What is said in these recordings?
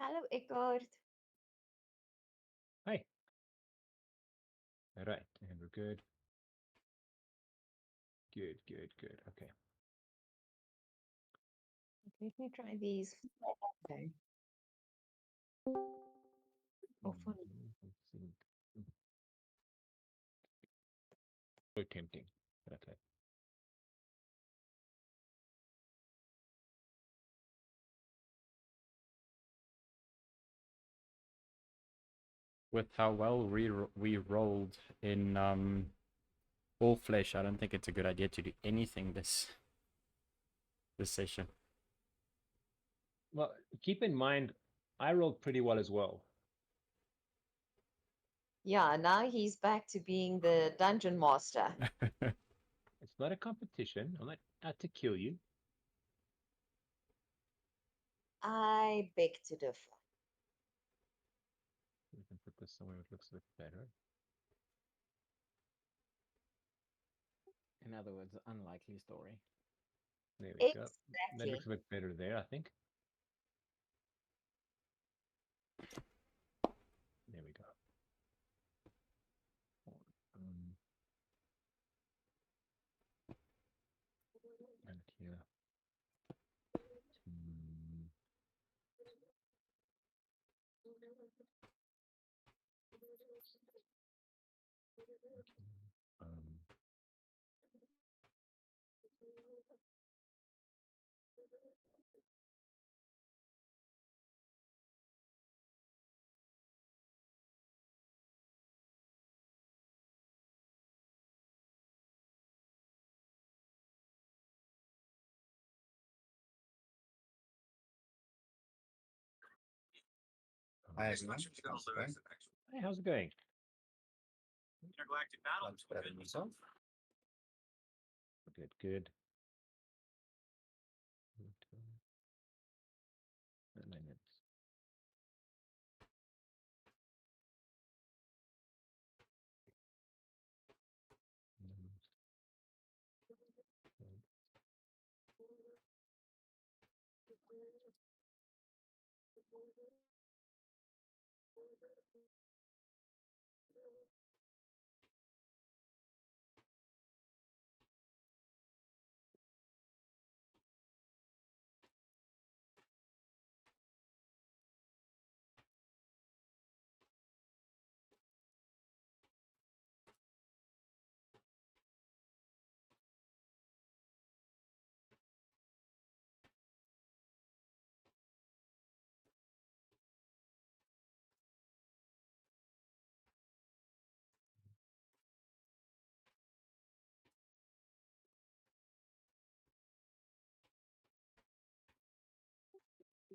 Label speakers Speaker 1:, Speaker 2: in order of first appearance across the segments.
Speaker 1: Hello, Eckard.
Speaker 2: Hi. All right, and we're good. Good. Okay.
Speaker 1: Let me try these. Okay. Oh, funny.
Speaker 2: So tempting. Okay.
Speaker 3: With how well we rolled in all flesh, I don't think it's a good idea to do anything this session.
Speaker 2: Well, keep in mind, I rolled pretty well as well.
Speaker 1: Yeah, now he's back to being the dungeon master.
Speaker 2: It's not a competition. I'm not out to kill you.
Speaker 1: I beg to differ.
Speaker 2: We can put this somewhere it looks a bit better.
Speaker 4: In other words, unlikely story.
Speaker 2: There we go. That
Speaker 1: Exactly.
Speaker 2: looks a bit better there, I think. There we go. Um, and here. Hmm. Um,
Speaker 5: Hi,
Speaker 2: How's
Speaker 5: everyone. How's it going?
Speaker 2: Hey, how's it going?
Speaker 5: Much better than yourself.
Speaker 2: Good. Minutes.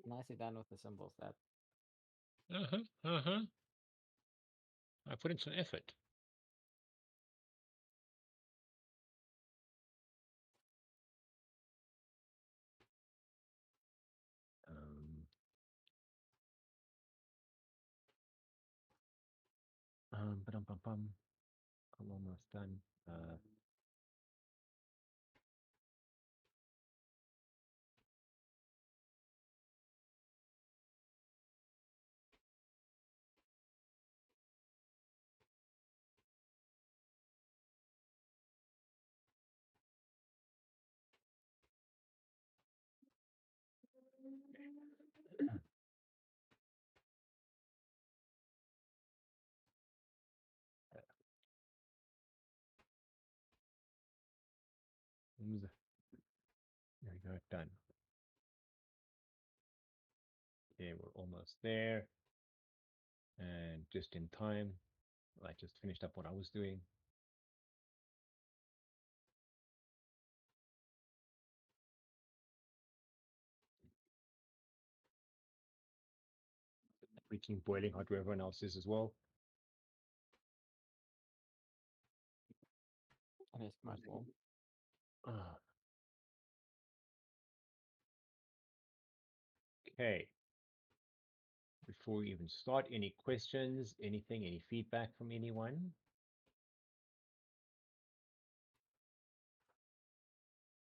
Speaker 4: Nicely done with the symbols. That
Speaker 2: I put in some effort. Ba-dum-bum-bum. I'm almost done. There we go, done. Okay, we're almost there. And just in time, I just finished up what I was doing. Freaking boiling hot where everyone else is as well.
Speaker 4: is my fault.
Speaker 2: Ah. Okay. Before we even start, any questions, anything, any feedback from anyone?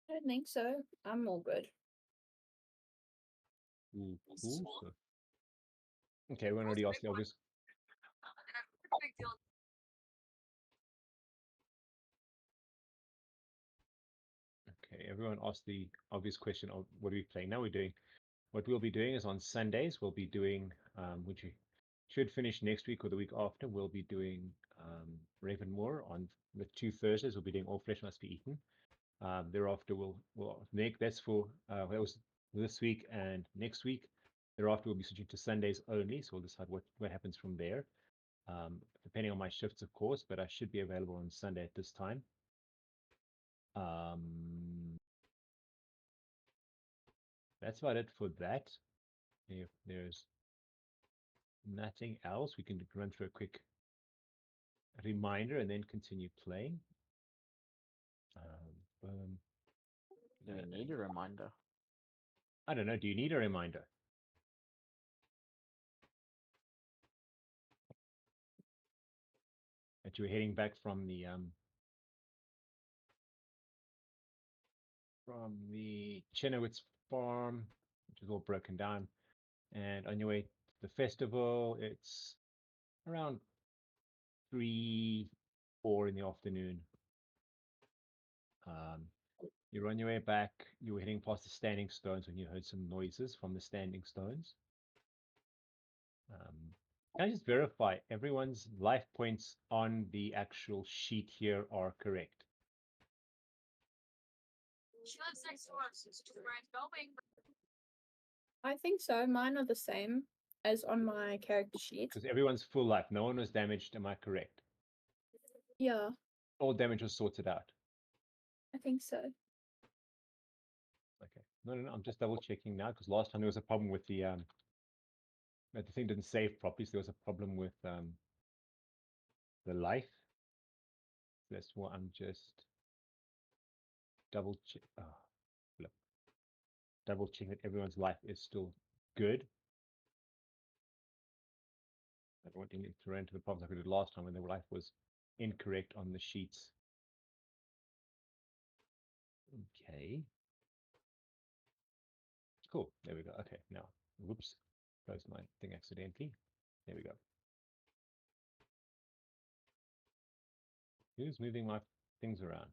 Speaker 6: I don't think so. I'm all good.
Speaker 2: Cool. So Okay, everyone already asked the obvious. Okay, everyone asked the obvious question of what are we playing. Now we're doing, what we'll be doing is on Sundays, we'll be doing, which we should finish next week or the week after, we'll be doing Ravenmoor. On the 2 Thursdays, we'll be doing All Flesh Must Be Eaten. Thereafter, we'll make, that's for, that was this week and next week. Thereafter, we'll be switching to Sundays only, so we'll decide what happens from there. Depending on my shifts, of course, but I should be available on Sunday at this time. That's about it for that. If there's nothing else, we can run through a quick reminder and then continue playing.
Speaker 4: Do we need a reminder?
Speaker 2: I don't know. Do you need a reminder? That you were heading back from the Chenowitz farm, which is all broken down, and on your way to the festival, it's around 3, 4 in the afternoon. You're on your way back. You were heading past the Standing Stones when you heard some noises from the Standing Stones. Can I just verify everyone's life points on the actual sheet here are correct?
Speaker 6: She lives next to us. It's just where it's going. I think so. Mine are the same as on my character sheet.
Speaker 2: Because everyone's full life. No one was damaged. Am I correct?
Speaker 6: Yeah,
Speaker 2: All damage was sorted out.
Speaker 6: I think so.
Speaker 2: Okay. No. I'm just double checking now because last time there was a problem with the that the thing didn't save properly. So there was a problem with the life. So that's why I'm just double check. Double check that everyone's life is still good. I don't want to run into the problems like we did last time when the life was incorrect on the sheets. Okay. Cool. There we go. Okay. Now, whoops. Closed my thing accidentally. There we go. Who's moving my things around?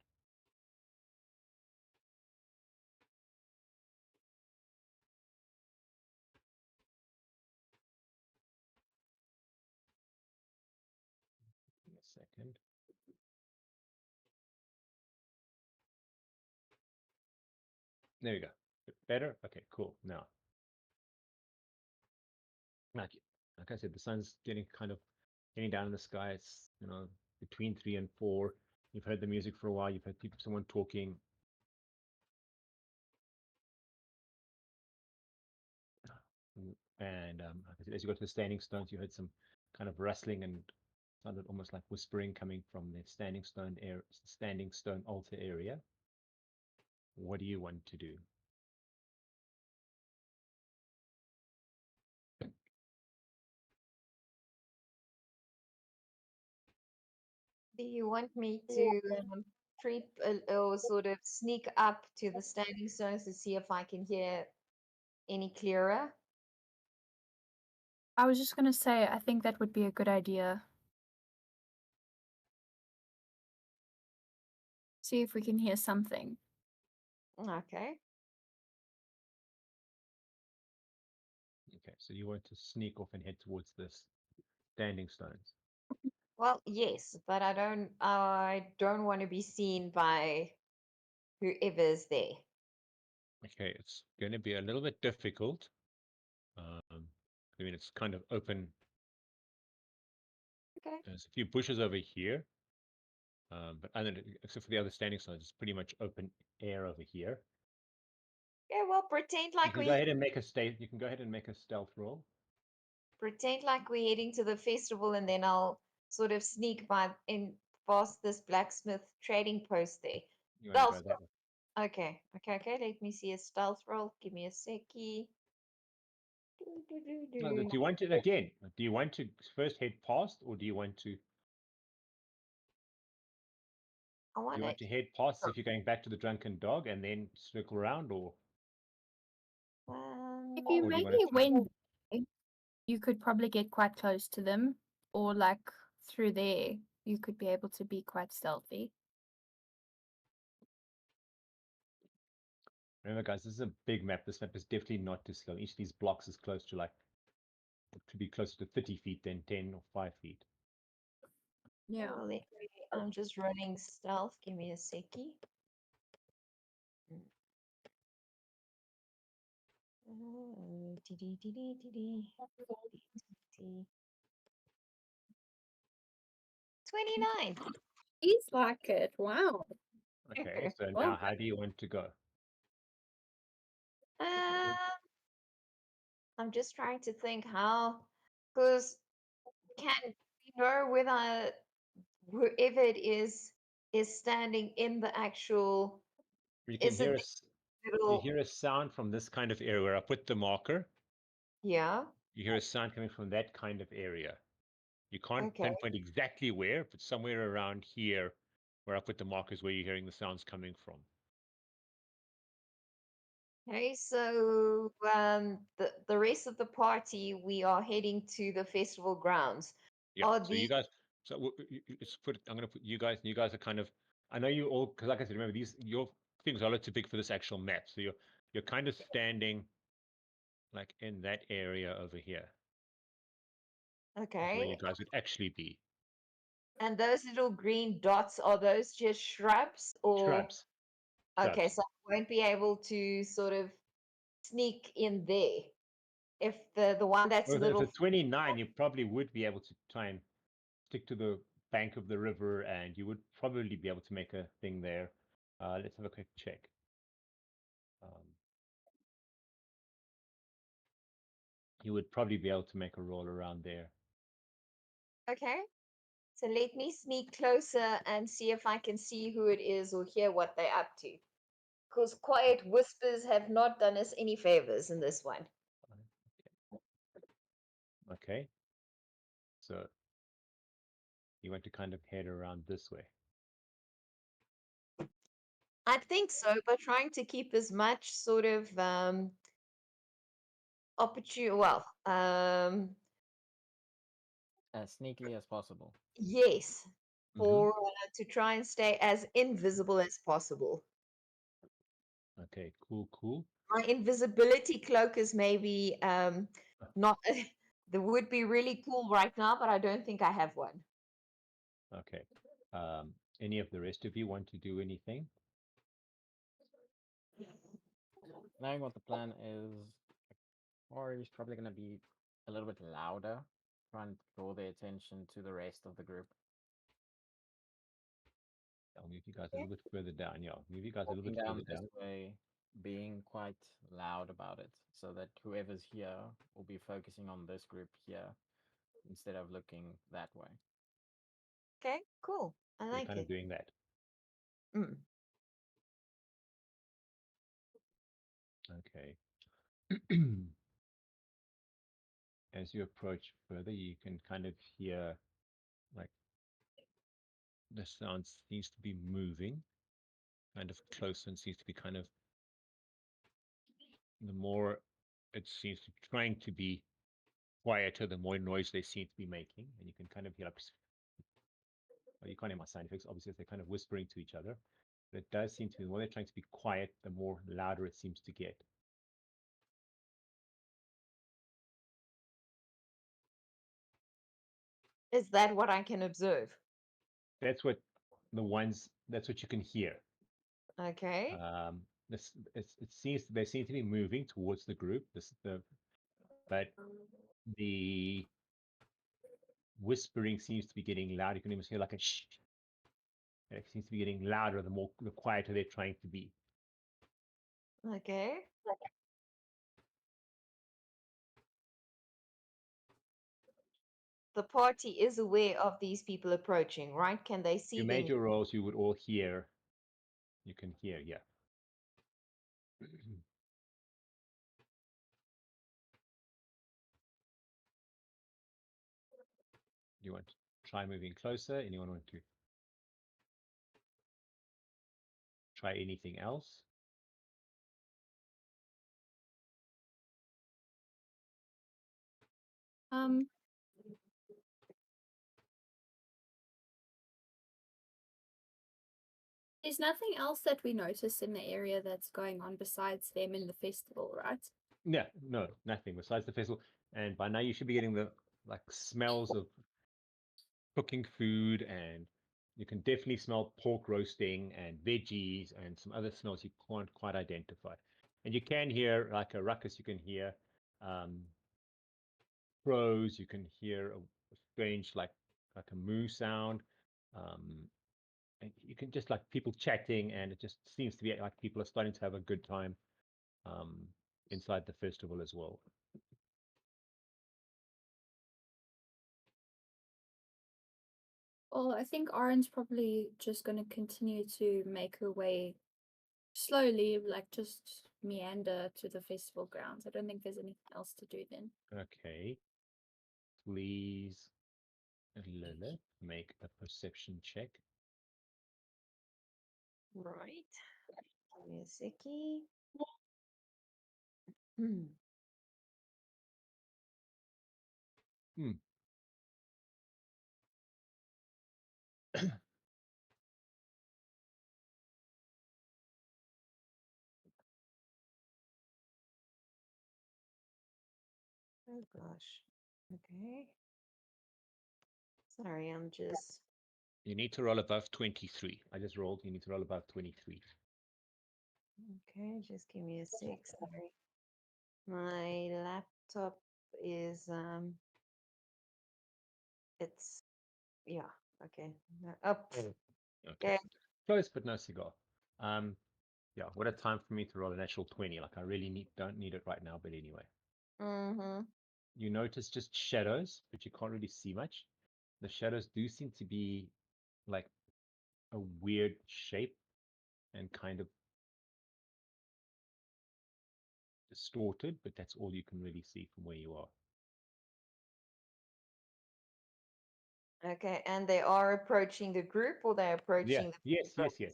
Speaker 2: Give me a second. There we go. Better? Okay, cool. Now, like I said, the sun's getting down in the sky. It's, between 3 and 4. You've heard the music for a while. You've heard someone talking. And as you got to the Standing Stones, you heard some kind of rustling and sounded almost like whispering coming from the Standing Stone altar area. What do you want to do?
Speaker 1: Do you want me to creep or sort of sneak up to the Standing Stones to see if I can hear any clearer?
Speaker 6: I was just gonna say, I think that would be a good idea. See if we can hear something.
Speaker 1: Okay.
Speaker 2: Okay, so you want to sneak off and head towards this Standing Stones.
Speaker 1: Well, yes, but I don't want to be seen by whoever's there.
Speaker 2: Okay, it's going to be a little bit difficult. I mean, it's kind of open.
Speaker 1: Okay.
Speaker 2: There's a few bushes over here, but except for the other Standing Stones, it's pretty much open air over here.
Speaker 1: Yeah, well, pretend
Speaker 2: You
Speaker 1: like
Speaker 2: can go ahead and make a You can go ahead and make a stealth roll.
Speaker 1: pretend like we're heading to the festival, and then I'll sort of sneak by in past this blacksmith trading post there.
Speaker 2: You want to
Speaker 1: Stealth
Speaker 2: go that way.
Speaker 1: roll. Okay. Let me see a stealth roll. Give me a seckie.
Speaker 2: No, do you want to again? Do you want to first head past, or do you want to?
Speaker 1: I
Speaker 2: Do
Speaker 1: want
Speaker 2: you want to head past as if you're going back to the Drunken Dog and then circle around, or
Speaker 6: If
Speaker 2: Or
Speaker 6: you
Speaker 2: do you
Speaker 6: maybe
Speaker 2: wanna try-
Speaker 6: went, you could probably get quite close to them, or like through there, you could be able to be quite stealthy.
Speaker 2: Remember, guys, this is a big map. This map is definitely not to scale. Each of these blocks is close to like to be closer to 30 feet than 10 or 5 feet.
Speaker 6: Yeah.
Speaker 1: Well, I'm just running stealth. Give me a seckie. Dee. 29.
Speaker 6: He's like it. Wow.
Speaker 2: Okay, so
Speaker 6: Well,
Speaker 2: now how do you want to go?
Speaker 1: I'm just trying to think how, because can we know whether whoever it is standing in the actual?
Speaker 2: You can
Speaker 1: Is it
Speaker 2: hear you
Speaker 1: little?
Speaker 2: hear a sound from this kind of area where I put the marker.
Speaker 1: Yeah.
Speaker 2: You hear a sound coming from that kind of area. You can't
Speaker 1: Okay.
Speaker 2: pinpoint exactly where, but somewhere around here where I put the markers where you're hearing the sounds coming from.
Speaker 1: Okay, so the rest of the party, we are heading to the festival grounds.
Speaker 2: Yeah,
Speaker 1: Are
Speaker 2: so you
Speaker 1: the
Speaker 2: guys, let's put, I'm going to put you guys, and you guys are kind of, I know you all, because like I said, remember these, your things are a little too big for this actual map. So you're kind of standing like in that area over here. Is where you
Speaker 1: okay?
Speaker 2: guys would actually be.
Speaker 1: And those little green dots, are those just shrubs or?
Speaker 2: Shrubs.
Speaker 1: Okay,
Speaker 2: Shrubs.
Speaker 1: so I won't be able to sort of sneak in there. If the one that's a
Speaker 2: Well, if
Speaker 1: little,
Speaker 2: it's 29, you probably would be able to try and stick to the bank of the river, and you would probably be able to make a thing there. Let's have a quick check. You would probably be able to make a roll around there.
Speaker 1: okay. So let me sneak closer and see if I can see who it is or hear what they're up to. Because quiet whispers have not done us any favors in this one.
Speaker 2: Okay. So you want to kind of head around this way.
Speaker 1: I think so, but trying to keep as much sort of opportunity. Well,
Speaker 4: As sneakily as possible.
Speaker 1: yes,
Speaker 2: Mhm.
Speaker 1: for to try and stay as invisible as possible.
Speaker 2: Okay, cool.
Speaker 1: My invisibility cloak is maybe not. That would be really cool right now, but I don't think I have one.
Speaker 2: Okay. Any of the rest of you want to do anything?
Speaker 4: Knowing what the plan is, Ori's probably going to be a little bit louder, try and draw their attention to the rest of the group.
Speaker 2: I'll move you guys a little bit further down. Yeah, move you guys a little
Speaker 4: Walking
Speaker 2: bit
Speaker 4: down
Speaker 2: further
Speaker 4: this
Speaker 2: down.
Speaker 4: way, being quite loud about it, so that whoever's here will be focusing on this group here instead of looking that way.
Speaker 1: Okay, cool. I
Speaker 2: You're
Speaker 1: like
Speaker 2: kind of
Speaker 1: it.
Speaker 2: doing that.
Speaker 1: Mm.
Speaker 2: Okay. As you approach further, you can kind of hear like the sound seems to be moving kind of closer and seems to be kind of the more it seems to trying to be quieter, the more noise they seem to be making, and you can kind of hear like, well, you can't hear my sound effects, obviously, they're kind of whispering to each other. But it does seem to be the more they're trying to be quiet, the more louder it seems to get.
Speaker 1: Is that what I can observe?
Speaker 2: That's what you can hear.
Speaker 1: Okay.
Speaker 2: It seems they seem to be moving towards the group. But the whispering seems to be getting loud. You can even hear like a shh. It seems to be getting louder the quieter they're trying to be.
Speaker 1: Okay. The party is aware of these people approaching, right? Can they see
Speaker 2: You
Speaker 1: them?
Speaker 2: made your rolls, you would all hear. You can hear, yeah. You want to try moving closer? Anyone want to try anything else?
Speaker 6: There's nothing else that we notice in the area that's going on besides them in the festival, right?
Speaker 2: Yeah, no, nothing besides the festival. And by now you should be getting the like smells of cooking food, and you can definitely smell pork roasting and veggies and some other smells you can't quite identify. And you can hear like a ruckus. You can hear crows. You can hear a strange like a moo sound. And you can just like people chatting, and it just seems to be like people are starting to have a good time um, inside the festival as well.
Speaker 6: Well, I think Oryn's probably just going to continue to make her way slowly, like just meander to the festival grounds. I don't think there's anything else to do then.
Speaker 2: Okay. Please, Lillith, make a perception check.
Speaker 1: Right. Give me a seckie. Hmm. Oh gosh. Okay. Sorry, I'm just.
Speaker 2: You need to roll above 23. I just rolled. You need to roll above 23.
Speaker 1: Okay, just give me a sec. Sorry. My laptop is it's yeah, okay. Up.
Speaker 2: Okay.
Speaker 1: Okay.
Speaker 2: Close, but no cigar. Yeah, what a time for me to roll a natural 20. Like I really don't need it right now, but anyway.
Speaker 1: Mm-hmm.
Speaker 2: You notice just shadows, but you can't really see much. The shadows do seem to be like a weird shape and kind of distorted, but that's all you can really see from where you are.
Speaker 1: Okay, and they are approaching the group, or they're
Speaker 2: Yeah,
Speaker 1: approaching the
Speaker 2: yes, yes, yes.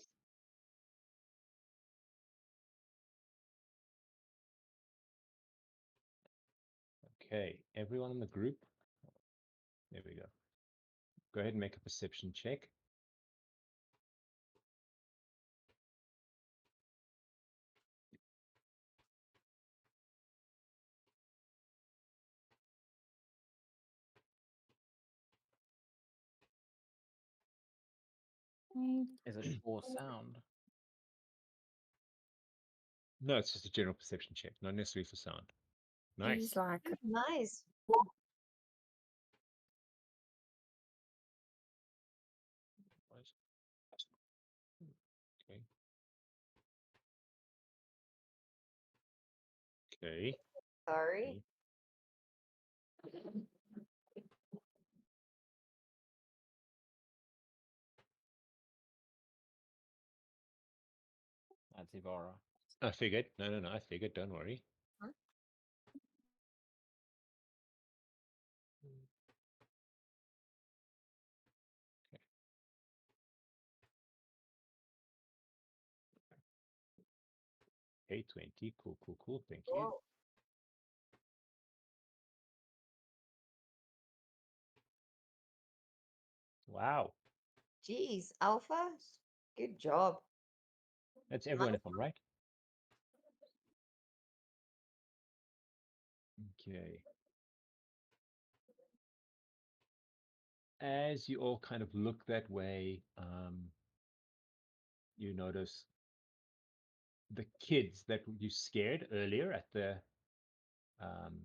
Speaker 2: Okay, everyone in the group. There we go. Go ahead and make a perception check.
Speaker 4: Is it for sound?
Speaker 2: No, it's just a general perception check, not necessarily for sound. Nice.
Speaker 6: He's like,
Speaker 1: Nice.
Speaker 2: Okay. Okay.
Speaker 1: Sorry.
Speaker 4: That's Evara.
Speaker 2: I figured. No. I figured. Don't worry.
Speaker 1: Huh?
Speaker 2: Okay, 20. Cool. Thank you.
Speaker 1: Oh,
Speaker 2: Wow.
Speaker 1: geez, Alpha. Good job.
Speaker 2: That's everyone, if I'm right. Okay. As you all kind of look that way, you notice the kids that you scared earlier um,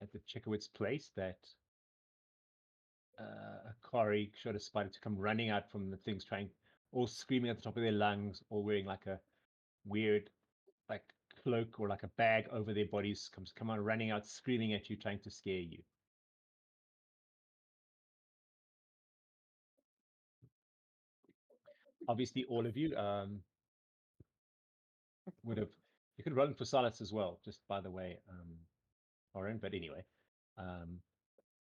Speaker 2: at the Chekowitz place that Akari showed a spider to come running out from the things, all screaming at the top of their lungs, all wearing like a weird like cloak or like a bag over their bodies, come on running out, screaming at you, trying to scare you. Obviously, all of you would have. You could run for Silas as well, just by the way, Oryn. But anyway,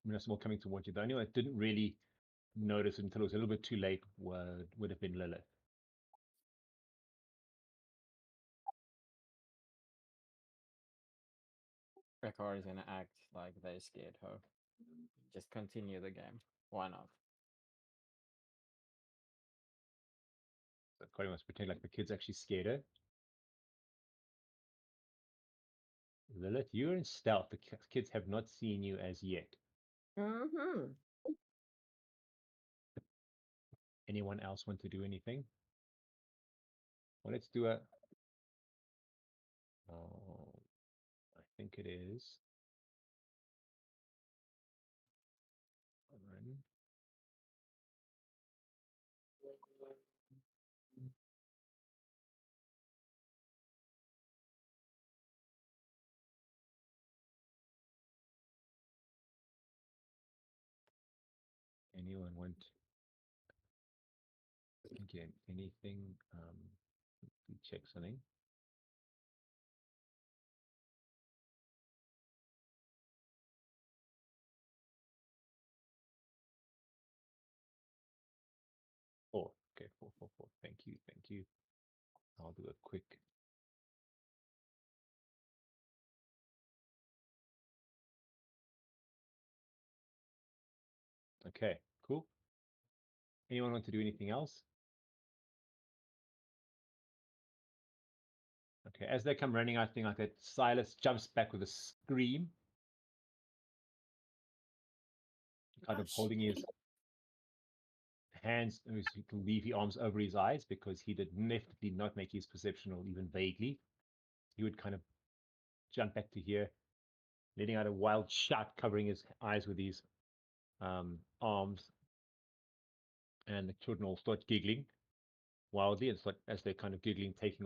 Speaker 2: Miyamoto coming towards you. The only one that didn't really notice until it was a little bit too late would have been Lillith.
Speaker 4: Akari is gonna act like they scared her. Just continue the game. Why not?
Speaker 2: So Corey wants to pretend like the kid's actually scared her. Lilith, you're in stealth. The kids have not seen you as yet.
Speaker 1: Mm-hmm.
Speaker 2: Anyone else want to do anything? Well, let's do a. Oh, I think it is. Oryn. Anyone want again anything? Check something. Four. Okay, four. Thank you. I'll do a quick. Okay, cool. Anyone want to do anything else? Okay, as they come running, I think like that, Silas jumps back with a scream, kind of
Speaker 6: Gosh.
Speaker 2: holding his hands, his leafy arms over his eyes, because he did definitely not make his perception or even vaguely. He would kind of jump back to here, letting out a wild shout, covering his eyes with his arms, and the children all start giggling wildly. It's like as they're kind of giggling, taking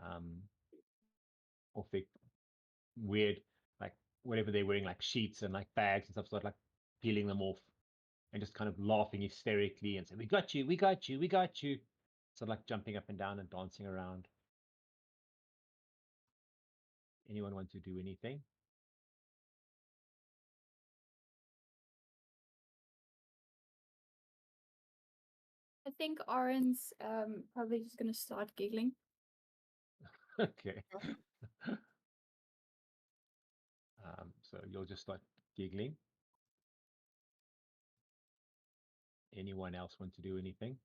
Speaker 2: um, off their weird, like whatever they're wearing, like sheets and like bags and stuff, start like peeling them off and just kind of laughing hysterically and saying, "We got you, we got you, we got you." So like jumping up and down and dancing around. Anyone want to do anything?
Speaker 6: I think Oryn's probably just gonna start giggling.
Speaker 2: Okay. So you'll just start giggling. Anyone else want to do anything?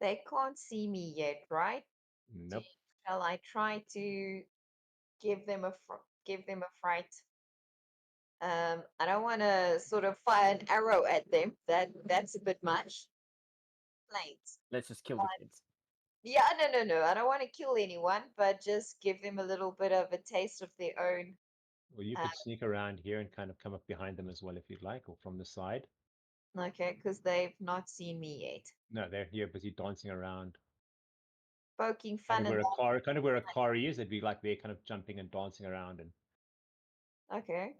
Speaker 1: They can't see me yet, right?
Speaker 2: Nope.
Speaker 1: Shall I try to give them a fright? I don't want to sort of fire an arrow at them. That's a bit much. Planes.
Speaker 4: Let's just kill the kids.
Speaker 1: Yeah, no. I don't want to kill anyone, but just give them a little bit of a taste of their own.
Speaker 2: Well, you could sneak around here and kind of come up behind them as well if you'd like, or from the side.
Speaker 1: Okay, because they've not seen me yet.
Speaker 2: No, they're here busy dancing around.
Speaker 1: Poking
Speaker 2: Kind
Speaker 1: fun
Speaker 2: of
Speaker 1: and
Speaker 2: where a car, kind of where a car is. It'd be like they're kind of jumping and dancing around and.
Speaker 1: okay.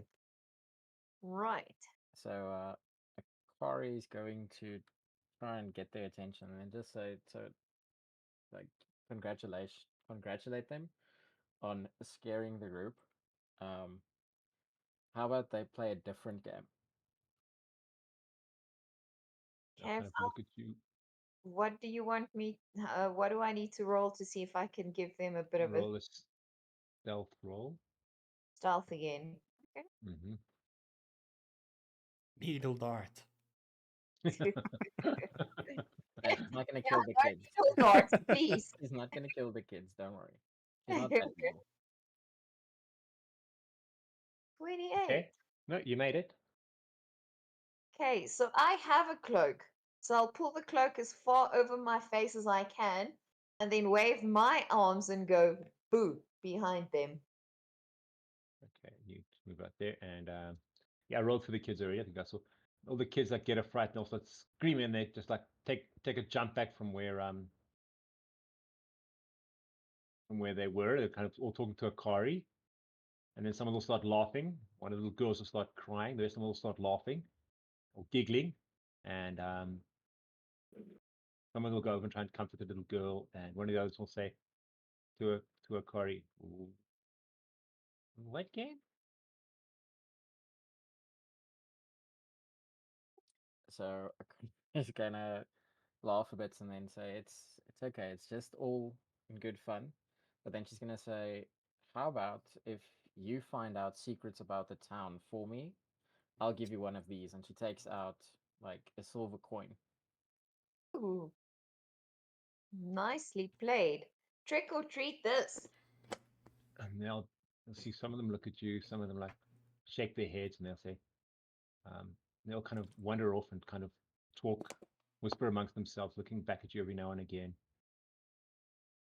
Speaker 1: Right.
Speaker 4: So Akari is going to try and get their attention and just say so, like congratulate them on scaring the group. How about they play a different game?
Speaker 2: They'll kind of look at you.
Speaker 1: What do you want me? What do I need to roll to see if I can give them a bit of a
Speaker 2: Roll a stealth roll.
Speaker 1: stealth again? Okay.
Speaker 2: Mm-hmm.
Speaker 5: Needle dart.
Speaker 4: Hey, he's not gonna
Speaker 1: Yeah,
Speaker 4: kill the
Speaker 1: don't
Speaker 4: kids.
Speaker 1: kill darts, please.
Speaker 4: He's not gonna kill the kids. Don't worry. He's not that evil.
Speaker 1: 28.
Speaker 2: Okay. No, you made it.
Speaker 1: Okay, so I have a cloak. So I'll pull the cloak as far over my face as I can and then wave my arms and go boo behind them.
Speaker 2: Okay, you move out there, and yeah, I rolled for the kids already. I think that's all the kids that get a fright and all start screaming. They just like take a jump back from where they were. They're kind of all talking to Akari, and then some of them will start laughing. One of the little girls will start crying. The rest of them will start laughing or giggling, and someone will go over and try and comfort the little girl, and one of the others will say to Akari, "What game?"
Speaker 4: So Akari is gonna laugh a bit and then say it's okay. It's just all in good fun. But then she's gonna say, "How about if you find out secrets about the town for me, I'll give you one of these. And she takes out like a silver coin.
Speaker 1: Ooh. Nicely played. Trick or treat this.
Speaker 2: And they'll see some of them look at you, some of them like shake their heads, and they'll say, they'll kind of wander off and kind of talk, whisper amongst themselves, looking back at you every now and again.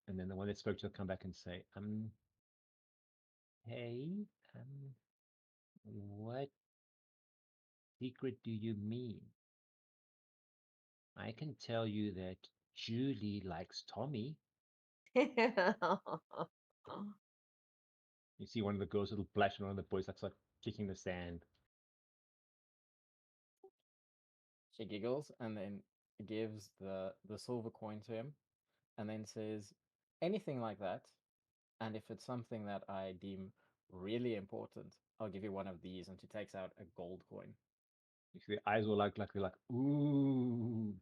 Speaker 2: And then the one that spoke to you will come back and say, hey, what secret do you mean? I can tell you that Julie likes Tommy. You see one of the girls, little blush, and one of the boys like kicking the sand.
Speaker 4: She giggles and then gives the silver coin to him, and then says, anything like that. And if it's something that I deem really important, I'll give you one of these. And she takes out a gold coin.
Speaker 2: You see their eyes will they're like, ooh.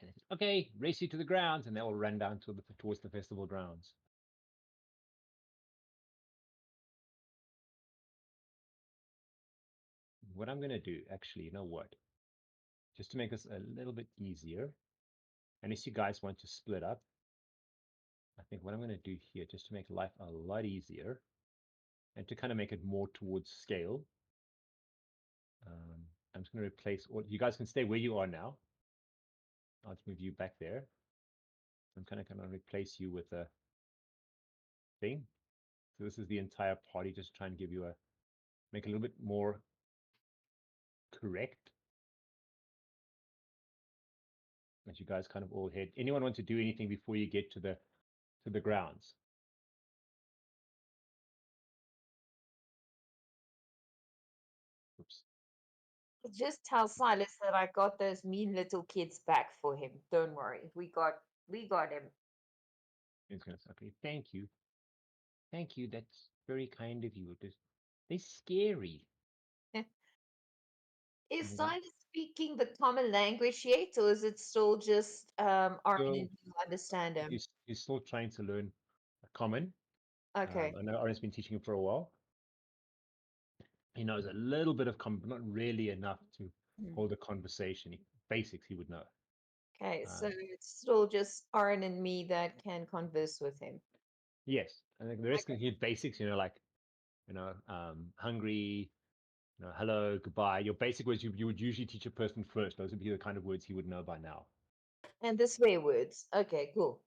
Speaker 2: And it's, okay, race you to the grounds, and they will run down towards the festival grounds. What I'm going to do, actually, you know what? Just to make this a little bit easier, unless you guys want to split up, I think what I'm going to do here, just to make life a lot easier, and to kind of make it more towards scale, I'm just going to replace, or you guys can stay where you are now. I'll just move you back there. I'm kind of going to replace you with a thing. So this is the entire party, just try and give you make it a little bit more correct. As you guys kind of all head. Anyone want to do anything before you get to the grounds? Oops.
Speaker 1: Just tell Silas that I got those mean little kids back for him. Don't worry. We got him.
Speaker 2: He's going to say, okay, thank you. Thank you. That's very kind of you. They're scary.
Speaker 1: Is
Speaker 2: Mhm.
Speaker 1: Silas speaking the common language yet, or is it still just Armand
Speaker 2: So
Speaker 1: and you understand him?
Speaker 2: he's still trying to learn common.
Speaker 1: Okay.
Speaker 2: I know Oryn's been teaching him for a while. He knows a little bit of common, but not really enough to
Speaker 1: Hmm.
Speaker 2: hold a conversation. Basics he would know.
Speaker 1: Okay, so
Speaker 2: Um,
Speaker 1: it's still just Oryn and me that can converse with him.
Speaker 2: yes, I think the rest
Speaker 1: Okay.
Speaker 2: can hear basics. Like hungry. Hello, goodbye. Your basic words you would usually teach a person first. Those would be the kind of words he would know by now.
Speaker 1: And the swear words. Okay, cool.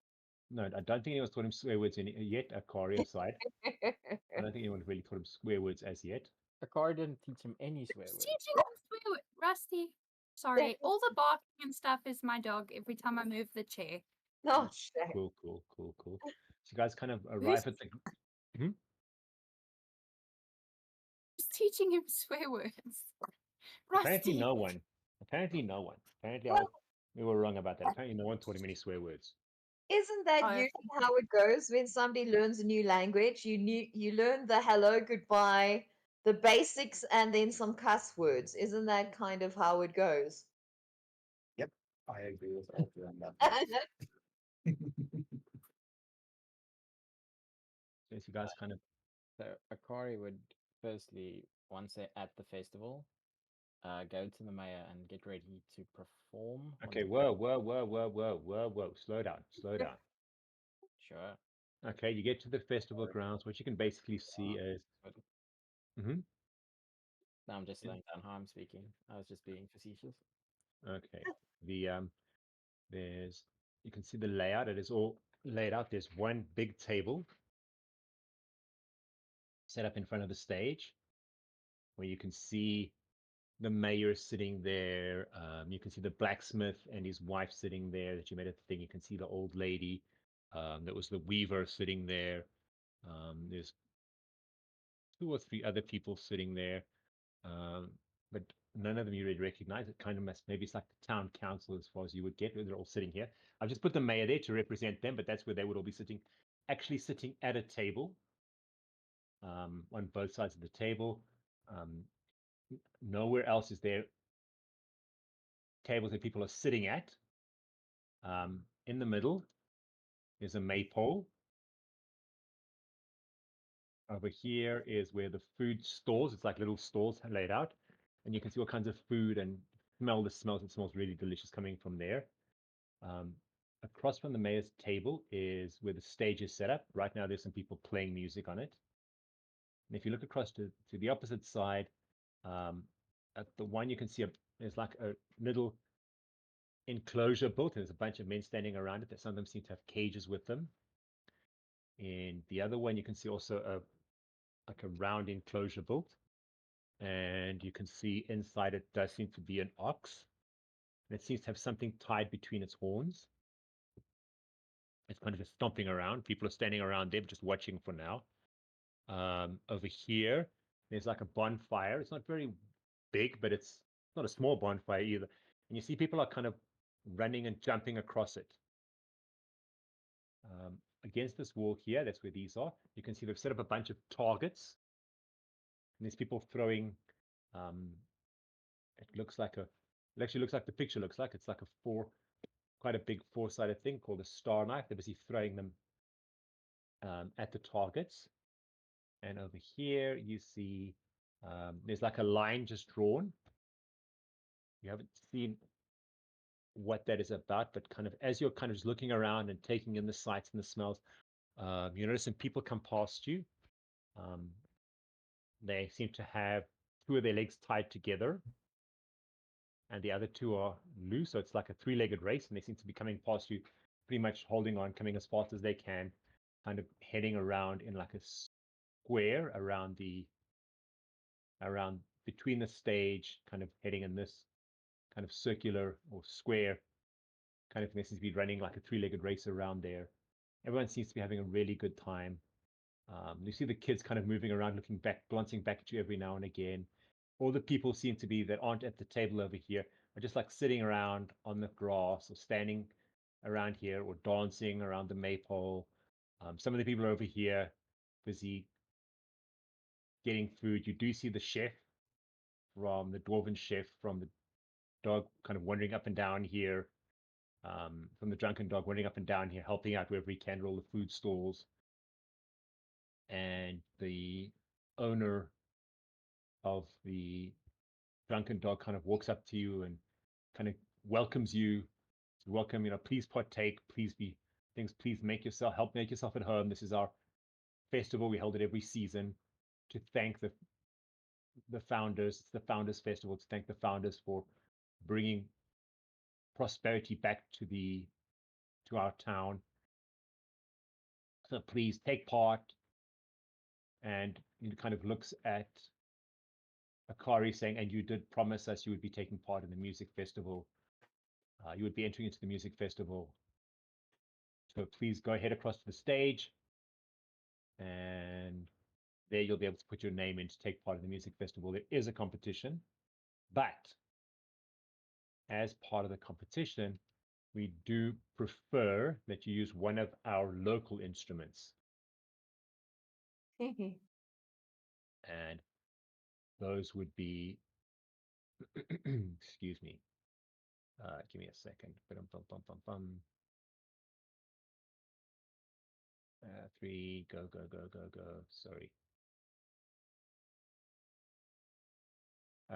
Speaker 2: No, I don't think anyone's taught him swear words yet, Akari aside. I don't think anyone really taught him swear words as yet.
Speaker 4: Akari didn't teach him any swear
Speaker 6: Who's
Speaker 4: words.
Speaker 6: teaching him swear word? Rusty. Sorry, all the barking and stuff is my dog every time I move the chair.
Speaker 1: Oh, shit.
Speaker 2: Cool. So you guys kind of
Speaker 6: Who's,
Speaker 2: arrive at the.
Speaker 6: who's teaching him swear words?
Speaker 2: Apparently
Speaker 6: Rusty.
Speaker 2: no one. Apparently
Speaker 1: Well,
Speaker 2: we were wrong about that. Apparently no one taught him any swear words.
Speaker 1: isn't that
Speaker 6: Oh,
Speaker 1: usually how it goes when somebody learns a new language? You learn the hello, goodbye, the basics, and then some cuss words. Isn't that kind of how it goes?
Speaker 5: Yep, I agree with all of you on that.
Speaker 2: So you guys kind of.
Speaker 4: So Akari would firstly, once they're at the festival, go to the mayor and get ready to perform.
Speaker 2: Okay, whoa. Slow down.
Speaker 4: Sure.
Speaker 2: Okay, you get to the festival grounds. What you can basically see is.
Speaker 4: No, I'm just slowing down how I'm speaking. I was just being facetious.
Speaker 2: Okay. You can see the layout. It is all laid out. There's one big table set up in front of the stage where you can see the mayor sitting there. You can see the blacksmith and his wife sitting there that you met at the thing. You can see the old lady. That was the weaver sitting there. There's 2 or 3 other people sitting there. But none of them you really recognize. It kind of maybe it's like the town council as far as you would get. They're all sitting here. I've just put the mayor there to represent them, but that's where they would all be sitting, actually sitting at a table on both sides of the table. Nowhere else is there tables that people are sitting at. In the middle is a maypole. Over here is where the food stores. It's like little stalls laid out, and you can see all kinds of food and smell the smells. It smells really delicious coming from there. Across from the mayor's table is where the stage is set up. Right now, there's some people playing music on it. And if you look across to the opposite side, at the one you can see there's like a little enclosure built, and there's a bunch of men standing around it. That some of them seem to have cages with them. In the other one, you can see also like a round enclosure built, and you can see inside it does seem to be an ox, and it seems to have something tied between its horns. It's kind of just stomping around. People are standing around there, just watching for now. Over here, there's like a bonfire. It's not very big, but it's not a small bonfire either. And you see people are kind of running and jumping across it. Against this wall here, that's where these are. You can see they've set up a bunch of targets. And there's people throwing, it actually looks like the picture looks like. It's like quite a big four-sided thing called a star knife. They're busy throwing them at the targets. And over here, you see there's like a line just drawn. You haven't seen what that is about, but kind of as you're kind of just looking around and taking in the sights and the smells, you notice some people come past you. They seem to have two of their legs tied together, and the other two are loose. So it's like a three-legged race, and they seem to be coming past you, pretty much holding on, coming as fast as they can, kind of heading around in like a square around between the stage, kind of heading in this kind of circular or square kind of thing. They seem to be running like a three-legged race around there. Everyone seems to be having a really good time. You see the kids kind of moving around, looking back, glancing back at you every now and again. All the people seem to be that aren't at the table over here are just like sitting around on the grass or standing around here or dancing around the maypole. Some of the people are over here busy getting food. You do see the chef from the dwarven chef from the dog kind of wandering up and down here, from the drunken dog wandering up and down here, helping out wherever he can at all the food stalls. And the owner of the drunken dog kind of walks up to you and kind of welcomes you. Welcome, please partake, please please make yourself at home. This is our festival. We hold it every season to thank the founders. It's the founders festival to thank the founders for bringing prosperity back to our town. So please take part. And he kind of looks at Akari saying, and you did promise us you would be taking part in the music festival. You would be entering into the music festival. So please go ahead across to the stage, and there you'll be able to put your name in to take part in the music festival. There is a competition, but as part of the competition, we do prefer that you use one of our local instruments. And those would be, excuse me, give me a second. Three, go. Sorry.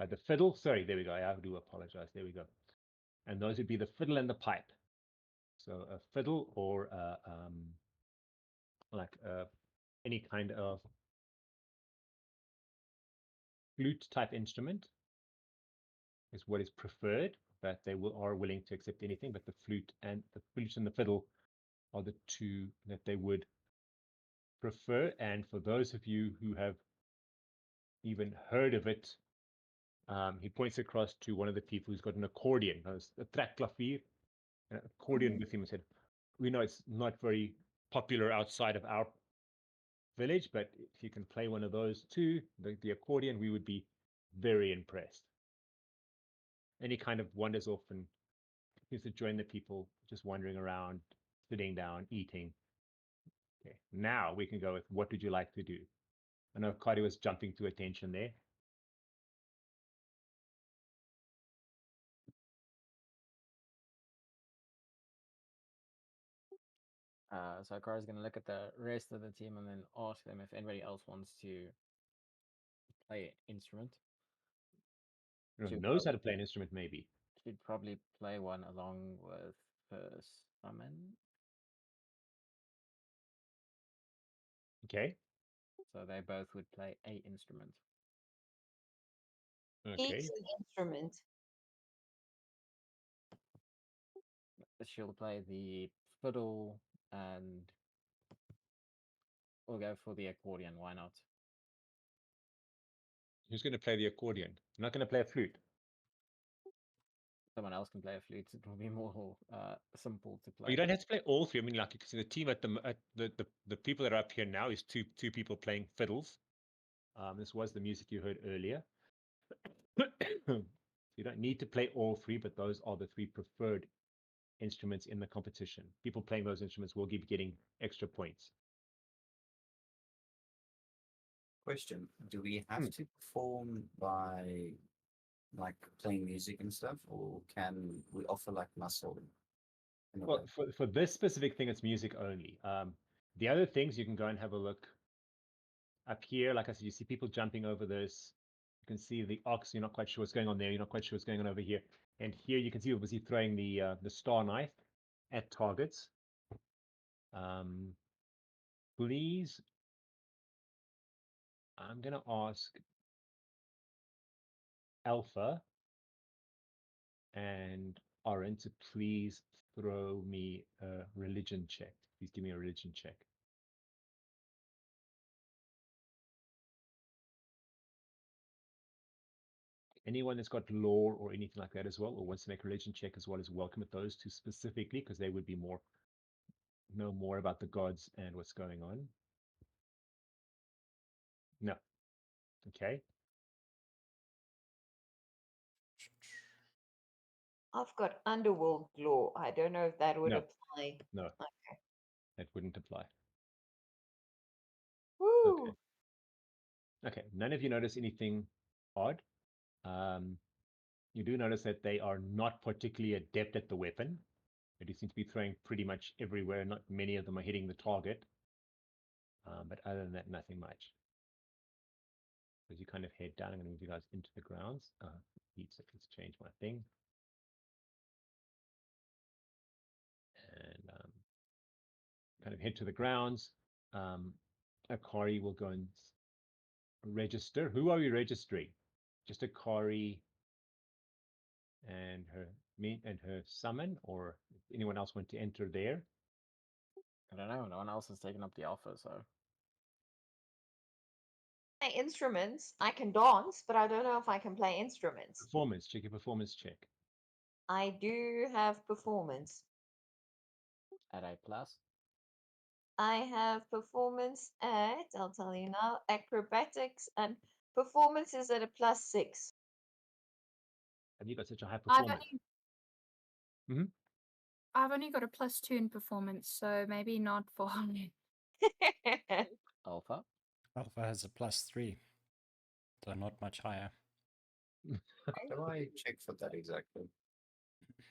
Speaker 2: The fiddle, sorry, there we go. I do apologize. There we go. And those would be the fiddle and the pipe. So a fiddle or any kind of flute type instrument is what is preferred, but they are willing to accept anything. But the flute and the fiddle are the two that they would prefer. And for those of you who have even heard of it, he points across to one of the people who's got an accordion, a trekklavier, an accordion with him, and said, "We know it's not very popular outside of our village, but if you can play one of those too, the accordion, we would be very impressed." And he kind of wanders off and seems to join the people just wandering around, sitting down, eating. Okay, now we can go with what would you like to do? I know Cardi was jumping to attention there.
Speaker 4: So Akari's going to look at the rest of the team and then ask them if anybody else wants to play an instrument.
Speaker 2: Everyone
Speaker 4: Should
Speaker 2: knows how
Speaker 4: probably,
Speaker 2: to play an instrument, maybe.
Speaker 4: should probably play one along with her summon.
Speaker 2: Okay.
Speaker 4: So they both would play a instrument.
Speaker 2: Okay.
Speaker 1: Each an instrument.
Speaker 4: She'll play the fiddle and we'll go for the accordion. Why not?
Speaker 2: Who's going to play the accordion? I'm not going to play a flute.
Speaker 4: Someone else can play a flute. It will be more simple to
Speaker 2: But
Speaker 4: play.
Speaker 2: you don't have to play all three. I mean, like you can see the team at the people that are up here now is two people playing fiddles. This was the music you heard earlier. You don't need to play all three, but those are the three preferred instruments in the competition. People playing those instruments will keep getting extra points.
Speaker 5: Question: do we have to perform by like playing music and stuff, or can we offer like muscle? In a
Speaker 2: Well,
Speaker 5: way?
Speaker 2: for this specific thing, it's music only. The other things you can go and have a look up here. Like I said, you see people jumping over this. You can see the ox. You're not quite sure what's going on there. You're not quite sure what's going on over here. And here you can see obviously throwing the star knife at targets. Please, I'm gonna ask Alpha and Oryn to please throw me a religion check. Please give me a religion check. Anyone that's got lore or anything like that as well, or wants to make a religion check as well, is welcome at those two specifically, because they would be know more about the gods and what's going on. No. Okay.
Speaker 1: I've got underworld law. I don't know if that would
Speaker 2: No.
Speaker 1: apply.
Speaker 2: No.
Speaker 1: Okay.
Speaker 2: That wouldn't apply.
Speaker 1: Woo!
Speaker 2: Okay. Okay. None of you notice anything odd. You do notice that they are not particularly adept at the weapon. They do seem to be throwing pretty much everywhere. Not many of them are hitting the target. But other than that, nothing much. As you kind of head down, I'm going to move you guys into the grounds. Let's change my thing. And kind of head to the grounds. Akari will go and register. Who are we registering? Just Akari and her summon, or if anyone else want to enter there?
Speaker 4: I don't know. No one else has taken up the offer, so
Speaker 1: My instruments. I can dance, but I don't know if I can play instruments.
Speaker 2: Performance. Check your performance check.
Speaker 1: I do have performance.
Speaker 4: at A+.
Speaker 1: I have performance at, I'll tell you now, acrobatics, and performance is at a +6.
Speaker 2: Have you got such a high
Speaker 6: I've
Speaker 2: performance?
Speaker 6: only, I've only got a +2 in performance, so maybe not for me.
Speaker 4: Alpha.
Speaker 3: Alpha has a +3, so not much higher.
Speaker 5: How do I check for that exactly?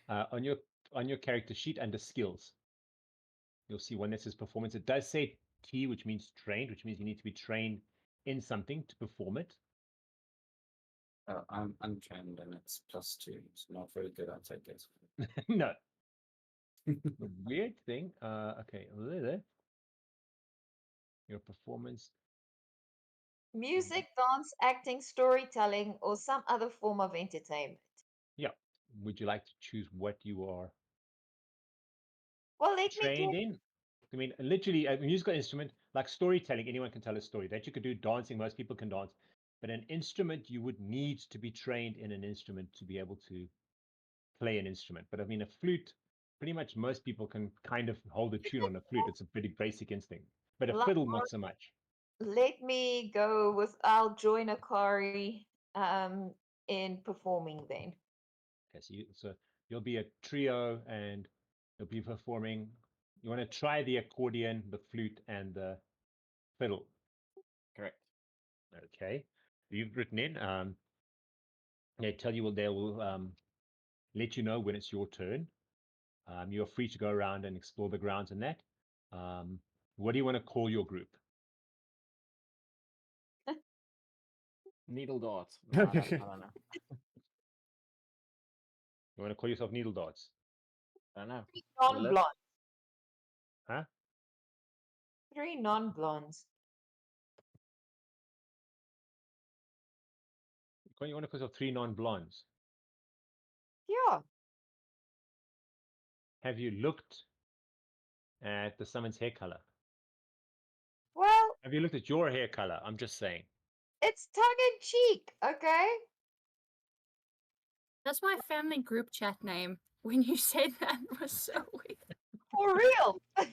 Speaker 2: On your character sheet under skills, you'll see one that says performance. It does say T, which means trained, which means you need to be trained in something to perform it.
Speaker 5: I'm untrained and it's +2. It's not very good, I'd say, guess.
Speaker 2: No. The weird thing, okay, Lillith, your performance.
Speaker 1: Music, dance, acting, storytelling, or some other form of entertainment.
Speaker 2: Yeah. Would you like to choose what you are
Speaker 1: Well, let me
Speaker 2: trained
Speaker 1: do.
Speaker 2: in? I mean, literally, a musical instrument, like storytelling, anyone can tell a story. That you could do dancing, most people can dance. But an instrument, you would need to be trained in an instrument to be able to play an instrument. But I mean, a flute, pretty much most people can kind of hold a tune on a flute. It's a pretty basic instinct. But a
Speaker 1: Well,
Speaker 2: fiddle, not so much.
Speaker 1: let me go with. I'll join Akari in performing then.
Speaker 2: Okay, so you'll be a trio and you'll be performing. You want to try the accordion, the flute, and the fiddle.
Speaker 4: Correct.
Speaker 2: Okay. You've written in. They tell you they will let you know when it's your turn. You're free to go around and explore the grounds and that. What do you want to call your group?
Speaker 4: Needle darts. No, I don't know.
Speaker 2: You want to call yourself Needle Dots?
Speaker 4: I don't know.
Speaker 1: Non-blonde.
Speaker 2: Huh?
Speaker 1: 3 non-blondes.
Speaker 2: You want to call yourself 3 non-blondes?
Speaker 1: Yeah.
Speaker 2: Have you looked at the summon's hair color?
Speaker 1: Well,
Speaker 2: Have you looked at your hair color? I'm just saying.
Speaker 1: it's tongue-in-cheek, okay?
Speaker 6: That's my family group chat name. When you said that, it was so weird.
Speaker 1: For real.
Speaker 6: Yeah.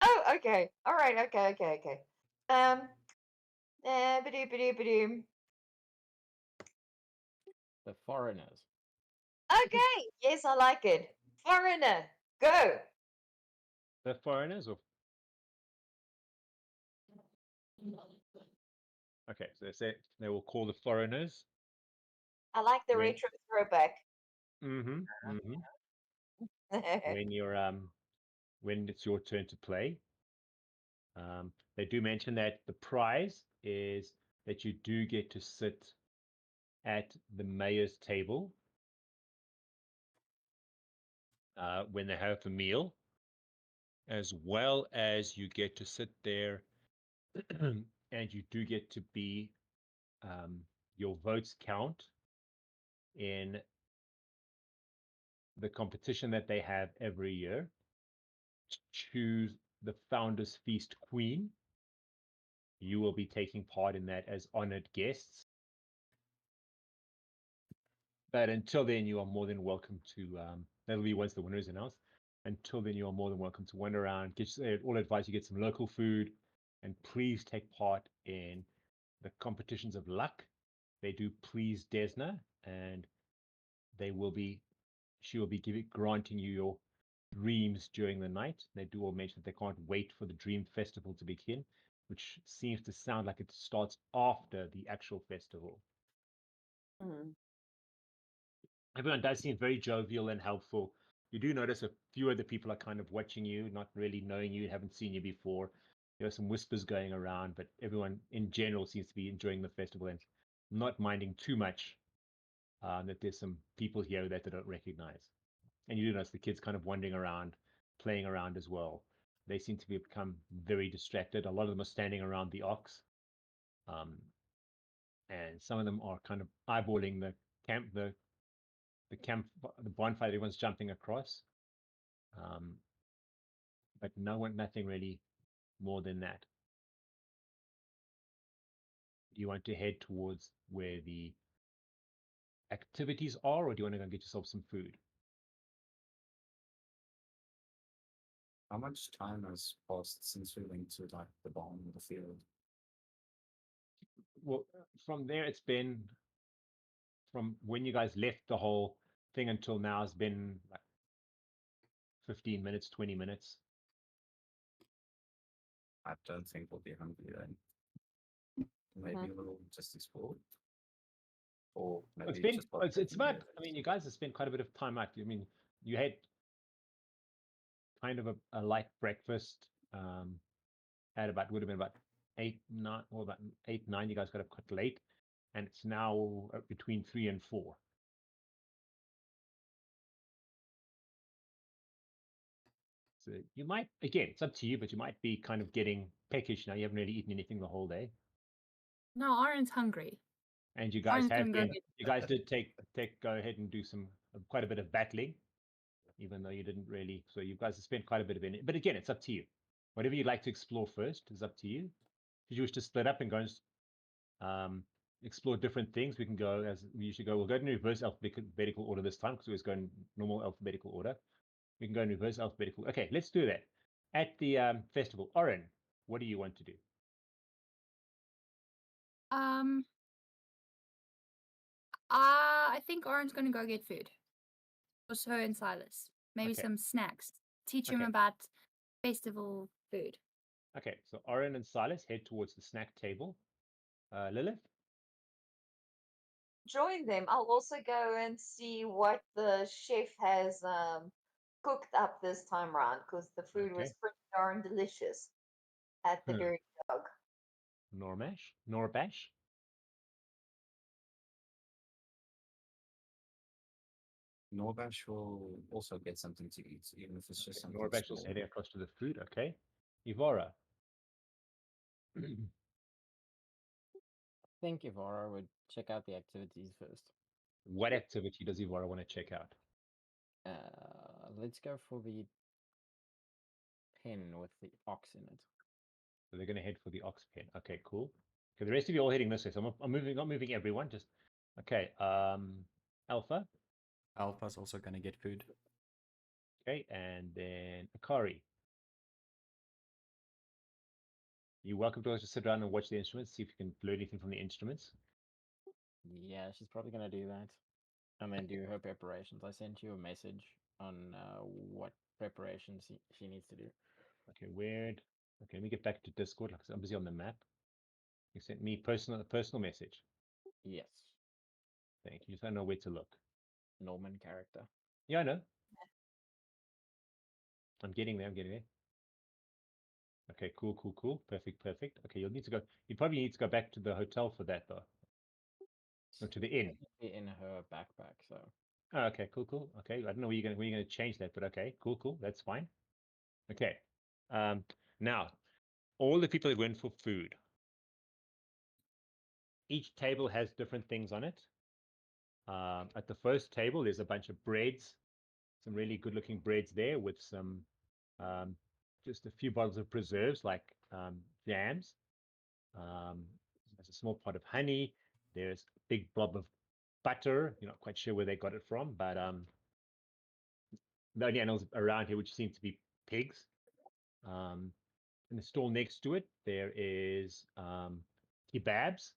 Speaker 1: Oh, okay. All right. Okay. Ba-doom.
Speaker 4: The foreigners.
Speaker 1: Okay. Yes, I like it. Foreigner, go.
Speaker 2: The foreigners or okay, so they will call the foreigners.
Speaker 1: I like the
Speaker 2: When-
Speaker 1: retro throwback.
Speaker 2: When you're when it's your turn to play. They do mention that the prize is that you do get to sit at the mayor's table when they have a meal, as well as you get to sit there and you do get to be your votes count in the competition that they have every year to choose the Founders Feast Queen. You will be taking part in that as honored guests. But until then, you are more than welcome to. That'll be once the winner is announced. Until then, you are more than welcome to wander around, get all advice. You get some local food, and please take part in the competitions of luck. They do please Desna, and they will be. She will be granting you your dreams during the night. They do all mention that they can't wait for the Dream Festival to begin, which seems to sound like it starts after the actual festival.
Speaker 1: Mm.
Speaker 2: Everyone does seem very jovial and helpful. You do notice a few of the people are kind of watching you, not really knowing you, haven't seen you before. There are some whispers going around, but everyone in general seems to be enjoying the festival and not minding too much that there's some people here that they don't recognize. And you do notice the kids kind of wandering around, playing around as well. They seem to become very distracted. A lot of them are standing around the ox, and some of them are kind of eyeballing the the bonfire. Everyone's jumping across, but nothing really more than that. Do you want to head towards where the activities are, or do you want to go and get yourself some food?
Speaker 5: How much time has passed since we went to like the barn or the field?
Speaker 2: Well, from there, it's been from when you guys left the whole thing until now has been like 15 minutes, 20 minutes.
Speaker 5: I don't think we'll be hungry then. Maybe we'll just explore. Or maybe
Speaker 2: It's been
Speaker 5: just
Speaker 2: it's about.
Speaker 5: partaking
Speaker 2: I mean, you guys have spent quite a bit of time out. I mean, you had kind of a light breakfast. At about would have been about 8, 9, or about 8, 9. You guys got up quite late, and it's now between 3 and 4. So you might, again, it's up to you, but you might be kind of getting peckish now. You haven't really eaten anything the whole day,
Speaker 6: No, Oryn's hungry.
Speaker 2: and you guys
Speaker 6: Oryn's
Speaker 2: have
Speaker 6: gonna go
Speaker 2: been.
Speaker 6: get
Speaker 2: You guys did go ahead and do some quite a bit of battling, even though you didn't really. So you guys have spent quite a bit of it. But again, it's up to you. Whatever you'd like to explore first is up to you. If you wish to split up and go and explore different things, we can go as we usually go. We'll go in reverse alphabetical order this time because we always go in normal alphabetical order. We can go in reverse alphabetical. Okay, let's do that. At the festival, Oryn, what do you want to do?
Speaker 6: I think Oryn's gonna go get food. Also, and Silas. Maybe
Speaker 2: Okay.
Speaker 6: some snacks. Teach him
Speaker 2: Okay.
Speaker 6: about festival food.
Speaker 2: Okay, so Oryn and Silas head towards the snack table. Lillith?
Speaker 1: Join them. I'll also go and see what the chef has cooked up this time round because the food was
Speaker 2: Okay.
Speaker 1: pretty darn delicious at the
Speaker 2: Hmm.
Speaker 1: Dirty Dog.
Speaker 2: Norbash.
Speaker 5: Gnorbash will also get something to eat, even if it's just something
Speaker 2: Norbash is
Speaker 5: small.
Speaker 2: heading across to the food. Okay. Evara.
Speaker 4: I think Evara would check out the activities first.
Speaker 2: What activity does Evara want to check out?
Speaker 4: Let's go for the pen with the ox in it.
Speaker 2: So they're going to head for the ox pen. Okay, cool. Okay, the rest of you all heading this way. So I'm moving, not moving everyone. Just okay. Alpha.
Speaker 3: Alpha's also gonna get food.
Speaker 2: Okay, and then Akari. You're welcome to just sit around and watch the instruments, see if you can learn anything from the instruments.
Speaker 4: Yeah, she's probably gonna do that, and then do her preparations. I sent you a message on what preparations she needs to do.
Speaker 2: Okay, weird. Okay, let me get back to Discord because I'm busy on the map. You sent me a personal message.
Speaker 4: Yes,
Speaker 2: Thank you. Just don't know where to look.
Speaker 4: Norman character.
Speaker 2: Yeah, I know. I'm getting there. I'm getting there. Okay, cool. Perfect. Okay, you'll need to go. You probably need to go back to the hotel for that though. Or to the inn.
Speaker 4: In her backpack, so.
Speaker 2: Oh, okay, cool. Okay, I don't know where you're gonna change that, but okay, cool. That's fine. Okay. Now, all the people that went for food. Each table has different things on it. At the first table, there's a bunch of breads, some really good-looking breads there with some, just a few bottles of preserves like jams. There's a small pot of honey. There's a big blob of butter. You're not quite sure where they got it from, but the only animals around here which seem to be pigs. In the stall next to it, there is kebabs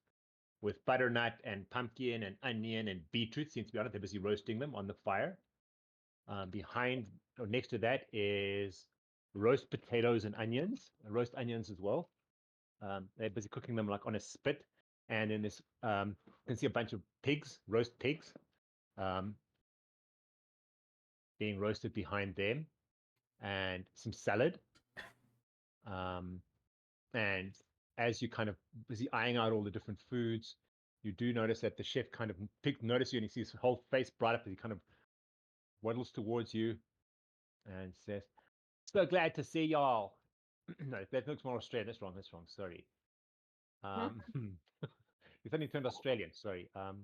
Speaker 2: with butternut and pumpkin and onion and beetroot. Seems to be on it. They're busy roasting them on the fire. Behind or next to that is roast potatoes and onions, roast onions as well. They're busy cooking them like on a spit. And then this, you can see a bunch of pigs, roast pigs, being roasted behind them, and some salad. And as you kind of busy eyeing out all the different foods, you do notice that the chef kind of notice you and he sees his whole face bright up as he kind of waddles towards you and says, "So glad to see y'all." No, that looks more Australian. That's wrong. Sorry. He suddenly turned Australian. Sorry. So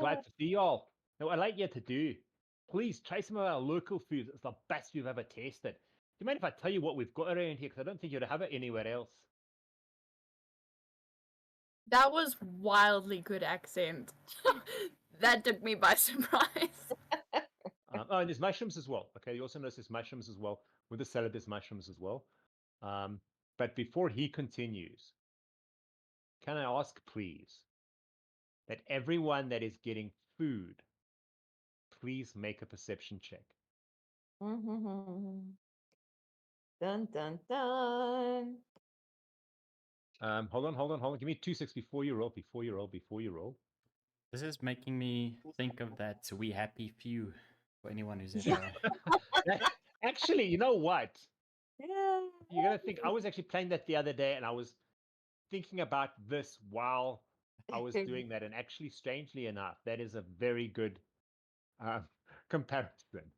Speaker 2: glad to see y'all. Now, what I'd like you to do, please try some of our local food. It's the best you've ever tasted. Do you mind if I tell you what we've got around here? Because I don't think you'd have it anywhere else.
Speaker 6: That was wildly good accent. That took me by surprise.
Speaker 2: Oh, and there's mushrooms as well. Okay, you also notice there's mushrooms as well. With the salad, there's mushrooms as well. But before he continues, can I ask, please, that everyone that is getting food, please make a perception check.
Speaker 1: Dun dun dun.
Speaker 2: Hold on. Give me 2 seconds before you roll.
Speaker 3: This is making me think of that We Happy Few for anyone who's ever.
Speaker 2: Actually, you know what?
Speaker 1: Yeah.
Speaker 2: You're gonna think I was actually playing that the other day, and I was thinking about this while I was doing that, and actually, strangely enough, that is a very good comparison.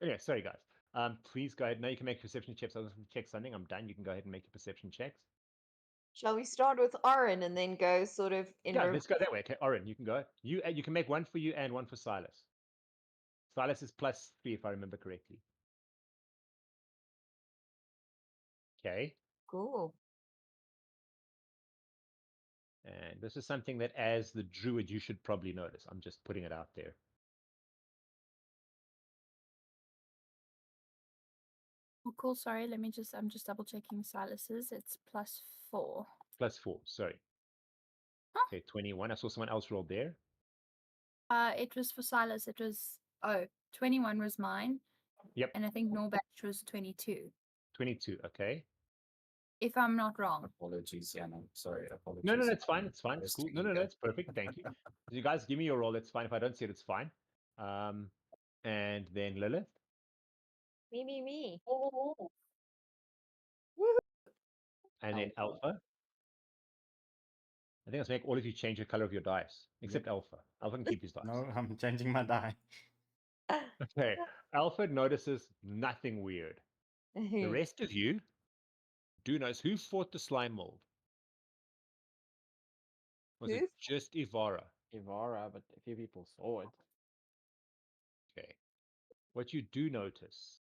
Speaker 2: Anyway, sorry guys. Please go ahead. Now you can make perception checks. I was going to check something. I'm done. You can go ahead and make your perception checks.
Speaker 1: Shall we start with Oryn and then go sort of in
Speaker 2: Yeah, let's go that way. Okay, Oryn, you can go. You can make one for you and one for Silas. Silas is +3 if I remember correctly. Okay.
Speaker 1: Cool.
Speaker 2: And this is something that as the druid you should probably notice. I'm just putting it out there.
Speaker 6: Oh, cool. Sorry, I'm just double checking Silas's. It's +4.
Speaker 2: +4, sorry.
Speaker 6: Huh?
Speaker 2: Okay, 21. I saw someone else rolled there.
Speaker 6: It was for Silas. It was 21 was mine.
Speaker 2: Yep.
Speaker 6: And I think Gnorbash was 22.
Speaker 2: 22, okay.
Speaker 6: If I'm not wrong.
Speaker 5: Apologies, yeah, no, sorry, apologies.
Speaker 2: No, it's fine. It's fine. It's
Speaker 5: Just
Speaker 2: cool.
Speaker 5: to
Speaker 2: No,
Speaker 5: ego.
Speaker 2: it's perfect. Thank you. You guys give me your roll. It's fine. If I don't see it, it's fine. And then Lillith.
Speaker 1: Me.
Speaker 2: And then Alpha. I think let's make all of you change the color of your dice, except Alpha. Alpha can keep his dice.
Speaker 3: No, I'm changing my die.
Speaker 2: Okay. Alpha notices nothing weird. The rest of you do notice who fought the slime mold. Was it
Speaker 1: Who?
Speaker 2: just Evara?
Speaker 4: Evara, but a few people saw it.
Speaker 2: Okay. What you do notice,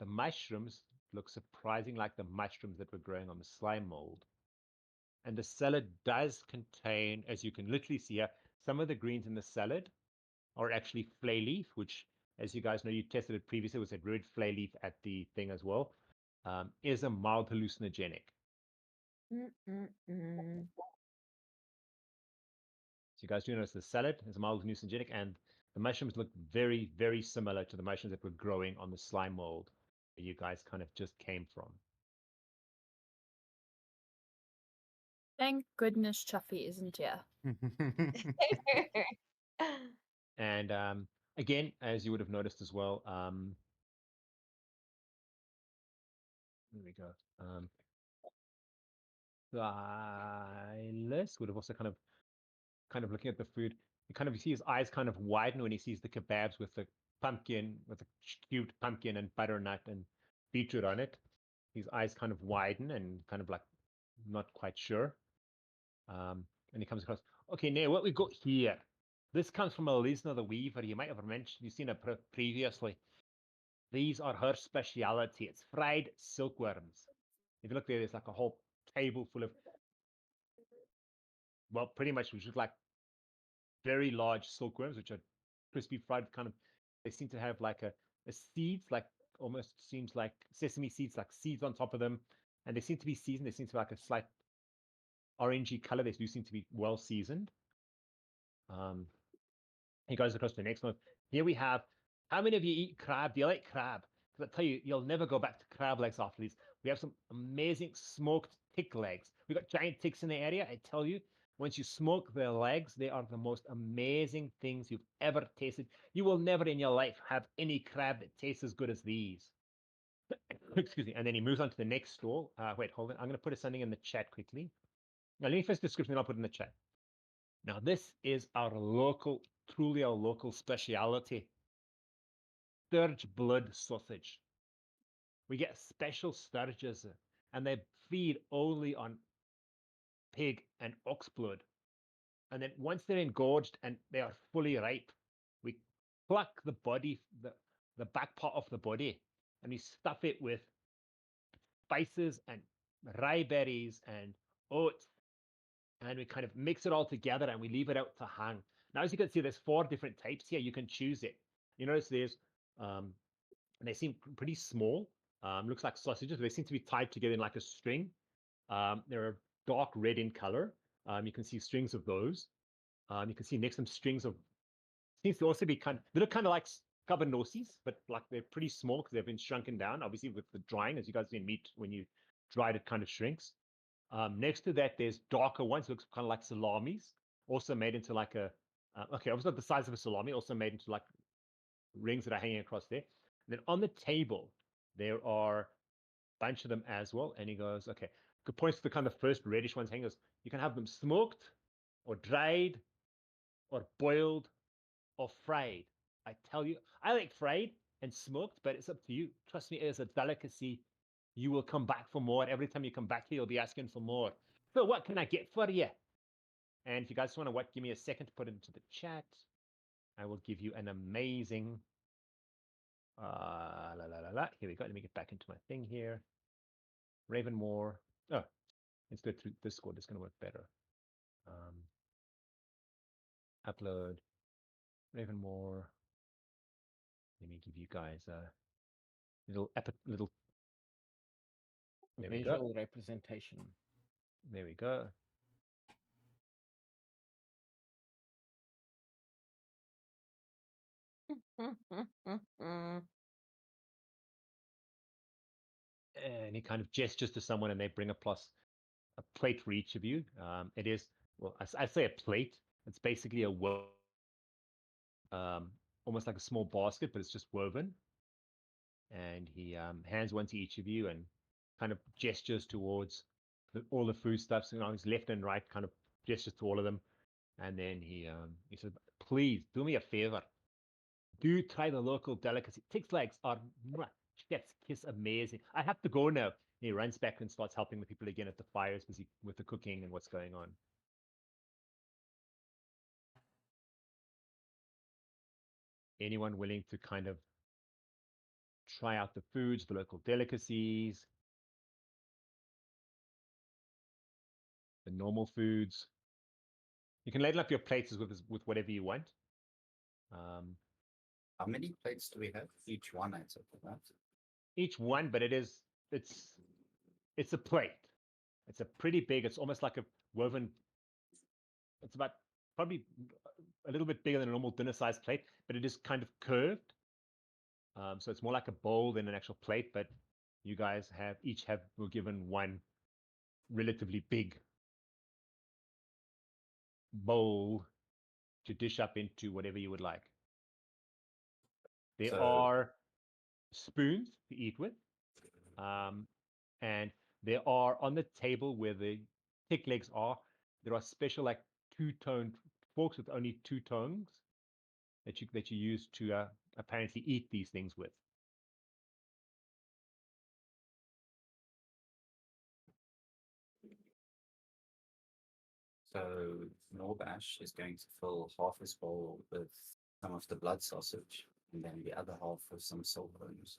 Speaker 2: the mushrooms look surprising like the mushrooms that were growing on the slime mold. And the salad does contain, as you can literally see here, some of the greens in the salad are actually flay leaf, which, as you guys know, you tested it previously, was a red flay leaf at the thing as well, is a mild hallucinogenic. So you guys do notice the salad is a mild hallucinogenic, and the mushrooms look very, very similar to the mushrooms that were growing on the slime mold that you guys kind of just came from.
Speaker 6: Thank goodness Chuffy isn't here.
Speaker 2: And again, as you would have noticed as well, there we go. Silas would have also kind of looking at the food. You kind of see his eyes kind of widen when he sees the kebabs with the pumpkin, with the cubed pumpkin and butternut and beetroot on it. His eyes kind of widen and kind of like not quite sure. And he comes across, okay, now what we got here, this comes from Alystin the Weaver. You might have mentioned, you've seen it previously. These are her speciality. It's fried silkworms. If you look there, there's like a whole table full of, well, pretty much which is like very large silkworms, which are crispy fried kind of, they seem to have like a seeds, like almost seems like sesame seeds, like seeds on top of them. And they seem to be seasoned. They seem to be like a slight orangey color. They do seem to be well seasoned. He goes across to the next one. Here we have, how many of you eat crab? Do you like crab? Because I tell you, you'll never go back to crab legs after these. We have some amazing smoked tick legs. We've got giant ticks in the area. I tell you, once you smoke their legs, they are the most amazing things you've ever tasted. You will never in your life have any crab that tastes as good as these. Excuse me. And then he moves on to the next stall. Wait, hold on. I'm going to put something in the chat quickly. Now, let me first description, then I'll put it in the chat. Now, this is our local, truly our local speciality. Sturge blood sausage. We get special sturges, and they feed only on pig and ox blood. And then once they're engorged and they are fully ripe, we pluck the body, the back part of the body, and we stuff it with spices and rye berries and oats, and we kind of mix it all together and we leave it out to hang. Now, as you can see, there's 4 different types here. You can choose it. You notice there's, they seem pretty small. Looks like sausages. They seem to be tied together in like a string. They're dark red in color. You can see strings of those. You can see next to them strings of, seems to also be they look kind of like cabanossis, but like they're pretty small because they've been shrunken down. Obviously with the drying, as you guys see in meat, when you dry it, it kind of shrinks. Next to that, there's darker ones, looks kind of like salamis, also made into like a, okay, obviously not the size of a salami, also made into like rings that are hanging across there. And then on the table, there are a bunch of them as well. And he goes, okay, good points to the kind of first reddish ones hanging. Goes, you can have them smoked or dried or boiled or fried. I tell you, I like fried and smoked, but it's up to you. Trust me, it is a delicacy. You will come back for more. Every time you come back here, you'll be asking for more. So what can I get for you? And if you guys want to give me a second to put it into the chat. I will give you an amazing, Here we go. Let me get back into my thing here. Ravenmore. Oh, let's go through Discord. It's going to work better. Upload. Ravenmore. Let me give you guys a little little. There we go.
Speaker 4: Visual representation.
Speaker 2: There we go. And he kind of gestures to someone, and they bring a plate for each of you. It is, well, I say a plate. It's basically a almost like a small basket, but it's just woven. And he hands one to each of you and kind of gestures towards all the foodstuffs, on his left and right, kind of gestures to all of them. And then he says, please do me a favor. Do try the local delicacy. Pig's legs are chef's kiss amazing. I have to go now. And he runs back and starts helping the people again at the fires with the cooking and what's going on. Anyone willing to kind of try out the foods, the local delicacies, the normal foods? You can ladle up your plates with whatever you want.
Speaker 5: How many plates do we have? Each one, I'd say, right?
Speaker 2: Each one, but it's a plate. It's a pretty big. It's almost like a woven. It's about probably a little bit bigger than a normal dinner-sized plate, but it is kind of curved. So it's more like a bowl than an actual plate. But you guys were given one relatively big bowl to dish up into whatever you would like. There are spoons to eat with, and there are on the table where the thick legs are. There are special like two-toned forks with only two tongues that you use to apparently eat these things with.
Speaker 5: So Gnorbash is going to fill half his bowl with some of the blood sausage, and then the other half with some silkworms.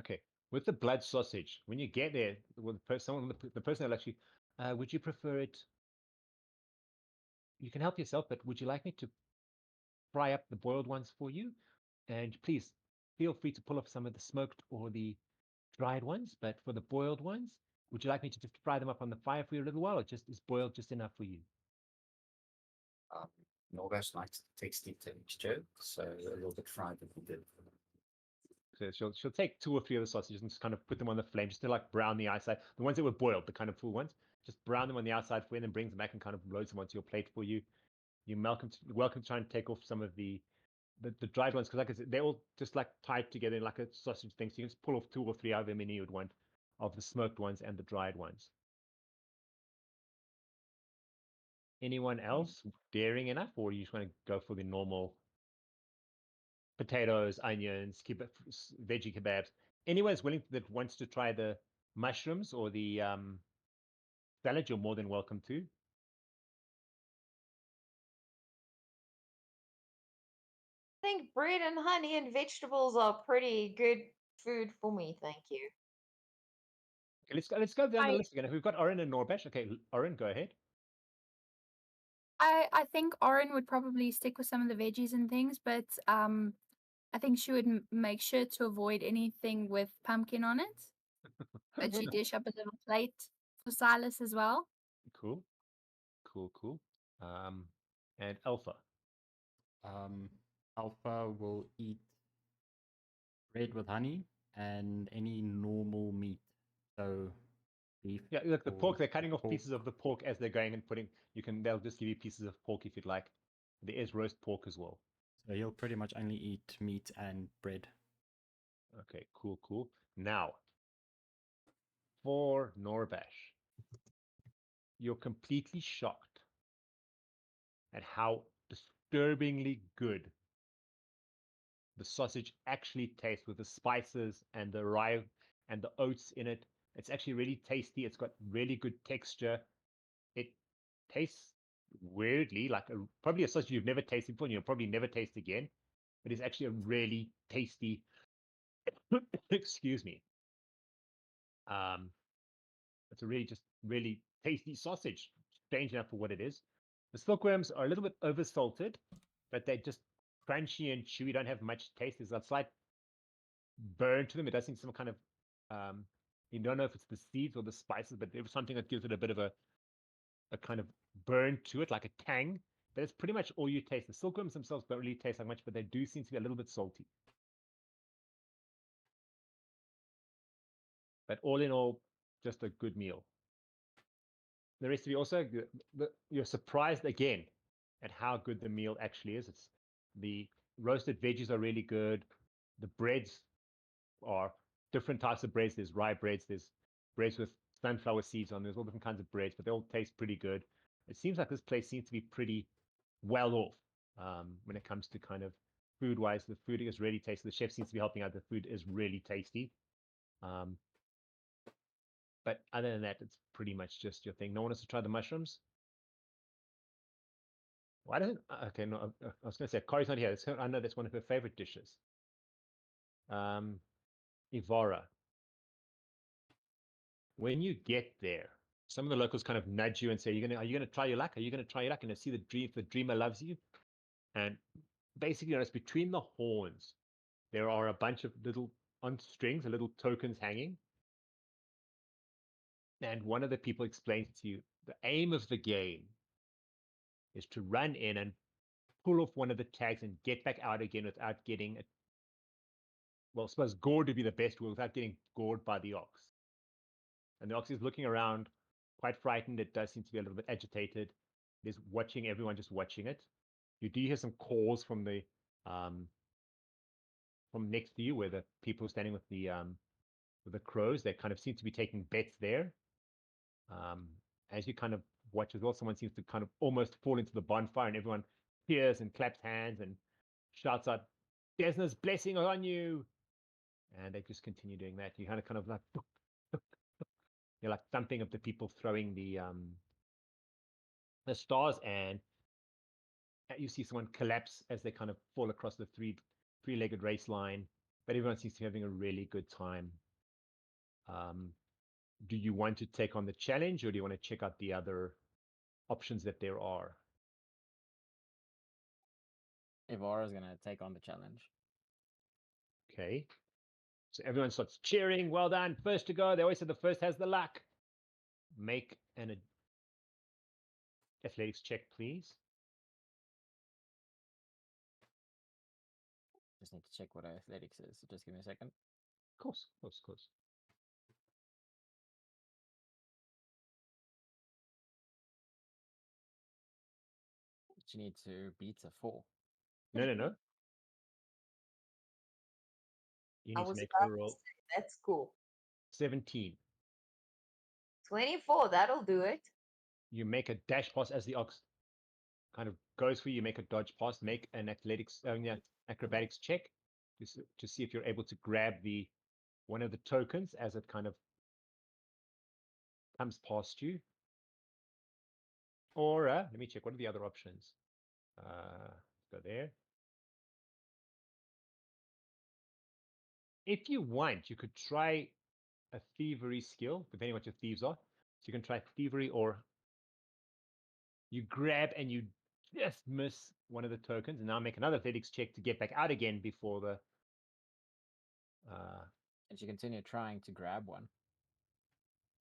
Speaker 2: Okay, with the blood sausage, when you get there, the person will actually, would you prefer it? You can help yourself, but would you like me to fry up the boiled ones for you? And please feel free to pull off some of the smoked or the dried ones. But for the boiled ones, would you like me to just fry them up on the fire for you a little while, or just is boiled just enough for you?
Speaker 5: Gnorbash likes tasty texture, so a little bit fried would be good.
Speaker 2: So she'll take 2 or 3 of the sausages and just kind of put them on the flame, just to like brown the outside. The ones that were boiled, the kind of full ones, just brown them on the outside for you, and then brings them back and kind of loads them onto your plate for you. You're welcome to try and take off some of the dried ones, because like I said, they're all just like tied together in like a sausage thing. So you can just pull off 2 or 3 of them, and you would want of the smoked ones and the dried ones. Anyone else daring enough, or you just want to go for the normal potatoes, onions, veggie kebabs? Anyone's willing that wants to try the mushrooms or the salad, you're more than welcome to.
Speaker 1: I think bread and honey and vegetables are pretty good food for me, thank you.
Speaker 2: Okay, let's go down the list again. We've got Oryn and Gnorbash. Okay, Oryn, go ahead.
Speaker 6: I think Oryn would probably stick with some of the veggies and things, but I think she would make sure to avoid anything with pumpkin on it. But she dish up a little plate for Silas as well.
Speaker 2: Cool. And Alpha.
Speaker 3: Alpha will eat bread with honey and any normal meat. So beef.
Speaker 2: Yeah, look, the pork, they're cutting off
Speaker 3: pork.
Speaker 2: pieces of the pork as they're going and they'll just give you pieces of pork if you'd like. There is roast pork as well.
Speaker 3: So he'll pretty much only eat meat and bread.
Speaker 2: Okay, cool. Now, for Gnorbash, you're completely shocked at how disturbingly good the sausage actually tastes with the spices and the rye and the oats in it. It's actually really tasty. It's got really good texture. It tastes weirdly like probably a sausage you've never tasted before and you'll probably never taste again. But it's actually a really tasty, excuse me. It's a really tasty sausage, strange enough for what it is. The silkworms are a little bit oversalted, but they're just crunchy and chewy, don't have much taste. There's a slight burn to them. It does seem some kind of, you don't know if it's the seeds or the spices, but there's something that gives it a bit of a kind of burn to it, like a tang. But it's pretty much all you taste. The silkworms themselves don't really taste like much, but they do seem to be a little bit salty. But all in all, just a good meal. The rest of you also, you're surprised again at how good the meal actually is. It's the roasted veggies are really good. The breads are different types of breads. There's rye breads, there's breads with sunflower seeds on. There's all different kinds of breads, but they all taste pretty good. It seems like this place seems to be pretty well off when it comes to kind of food-wise. The food is really tasty. The chef seems to be helping out. The food is really tasty. But other than that, it's pretty much just your thing. No one wants to try the mushrooms? Why doesn't... Okay, no, I was going to say, Akari's not here. I know that's one of her favorite dishes. Evara. When you get there, some of the locals kind of nudge you and say, are you gonna try your luck? Are you gonna try your luck? And I see if the dreamer loves you. And basically, it's between the horns. There are a bunch of little on strings, little tokens hanging. And one of the people explains to you the aim of the game is to run in and pull off one of the tags and get back out again without getting it. Well, I suppose Gourd would be the best way without getting gored by the ox. And the ox is looking around, quite frightened. It does seem to be a little bit agitated. It is watching everyone, just watching it. You do hear some calls from the from next to you, where the people are standing with the crows. They kind of seem to be taking bets there. As you kind of watch as well, someone seems to kind of almost fall into the bonfire, and everyone cheers and claps hands and shouts out, "Desna's blessing on you!" And they just continue doing that. You kind of like you're like thumping of the people throwing the stars, and you see someone collapse as they kind of fall across the three-legged race line. But everyone seems to be having a really good time. Do you want to take on the challenge, or do you want to check out the other options that there are?
Speaker 4: Evara's gonna take on the challenge.
Speaker 2: Okay. So everyone starts cheering. Well done. First to go. They always say the first has the luck. Make an athletics check, please.
Speaker 4: Just need to check what athletics is. So just give me a second.
Speaker 2: Of course, of course, of course.
Speaker 4: You need to beat a 4.
Speaker 2: No. You
Speaker 1: I
Speaker 2: need to
Speaker 1: was
Speaker 2: make
Speaker 1: about
Speaker 2: a
Speaker 1: to
Speaker 2: roll.
Speaker 1: say, that's cool.
Speaker 2: 17.
Speaker 1: 24, that'll do it.
Speaker 2: You make a dash pass as the ox kind of goes for you. You make a dodge pass. Make an acrobatics check to see if you're able to grab one of the tokens as it kind of comes past you. Or let me check. What are the other options? Go there. If you want, you could try a thievery skill, depending on what your thieves are. So you can try thievery, or you grab and you just miss one of the tokens, and now make another athletics check to get back out again before the.
Speaker 4: And you continue trying to grab one.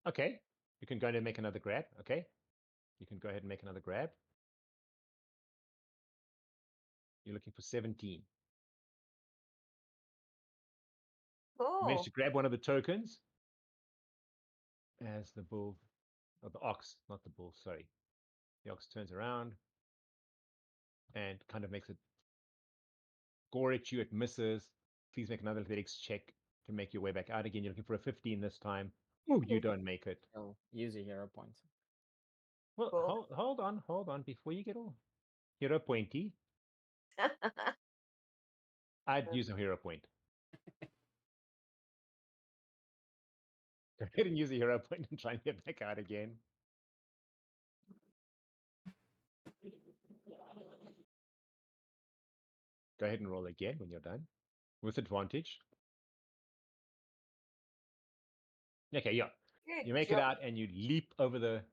Speaker 2: Okay, you can go ahead and make another grab. Okay, you can go ahead and make another grab. You're looking for 17. You managed to
Speaker 1: Cool.
Speaker 2: grab one of the tokens as the bull, or the ox, not the bull, sorry. The ox turns around and kind of makes a gore at you. It misses. Please make another athletics check to make your way back out again. You're looking for a 15 this time. Oh, you don't make it.
Speaker 4: You'll use a hero point.
Speaker 2: Well,
Speaker 1: Cool.
Speaker 2: hold on. Before you get all hero pointy, I'd use a hero point. Go ahead and use a hero point and try and get back out again. Go ahead and roll again when you're done, with advantage. Okay, yeah.
Speaker 1: Good
Speaker 2: You make it
Speaker 1: job.
Speaker 2: out and you leap over the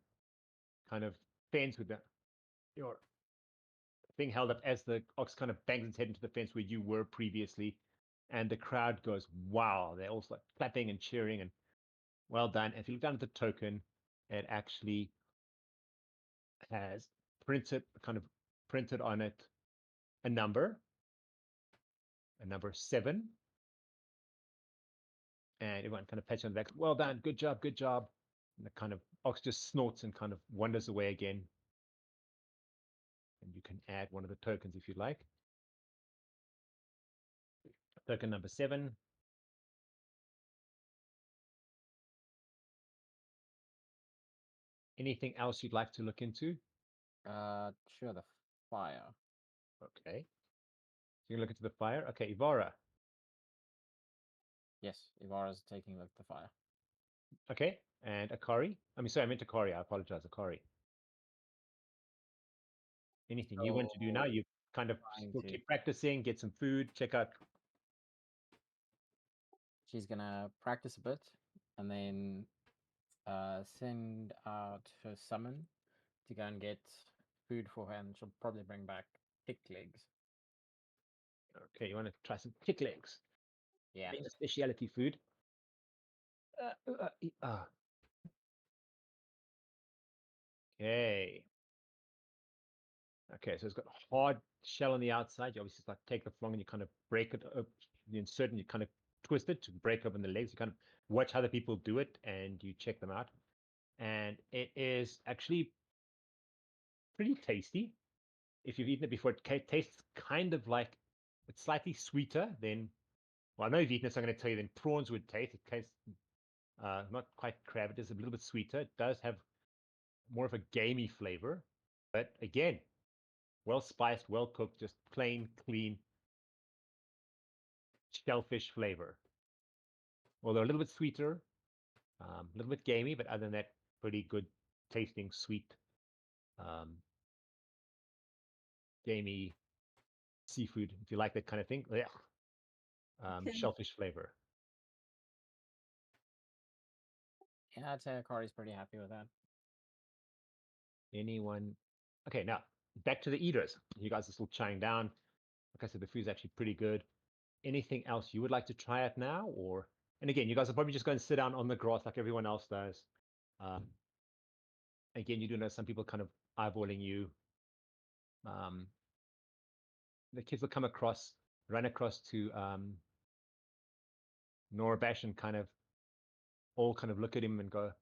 Speaker 2: kind of fence with your thing held up as the ox kind of bangs its head into the fence where you were previously. And the crowd goes, wow. They're all like clapping and cheering and well done. And if you look down at the token, it actually has printed on it a number 7. And everyone kind of pats you on the back. Well done. Good job. Good job. And the kind of ox just snorts and kind of wanders away again. And you can add one of the tokens if you like. Token number 7. Anything else you'd like to look into?
Speaker 4: Sure, the fire.
Speaker 2: Okay. So you're gonna look into the fire. Okay, Evara.
Speaker 4: Yes, Evara's taking a look at the fire.
Speaker 2: Okay, and Akari. Sorry, I meant Akari. I apologize, Akari. Anything you want to do now?
Speaker 4: So,
Speaker 2: You kind of
Speaker 4: trying
Speaker 2: still
Speaker 4: to-
Speaker 2: keep practicing, get some food, check out.
Speaker 4: She's gonna practice a bit, and then send out her summon to go and get food for her, and she'll probably bring back pig legs.
Speaker 2: Okay, you want to try some pig legs.
Speaker 4: Yeah.
Speaker 2: A specialty food. Okay. Okay, so it's got hard shell on the outside. You obviously just like take the flong and you kind of break it up. You insert and you kind of twist it to break open the legs. You kind of watch other people do it and you check them out. And it is actually pretty tasty. If you've eaten it before, it tastes kind of like it's slightly sweeter than. Well, I know you've eaten it, so I'm going to tell you. Then prawns would taste. It tastes not quite crab. It is a little bit sweeter. It does have more of a gamey flavor, but again, well spiced, well cooked, just plain, clean shellfish flavor. Although a little bit sweeter, a little bit gamey, but other than that, pretty good tasting, sweet, gamey seafood. If you like that kind of thing, shellfish flavor.
Speaker 4: Yeah, I'd say Akari's pretty happy with that.
Speaker 2: Anyone? Okay, now back to the eaters. You guys are still chowing down. Like I said, the food's actually pretty good. Anything else you would like to try it now, or? And again, you guys are probably just going to sit down on the grass like everyone else does. Again, you do know some people kind of eyeballing you. The kids will come across, run across to Gnorbash and kind of all kind of look at him and go,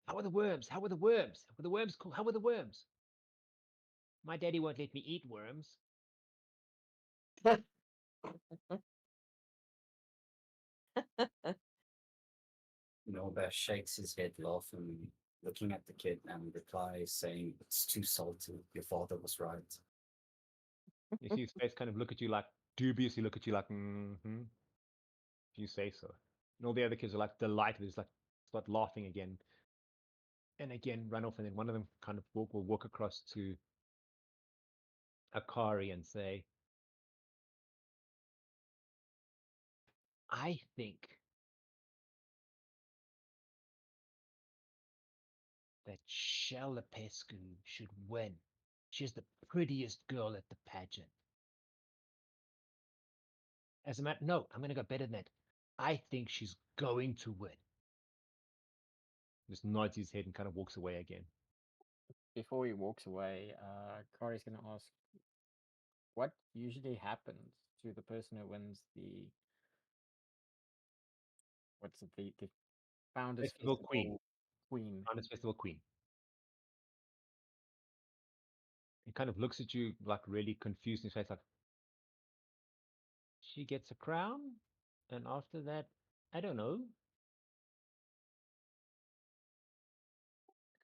Speaker 2: "How are the worms? How are the worms? How are the worms cool? How are the worms? My daddy won't let me eat worms."
Speaker 5: Norbash shakes his head, laughing, looking at the kid, and replies, saying, "It's too salty. Your father was right."
Speaker 2: You see his face kind of look at you like dubiously, look at you like, mm-hmm, if you say so. And all the other kids are like delighted, just like start laughing again. And again, run off, and then one of them kind of will walk across to Akari and say, "I think that Shalapescu should win. She's the prettiest girl at the pageant." As a matter, no, I'm going to go better than that. I think she's going to win. Just nods his head and kind of walks away again.
Speaker 4: Before he walks away, Akari's gonna ask, what usually happens to the person who wins the the Founders
Speaker 2: Festival
Speaker 4: Festival
Speaker 2: Queen.
Speaker 4: Queen?
Speaker 2: Honest Festival Queen. He kind of looks at you like really confused in his face, like, she gets a crown, and after that, I don't know.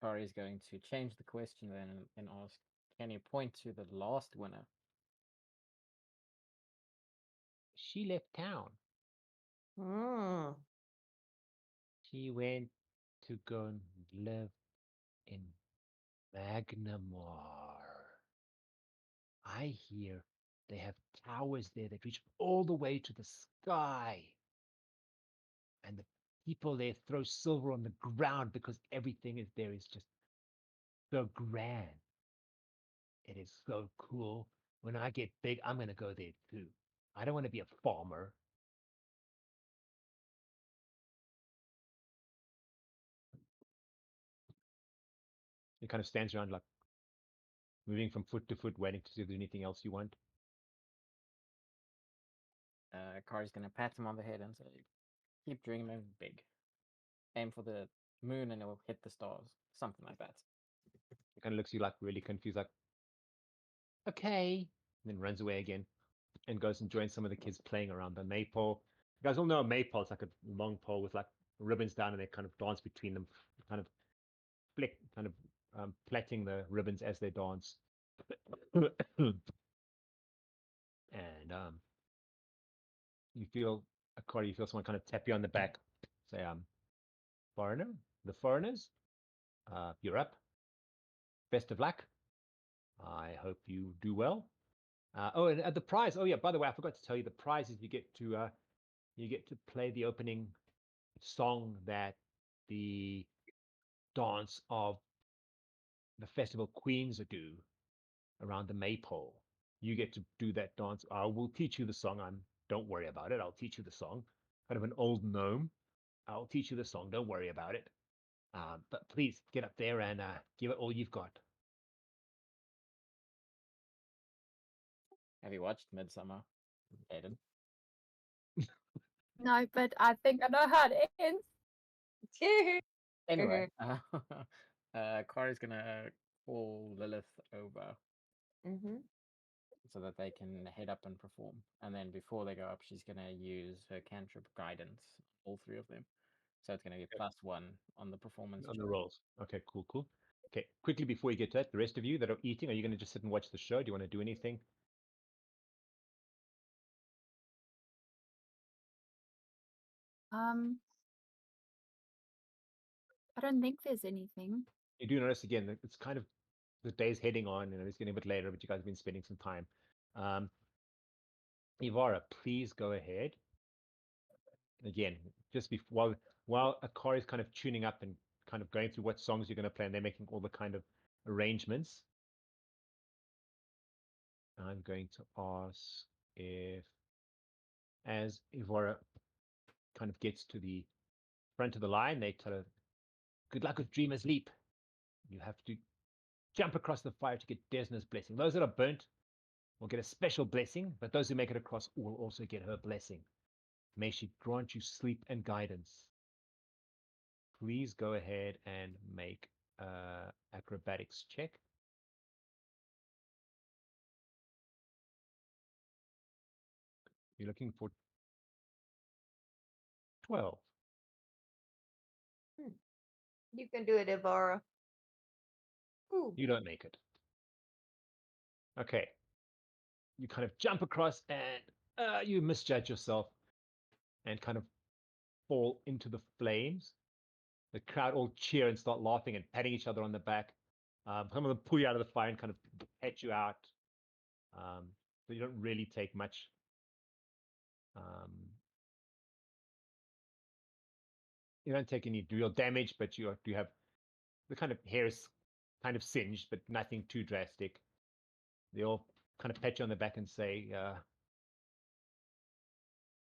Speaker 4: Akari is going to change the question then and ask, can you point to the last winner?
Speaker 2: She left town.
Speaker 1: Mm.
Speaker 2: She went to go and live in Magnamar. I hear they have towers there that reach all the way to the sky. And the people there throw silver on the ground because everything is there is just so grand. It is so cool. When I get big, I'm going to go there too. I don't want to be a farmer. He kind of stands around like moving from foot to foot, waiting to see if there's anything else you want.
Speaker 4: Akari's going to pat him on the head and say, keep dreaming big. Aim for the moon and it will hit the stars. Something like that.
Speaker 2: He kind of looks at you like really confused, like, okay, and then runs away again. and goes and joins some of the kids playing around the maypole. You guys all know a maypole. It's like a long pole with like ribbons down, and they kind of dance between them, kind of plaiting the ribbons as they dance. And you feel Akari, you feel someone kind of tap you on the back, say, foreigner, the foreigners, you're up. Best of luck. I hope you do well. Oh, and the prize. Oh yeah, by the way, I forgot to tell you, the prize is you get to play the opening song that the dance of the festival queens do around the maypole. You get to do that dance. I will teach you the song. Don't worry about it. I'll teach you the song. Kind of an old gnome. I'll teach you the song. Don't worry about it. But please get up there and give it all you've got.
Speaker 4: Have you watched Midsummer, Aiden?
Speaker 6: No, but I think I know how it ends.
Speaker 4: Anyway, Kari's gonna call Lillith over
Speaker 1: Mm-hmm.
Speaker 4: so that they can head up and perform. And then before they go up, she's gonna use her cantrip guidance, all three of them. So it's gonna be +1 on the performance.
Speaker 2: On the
Speaker 4: check.
Speaker 2: rolls. Okay, cool. Okay, quickly before you get to that, the rest of you that are eating, are you going to just sit and watch the show? Do you want to do anything?
Speaker 6: I don't think there's anything.
Speaker 2: You do notice again that it's kind of the day's heading on, and it's getting a bit later, but you guys have been spending some time. Evara, please go ahead. Again, just before while Akari is kind of tuning up and kind of going through what songs you're going to play, and they're making all the kind of arrangements. I'm going to ask if, as Evara kind of gets to the front of the line, they tell her, "Good luck with Dreamer's Leap. You have to jump across the fire to get Desna's blessing. Those that are burnt will get a special blessing, but those who make it across will also get her blessing. May she grant you sleep and guidance." Please go ahead and make acrobatics check. You're looking for 12.
Speaker 1: You can do it, Evara. Ooh.
Speaker 2: You don't make it. Okay. You kind of jump across and you misjudge yourself and kind of fall into the flames. The crowd all cheer and start laughing and patting each other on the back. Some of them pull you out of the fire and kind of pat you out. So you don't really take much. You don't take any real damage, but you do have the kind of hair is kind of singed, but nothing too drastic. They all kind of pat you on the back and say,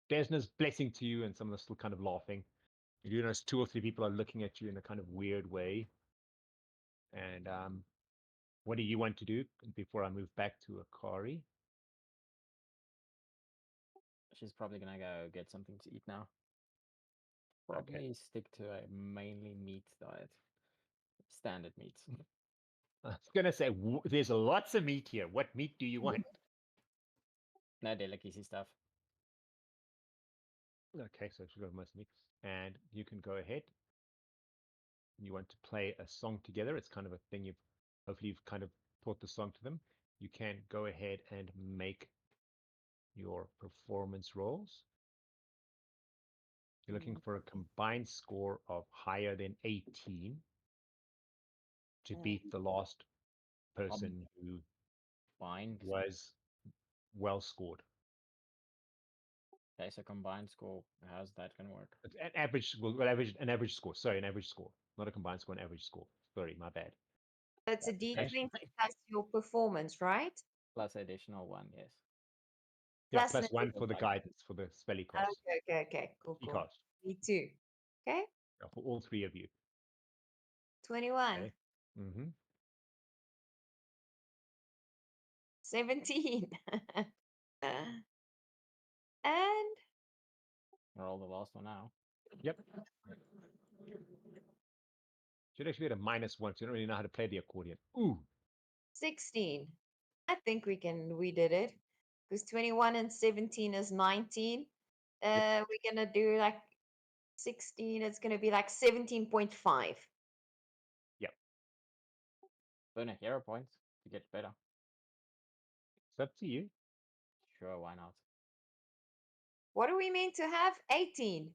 Speaker 2: Desna's blessing to you, and some of them are still kind of laughing. You notice 2 or 3 people are looking at you in a kind of weird way. And what do you want to do before I move back to Akari?
Speaker 4: She's probably gonna go get something to eat now. Probably stick to a mainly meat diet. Standard meats.
Speaker 2: I was going to say, there's lots of meat here. What meat do you want?
Speaker 4: No delicacy stuff.
Speaker 2: Okay, so she's got most meat. And you can go ahead. You want to play a song together. It's kind of a thing hopefully you've kind of taught the song to them. You can go ahead and make your performance rolls. You're looking for a combined score of higher than 18 to beat the last person who
Speaker 4: Combined.
Speaker 2: was well scored.
Speaker 4: Okay, so combined score. How's that gonna work?
Speaker 2: An average score. Sorry, an average score. Not a combined score, an average score. Sorry, my bad.
Speaker 1: It's a D20 plus your performance, right?
Speaker 4: Plus additional 1, yes.
Speaker 2: Yeah,
Speaker 1: Plus
Speaker 2: plus 1
Speaker 1: negative
Speaker 2: for the guidance, for the spelly cast.
Speaker 1: Okay. Cool.
Speaker 2: Cast.
Speaker 1: Me too. Okay.
Speaker 2: Yeah, for all 3 of you.
Speaker 1: 21.
Speaker 2: Okay.
Speaker 1: 17. And
Speaker 4: Roll the last one now.
Speaker 2: Yep. Should actually be at a -1, so you don't really know how to play the accordion. Ooh.
Speaker 1: 16. I think we did it. Because 21 and 17 is 19. We're gonna do like 16. It's gonna be like 17.5.
Speaker 4: Burn a hero point to get better.
Speaker 2: It's up to you.
Speaker 4: Sure, why not?
Speaker 1: What are we meant to have? 18.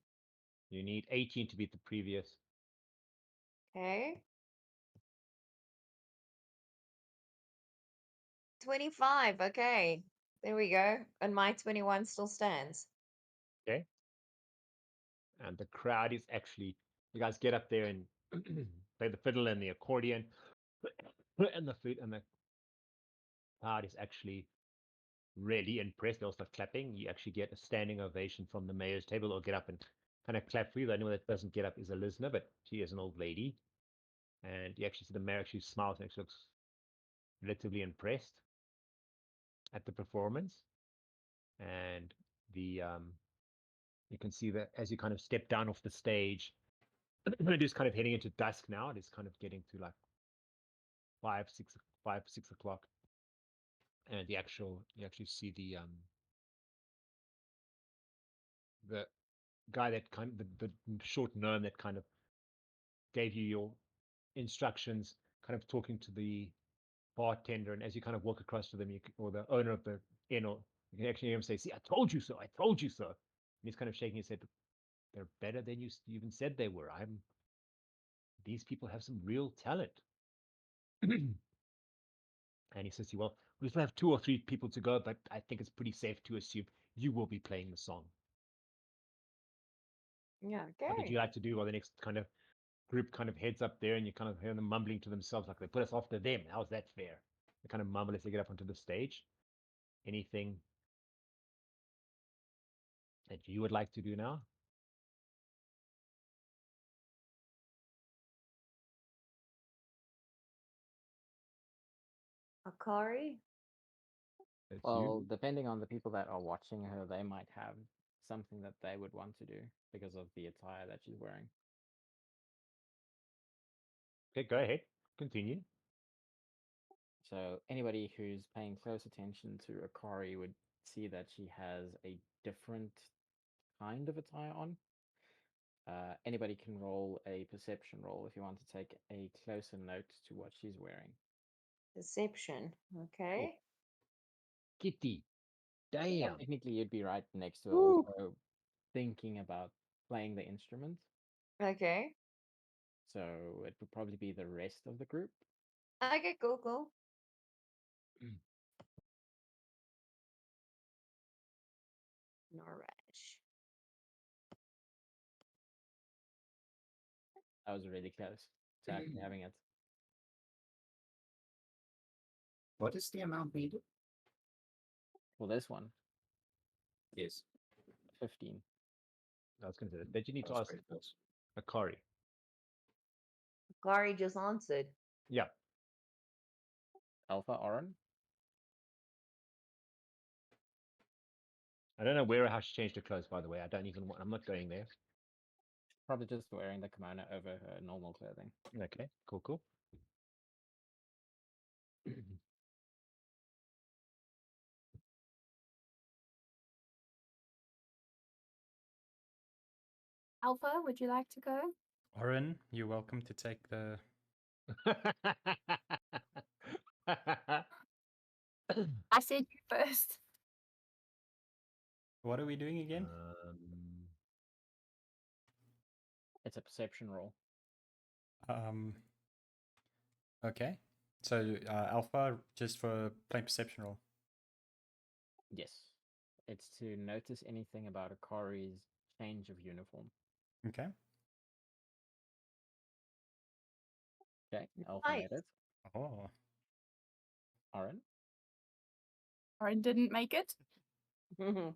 Speaker 2: You need 18 to beat the previous.
Speaker 1: Okay. 25. Okay. There we go. And my 21 still stands.
Speaker 2: Okay. And the crowd is actually, you guys get up there and play the fiddle and the accordion and the flute, and the crowd is actually really impressed. They'll start clapping. You actually get a standing ovation from the mayor's table. They'll get up and kind of clap for you. The only one that doesn't get up is a listener, but she is an old lady. And you actually see the mayor actually smiles and actually looks relatively impressed at the performance. And the you can see that as you kind of step down off the stage, it is kind of heading into dusk now. It is kind of getting to like 6 o'clock. And you actually see the guy that kind of the short gnome that kind of gave you your instructions, kind of talking to the bartender, and as you kind of walk across to them, or the owner of the inn, or you can actually hear him say, "See, I told you so. I told you so." And he's kind of shaking his head. They're better than you even said they were. These people have some real talent. And he says to you, "Well, we still have 2 or 3 people to go, but I think it's pretty safe to assume you will be playing the song."
Speaker 1: Yeah,
Speaker 2: What did
Speaker 1: okay.
Speaker 2: you like to do while the next kind of group kind of heads up there, and you kind of hear them mumbling to themselves like they put us after them? How's that fair? They kind of mumble as they get up onto the stage. Anything that you would like to do now?
Speaker 1: Akari?
Speaker 2: That's
Speaker 4: Well,
Speaker 2: you.
Speaker 4: depending on the people that are watching her, they might have something that they would want to do because of the attire that she's wearing.
Speaker 2: Okay, go ahead. Continue.
Speaker 4: So anybody who's paying close attention to Akari would see that she has a different kind of attire on. Anybody can roll a perception roll if you want to take a closer note to what she's wearing.
Speaker 1: Deception. Okay.
Speaker 2: Kitty.
Speaker 4: And
Speaker 2: Damn.
Speaker 4: technically, you'd be right next to her,
Speaker 1: Ooh.
Speaker 4: also thinking about playing the instrument.
Speaker 1: Okay.
Speaker 4: So it would probably be the rest of the group.
Speaker 1: Okay, cool. Gnorbash.
Speaker 4: I was really close to actually having it.
Speaker 5: What is the amount needed?
Speaker 4: For this one,
Speaker 5: Yes,
Speaker 4: 15.
Speaker 2: I was going to say that. Did you need to
Speaker 5: that's
Speaker 2: ask
Speaker 5: very close.
Speaker 2: Akari?
Speaker 1: Akari just answered.
Speaker 2: Yeah.
Speaker 4: Alpha Oryn?
Speaker 2: I don't know where or how she changed her clothes, by the way. I don't even want, I'm not going there.
Speaker 4: Probably just wearing the kimono over her normal clothing.
Speaker 2: Okay, cool.
Speaker 6: Alpha, would you like to go?
Speaker 3: Oryn, you're welcome to take the.
Speaker 6: I said you first.
Speaker 3: What are we doing again?
Speaker 4: It's a perception roll.
Speaker 3: Okay. So Alpha, just for plain perception roll.
Speaker 4: Yes. It's to notice anything about Akari's change of uniform.
Speaker 3: Okay.
Speaker 4: Okay, Alpha
Speaker 1: Nice.
Speaker 4: made it.
Speaker 3: Oh.
Speaker 4: Oryn?
Speaker 6: Oryn didn't make it.
Speaker 1: Well,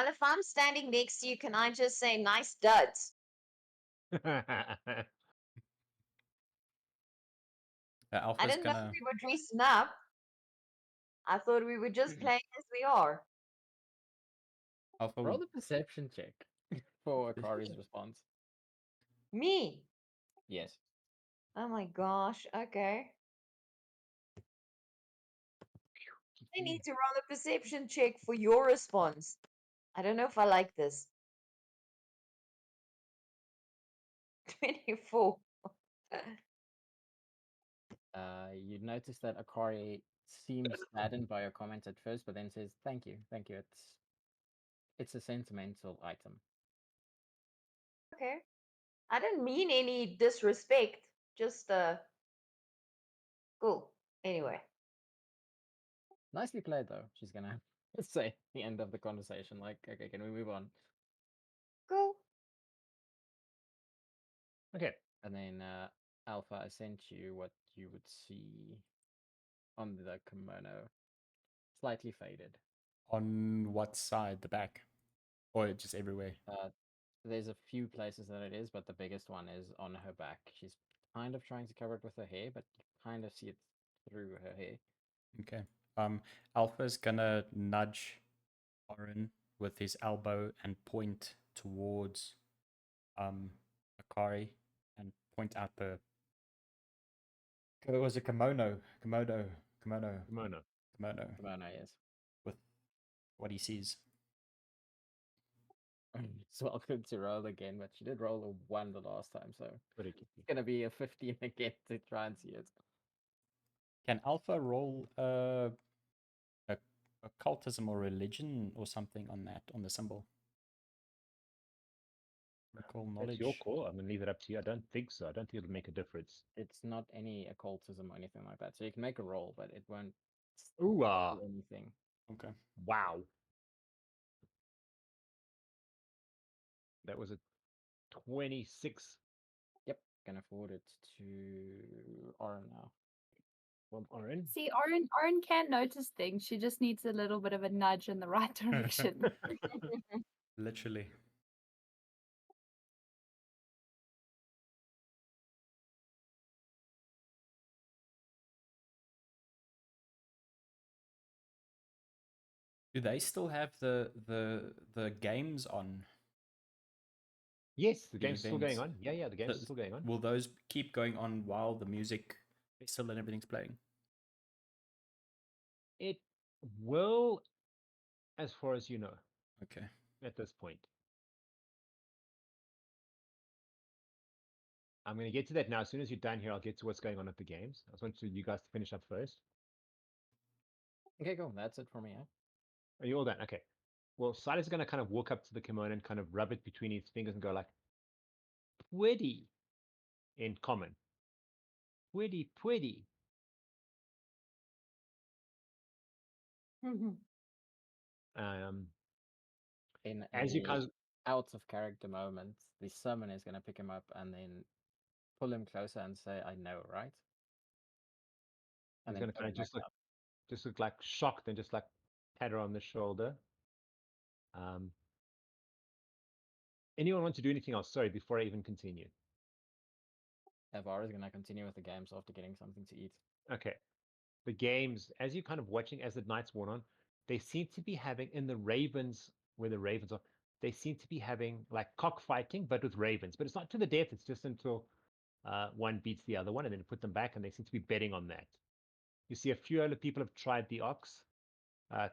Speaker 1: if I'm standing next to you, can I just say nice duds? I
Speaker 3: Alpha's
Speaker 1: didn't know
Speaker 3: gonna.
Speaker 1: we were dressing up. I thought we were just playing as we are.
Speaker 3: Alpha.
Speaker 4: Roll the perception check for Akari's response.
Speaker 1: Me.
Speaker 4: Yes.
Speaker 1: Oh my gosh. Okay. I need to roll a perception check for your response. I don't know if I like this. 24.
Speaker 4: You notice that Akari seems saddened by your comment at first, but then says, "Thank you, thank you. It's a sentimental item."
Speaker 1: Okay. I didn't mean any disrespect. Just cool. Anyway.
Speaker 4: Nicely played, though. She's gonna say at the end of the conversation, like, "Okay, can we move on?"
Speaker 1: Cool.
Speaker 2: Okay.
Speaker 4: And then Alpha, I sent you what you would see on the kimono, slightly faded.
Speaker 3: On what side? The back? Or just everywhere?
Speaker 4: There's a few places that it is, but the biggest one is on her back. She's kind of trying to cover it with her hair, but you kind of see it through her hair.
Speaker 3: Okay. Alpha's gonna nudge Oryn with his elbow and point towards Akari and point out the it was a kimono.
Speaker 2: Kimono.
Speaker 3: Kimono.
Speaker 4: Kimono, yes.
Speaker 3: With what he sees.
Speaker 4: It's welcome to roll again, but she did roll a 1 the last time, so
Speaker 2: What
Speaker 4: it's gonna be a 15 again to try and see it.
Speaker 3: Can Alpha roll occultism or religion or something on that, on the symbol? Recall knowledge.
Speaker 2: That's your call. I'm gonna leave it up to you. I don't think so. I don't think it'll make a difference.
Speaker 4: It's not any occultism or anything like that, so you can make a roll, but it won't
Speaker 2: Ooh,
Speaker 4: do anything.
Speaker 3: Okay.
Speaker 2: wow. That was a 26
Speaker 4: Yep, gonna forward it to Oryn now.
Speaker 2: from Oryn.
Speaker 6: See, Oryn can notice things. She just needs a little bit of a nudge in the right direction.
Speaker 3: Literally. Do they still have the games on?
Speaker 2: Yes, the game's still going
Speaker 3: events?
Speaker 2: on. Yeah, the game's
Speaker 3: So
Speaker 2: still going on.
Speaker 3: Will those keep going on while the music festival and everything's playing?
Speaker 2: It will, as far as you know,
Speaker 3: Okay.
Speaker 2: at this point. I'm going to get to that now. As soon as you're done here, I'll get to what's going on at the games. I just want you guys to finish up first.
Speaker 4: Okay, cool. That's it for me.
Speaker 2: Are you all done? Okay. Well, Silas is going to kind of walk up to the kimono and kind of rub it between his fingers and go like, "Pretty," in common. Pretty. Um,
Speaker 4: In
Speaker 2: as you guys,
Speaker 4: out of character moment, the summon is gonna pick him up and then pull him closer and say, "I know, right?"
Speaker 2: he's
Speaker 4: And then
Speaker 2: going to
Speaker 4: put
Speaker 2: kind
Speaker 4: him
Speaker 2: of
Speaker 4: back
Speaker 2: just
Speaker 4: up.
Speaker 2: look like shocked and just like pat her on the shoulder. Anyone want to do anything else? Sorry, before I even continue.
Speaker 4: Evara is gonna continue with the games after getting something to eat.
Speaker 2: Okay. The games, as you're kind of watching as the nights worn on, they seem to be having in the ravens, where the ravens are, they seem to be having like cockfighting, but with ravens. But it's not to the death, it's just until one beats the other one and then put them back, and they seem to be betting on that. You see a few other people have tried the ox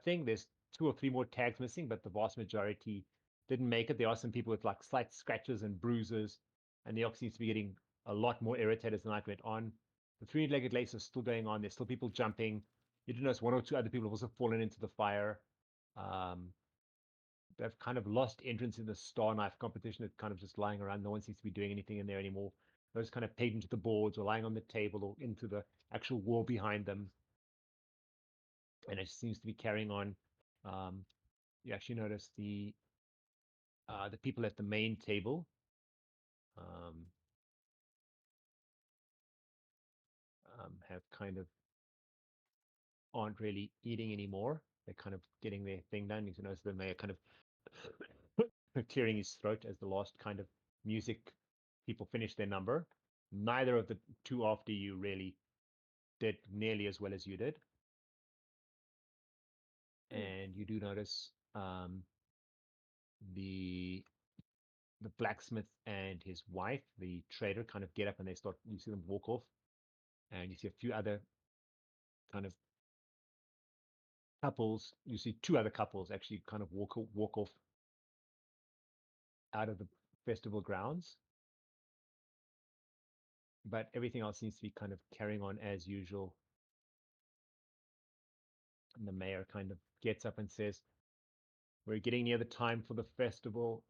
Speaker 2: thing. There's 2 or 3 more tags missing, but the vast majority didn't make it. There are some people with like slight scratches and bruises, and the ox seems to be getting a lot more irritated as the night went on. The 3-legged lace is still going on. There's still people jumping. You do notice 1 or 2 other people have also fallen into the fire. They've kind of lost entrance in the star knife competition. It's kind of just lying around. No one seems to be doing anything in there anymore. Those kind of pegged into the boards or lying on the table or into the actual wall behind them. And it seems to be carrying on. You actually notice the people at the main table. Have kind of aren't really eating anymore. They're kind of getting their thing done. You notice the mayor kind of clearing his throat as the last kind of music people finish their number. Neither of the 2 after you really did nearly as well as you did. And you do notice the the blacksmith and his wife, the trader, kind of get up and they start. You see them walk off, and you see a few other kind of couples. You see two other couples actually kind of walk off out of the festival grounds. But everything else seems to be kind of carrying on as usual. And the mayor kind of gets up and says, "We're getting near the time for the festival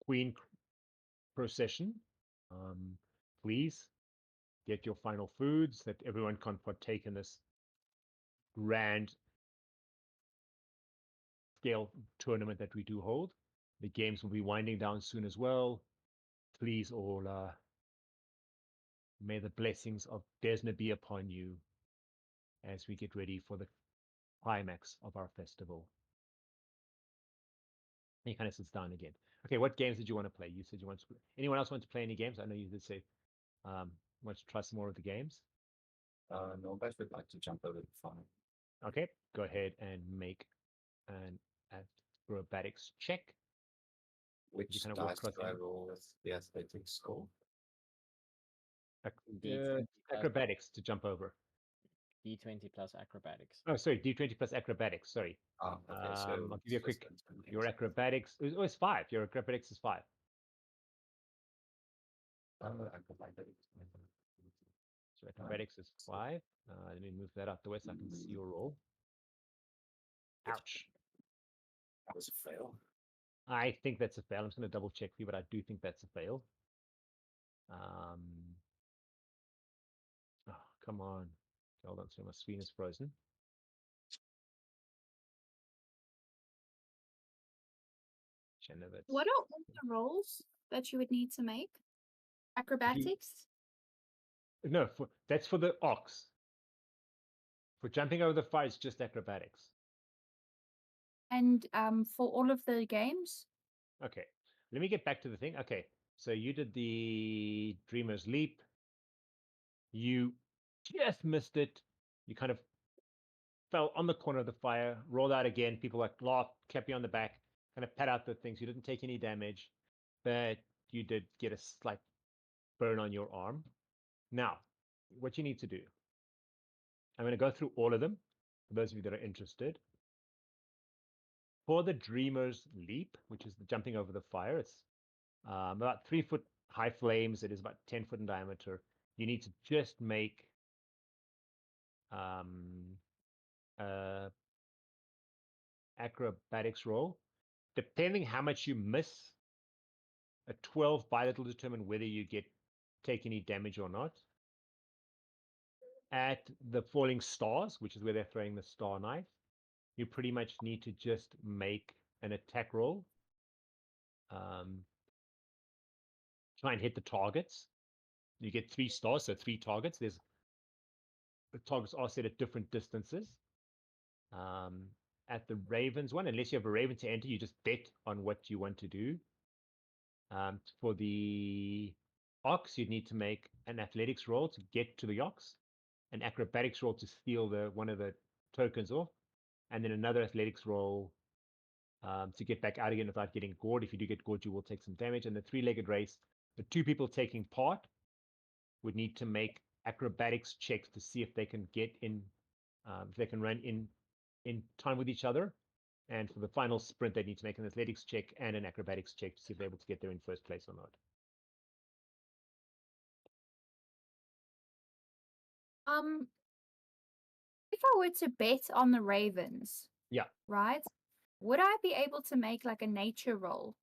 Speaker 2: queen procession. Please get your final foods that everyone can partake in this grand scale tournament that we do hold. The games will be winding down soon as well. Please all, may the blessings of Desna be upon you as we get ready for the climax of our festival." And he kind of sits down again. Okay, what games did you want to play? You said you want to. Anyone else want to play any games? I know you did say want to try some more of the games.
Speaker 5: Gnorbash would like to jump over the fire.
Speaker 2: Okay, go ahead and make an acrobatics check.
Speaker 5: Which
Speaker 2: kind of walk
Speaker 5: dice do
Speaker 2: across
Speaker 5: I
Speaker 2: him.
Speaker 5: roll with the athletics score?
Speaker 4: D20 plus-
Speaker 2: Acrobatics to jump over.
Speaker 4: D20 plus acrobatics.
Speaker 2: Oh, sorry, D20 plus acrobatics. Sorry.
Speaker 5: Oh, okay, so
Speaker 2: I'll give you a
Speaker 5: it's just
Speaker 2: quick.
Speaker 5: intimidate.
Speaker 2: Your acrobatics. Oh, it's 5. Your acrobatics is 5.
Speaker 5: Acrobatics.
Speaker 2: So acrobatics is 5. Let me move that out the way so I can see your roll. Ouch.
Speaker 5: That was a fail.
Speaker 2: I think that's a fail. I'm just going to double check for you, but I do think that's a fail. Oh, come on. Hold on, so my screen is frozen. Genevieve.
Speaker 6: What are all the rolls that you would need to make? Acrobatics?
Speaker 2: No, that's for the ox. For jumping over the fire, it's just acrobatics.
Speaker 6: And for all of the games?
Speaker 2: Okay, let me get back to the thing. Okay, so you did the Dreamer's Leap. You just missed it. You kind of fell on the corner of the fire, rolled out again. People like laugh, clap you on the back, kind of pat out the things. You didn't take any damage, but you did get a slight burn on your arm. Now, what you need to do, I'm going to go through all of them for those of you that are interested. For the Dreamer's Leap, which is the jumping over the fire, it's about 3 foot high flames. It is about 10 foot in diameter. You need to just make acrobatics roll. Depending how much you miss, a 12 by that will determine whether you take any damage or not. At the falling stars, which is where they're throwing the star knife, you pretty much need to just make an attack roll. Try and hit the targets. You get 3 stars, so 3 targets. The targets are set at different distances. At the Ravens one, unless you have a Raven to enter, you just bet on what you want to do. For the Ox, you'd need to make an athletics roll to get to the Ox, an acrobatics roll to steal one of the tokens off, and then another athletics roll to get back out again without getting gored. If you do get gored, you will take some damage. And the 3-legged race, the 2 people taking part would need to make acrobatics checks to see if they can get in, if they can run in time with each other. And for the final sprint, they need to make an athletics check and an acrobatics check to see if they're able to get there in first place or not.
Speaker 6: If I were to bet on the Ravens,
Speaker 2: Yeah.
Speaker 6: right, would I be able to make like a nature roll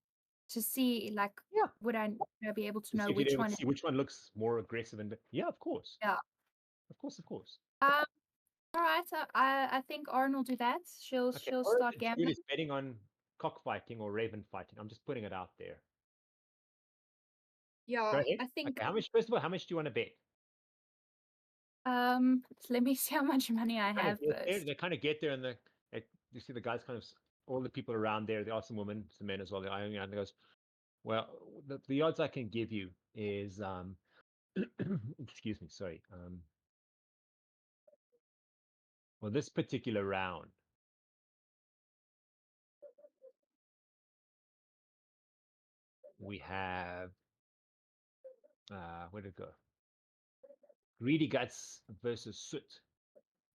Speaker 6: to see, like,
Speaker 2: Yeah.
Speaker 6: would I be able to
Speaker 2: To
Speaker 6: know
Speaker 2: see if you'd
Speaker 6: which
Speaker 2: able
Speaker 6: one?
Speaker 2: to see which one looks more aggressive and yeah, of course.
Speaker 6: Yeah.
Speaker 2: Of course, of course.
Speaker 6: All right. So I think Oryn will do that. She'll
Speaker 2: Okay,
Speaker 6: she'll
Speaker 2: or
Speaker 6: start
Speaker 2: the Druid
Speaker 6: gambling.
Speaker 2: is betting on cockfighting or raven fighting. I'm just putting it out there.
Speaker 6: Yeah,
Speaker 2: Go ahead.
Speaker 6: I think.
Speaker 2: Okay, how much? First of all, how much do you want to bet?
Speaker 6: Let me see how much money I have first.
Speaker 2: They kind of get there, and you see the guys kind of all the people around there. There are some women, some men as well. And goes, well, the odds I can give you is excuse me, sorry. Well, this particular round, We have where did it go? Greedy Guts versus Soot.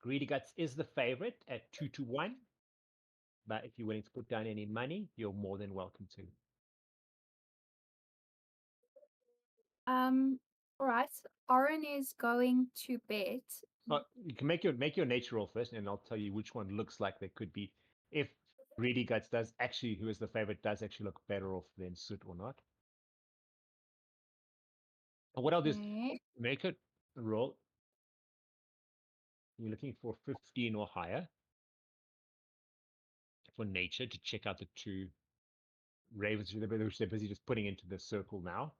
Speaker 2: Greedy Guts is the favorite at 2-1. But if you're willing to put down any money, you're more than welcome to.
Speaker 6: All right. Oryn is going to bet.
Speaker 2: Oh, you can make your nature roll first, and I'll tell you which one looks like they could be. If Greedy Guts does actually, who is the favorite, does actually look better off than Soot or not. And what I'll do is
Speaker 6: Okay.
Speaker 2: make it roll. You're looking for 15 or higher for nature to check out the two ravens, which they're busy just putting into the circle now,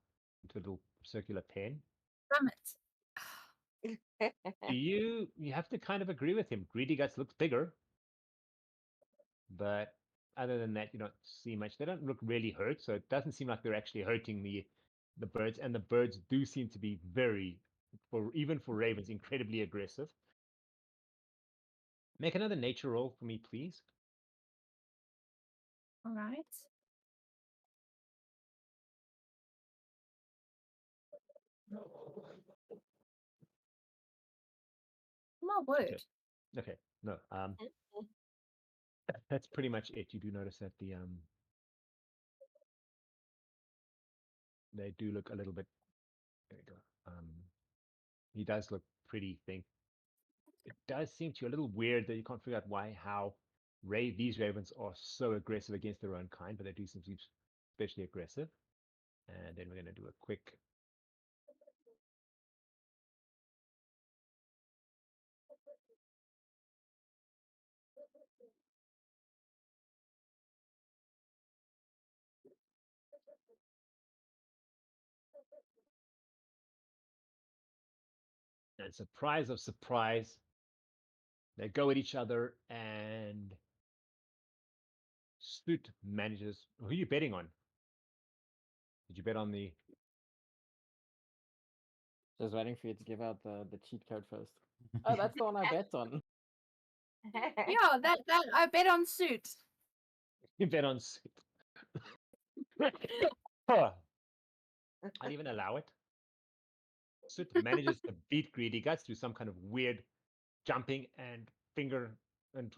Speaker 2: into a little circular pen.
Speaker 6: Damn it.
Speaker 2: You have to kind of agree with him. Greedy Guts looks bigger, but other than that, you don't see much. They don't look really hurt, so it doesn't seem like they're actually hurting the birds. And the birds do seem to be very, even for ravens, incredibly aggressive. Make another nature roll for me, please.
Speaker 6: All right. My word.
Speaker 2: Okay, no, that's pretty much it. You do notice that they do look a little bit. There we go. He does look pretty thin. It does seem to you a little weird that you can't figure out how these ravens are so aggressive against their own kind, but they do seem to be especially aggressive. And then we're going to do a quick. And surprise of surprise, they go at each other, and Soot manages. Who are you betting on? Did you bet on the?
Speaker 4: Just waiting for you to give out the cheat code first. Oh, that's the one I bet on.
Speaker 6: Yeah, that I bet on suit.
Speaker 2: You bet on Soot. I'd even allow it. Soot manages to beat Greedy Guts through some kind of weird jumping and finger and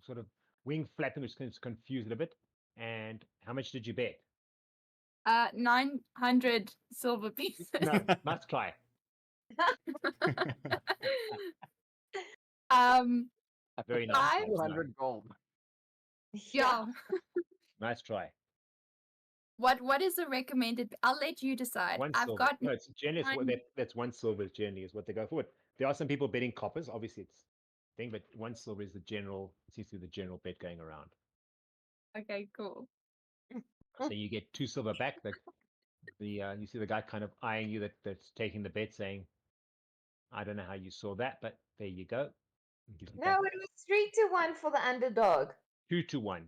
Speaker 2: sort of wing flapping, which kind of confused it a bit. And how much did you bet?
Speaker 6: 900 silver pieces.
Speaker 2: No, must try. Very nice.
Speaker 6: Five?
Speaker 2: Nice, nice.
Speaker 4: 200 gold.
Speaker 6: Yeah.
Speaker 2: Nice try.
Speaker 6: What is the recommended? I'll let you decide.
Speaker 2: One
Speaker 6: I've
Speaker 2: silver.
Speaker 6: got
Speaker 2: No, it's generally
Speaker 6: nine-
Speaker 2: that's one silver generally is what they go for. There are some people betting coppers, obviously it's thing, but one silver is the general. Seems to be the general bet going around.
Speaker 6: Okay, cool.
Speaker 2: So you get 2 silver back. You see the guy kind of eyeing you that's taking the bet, saying, "I don't know how you saw that, but there you go."
Speaker 1: No, it was 3-1 for the underdog.
Speaker 2: 2-1.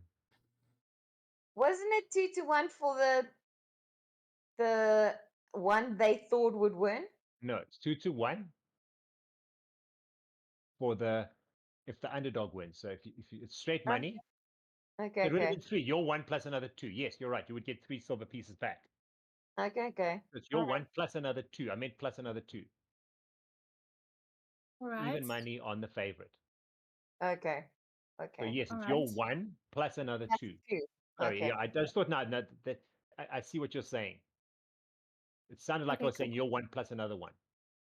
Speaker 1: Wasn't it 2-1 for the one they thought would win?
Speaker 2: No, it's 2-1 for if the underdog wins. So if it's straight money,
Speaker 1: Okay,
Speaker 2: it would have
Speaker 1: okay.
Speaker 2: been 3. Your 1 plus another 2. Yes, you're right. You would get 3 silver pieces back.
Speaker 1: Okay.
Speaker 2: It's your
Speaker 1: Alright.
Speaker 2: 1 plus another 2. I meant plus another 2.
Speaker 6: All right.
Speaker 2: Even money on the favorite.
Speaker 1: Okay.
Speaker 2: So yes, it's
Speaker 6: Alright.
Speaker 2: your 1 plus another
Speaker 1: That's
Speaker 2: 2.
Speaker 1: 2.
Speaker 2: Sorry,
Speaker 1: Okay.
Speaker 2: yeah, I just thought no, that I see what you're saying. It sounded like I
Speaker 6: Okay,
Speaker 2: was saying your 1 plus another 1.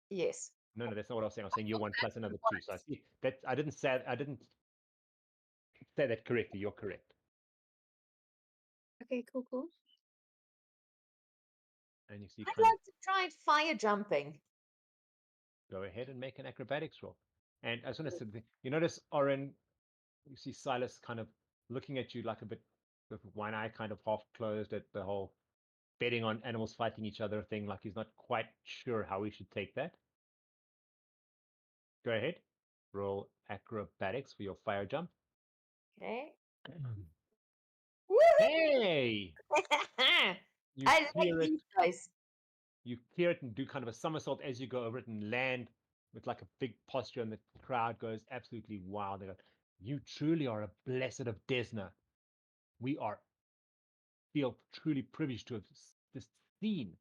Speaker 1: Yes.
Speaker 2: No, that's not what I was saying. I was saying your 1 plus another 2. So I see that I didn't say that correctly. You're correct.
Speaker 6: Okay, cool.
Speaker 2: And you see
Speaker 1: I'd
Speaker 2: kind of
Speaker 1: like to try fire jumping.
Speaker 2: go ahead and make an acrobatics roll. And I just want to say, you notice Oryn, you see Silas kind of looking at you like a bit with one eye kind of half closed at the whole betting on animals fighting each other thing, like he's not quite sure how we should take that. Go ahead. Roll acrobatics for your fire jump.
Speaker 1: Okay.
Speaker 2: Hey! You
Speaker 1: I like
Speaker 2: clear it.
Speaker 1: these guys.
Speaker 2: You clear it and do kind of a somersault as you go over it and land with like a big posture, and the crowd goes absolutely wild. They go, "You truly are a blessed of Desna. We feel truly privileged to have just seen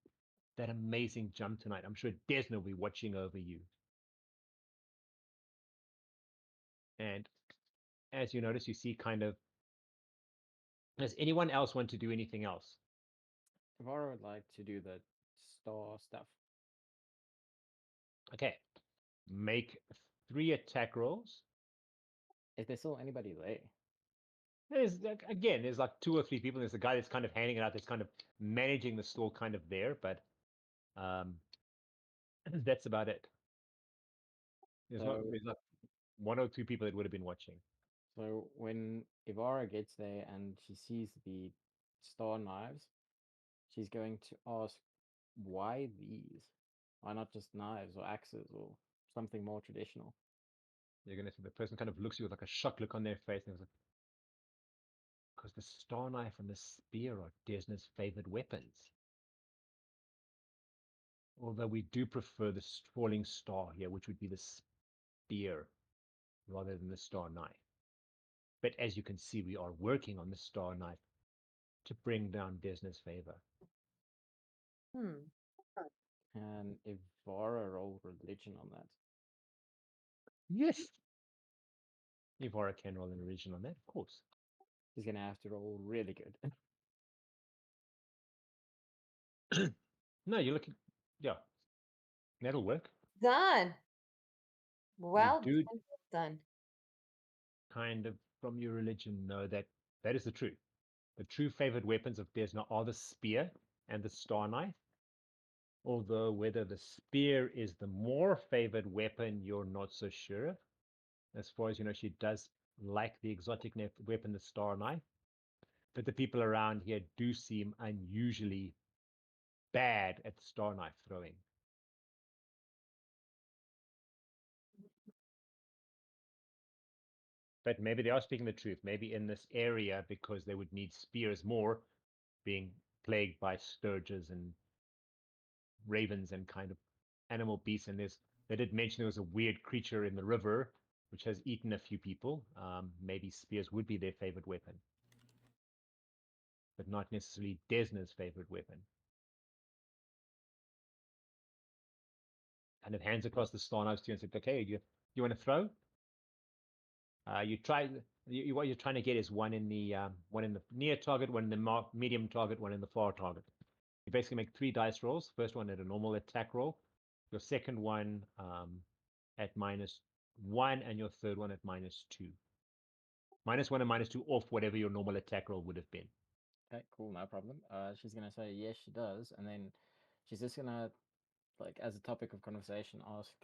Speaker 2: that amazing jump tonight. I'm sure Desna will be watching over you. And as you notice, you see kind of, does anyone else want to do anything else?
Speaker 4: Evara would like to do the star stuff.
Speaker 2: Okay. Make 3 attack rolls.
Speaker 4: Is there still anybody there?
Speaker 2: There's again, there's like 2 or 3 people. There's a guy that's kind of handing it out, that's kind of managing the store kind of there, but that's about it. There's not
Speaker 4: So-
Speaker 2: there's like 1 or 2 people that would have been watching.
Speaker 4: So when Evara gets there and she sees the star knives, she's going to ask, why these? Why not just knives or axes or something more traditional?
Speaker 2: You're gonna see the person kind of looks at you with like a shocked look on their face, and it's like, because the star knife and the spear are Desna's favorite weapons. Although we do prefer the falling star here, which would be the spear rather than the star knife. But as you can see, we are working on the star knife to bring down Desna's favor.
Speaker 4: And Evara roll religion on that.
Speaker 2: Yes. Evara can roll an origin on that, of course.
Speaker 4: She's gonna have to roll really good.
Speaker 2: No, you're looking. Yeah, that'll work.
Speaker 1: Done. Well
Speaker 2: do-
Speaker 1: done, well done.
Speaker 2: Kind of from your religion know that that is the truth. The true favored weapons of Desna are the spear and the star knife. Although whether the spear is the more favored weapon, you're not so sure. As far as you know, she does like the exotic weapon, the star knife. But the people around here do seem unusually bad at star knife throwing. But maybe they are speaking the truth. Maybe in this area, because they would need spears more, being plagued by sturges and ravens and kind of animal beasts. And they did mention there was a weird creature in the river which has eaten a few people. Maybe spears would be their favorite weapon, but not necessarily Desna's favorite weapon. Kind of hands across the star knives to you and said, "Okay, you want to throw?" You try. What you're trying to get is one in the near target, one in the medium target, one in the far target. You basically make 3 dice rolls. First one at a normal attack roll, your second one at -1, and your third one at -2. -1 and -2 off whatever your normal attack roll would have been.
Speaker 4: Okay, cool, no problem. She's gonna say yes, she does, and then she's just gonna, like, as a topic of conversation, ask,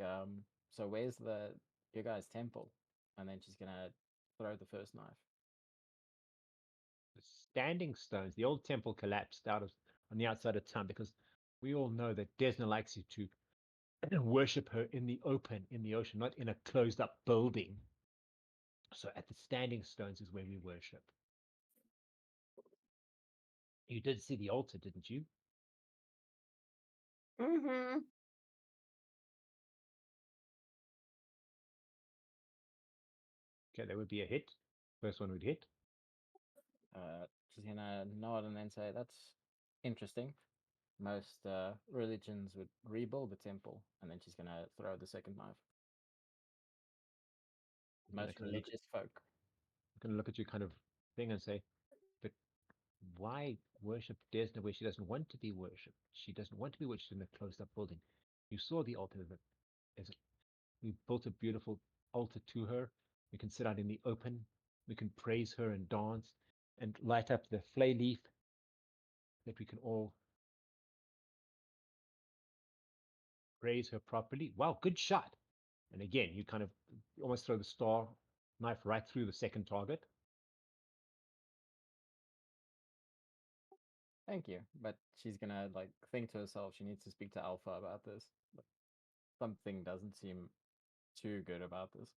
Speaker 4: so where's your guys' temple? And then she's gonna throw the first knife.
Speaker 2: The standing stones, the old temple collapsed on the outside of town because we all know that Desna likes you to worship her in the open, in the ocean, not in a closed up building. So at the standing stones is where we worship. You did see the altar, didn't you?
Speaker 1: Mm-hmm.
Speaker 2: Okay, that would be a hit. First one would hit.
Speaker 4: She's gonna nod and then say, that's interesting. Most religions would rebuild the temple, and then she's gonna throw the second knife. Most
Speaker 2: gonna
Speaker 4: religious folk.
Speaker 2: I'm going to look at you kind of thing and say, but why worship Desna where she doesn't want to be worshipped? She doesn't want to be worshipped in a closed up building. You saw the altar. We built a beautiful altar to her. We can sit out in the open. We can praise her and dance and light up the flay leaf that we can all praise her properly. Wow, good shot. And again, you kind of almost throw the star knife right through the second target.
Speaker 4: Thank you. But she's gonna, like, think to herself, she needs to speak to Alpha about this. Like, something doesn't seem too good about this.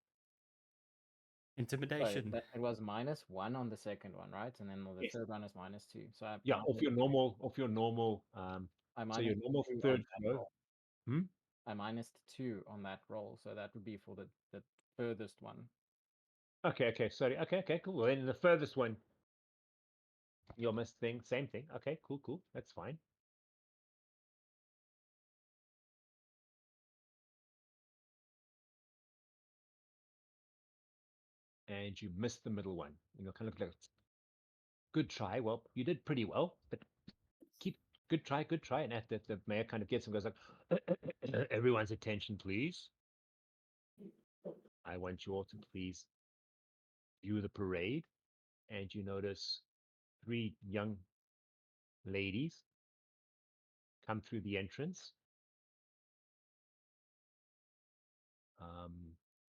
Speaker 4: Sorry,
Speaker 3: Intimidation.
Speaker 4: it was -1 on the second one, right? And then on the
Speaker 2: Yes.
Speaker 4: third one is -2. So I
Speaker 2: Yeah, off your normal, so your normal
Speaker 4: -2 on
Speaker 2: third
Speaker 4: that
Speaker 2: throw.
Speaker 4: roll.
Speaker 2: Hmm?
Speaker 4: I -2 on that roll, so that would be for the furthest one.
Speaker 2: Okay, sorry. Okay, cool. Well, then the furthest one, you almost think same thing. Okay, cool. That's fine. and you missed the middle one. And you're kind of like, good try. Well, you did pretty well, but keep good try. And after the mayor kind of gets him, goes like, everyone's attention, please. I want you all to please view the parade. And you notice 3 young ladies come through the entrance.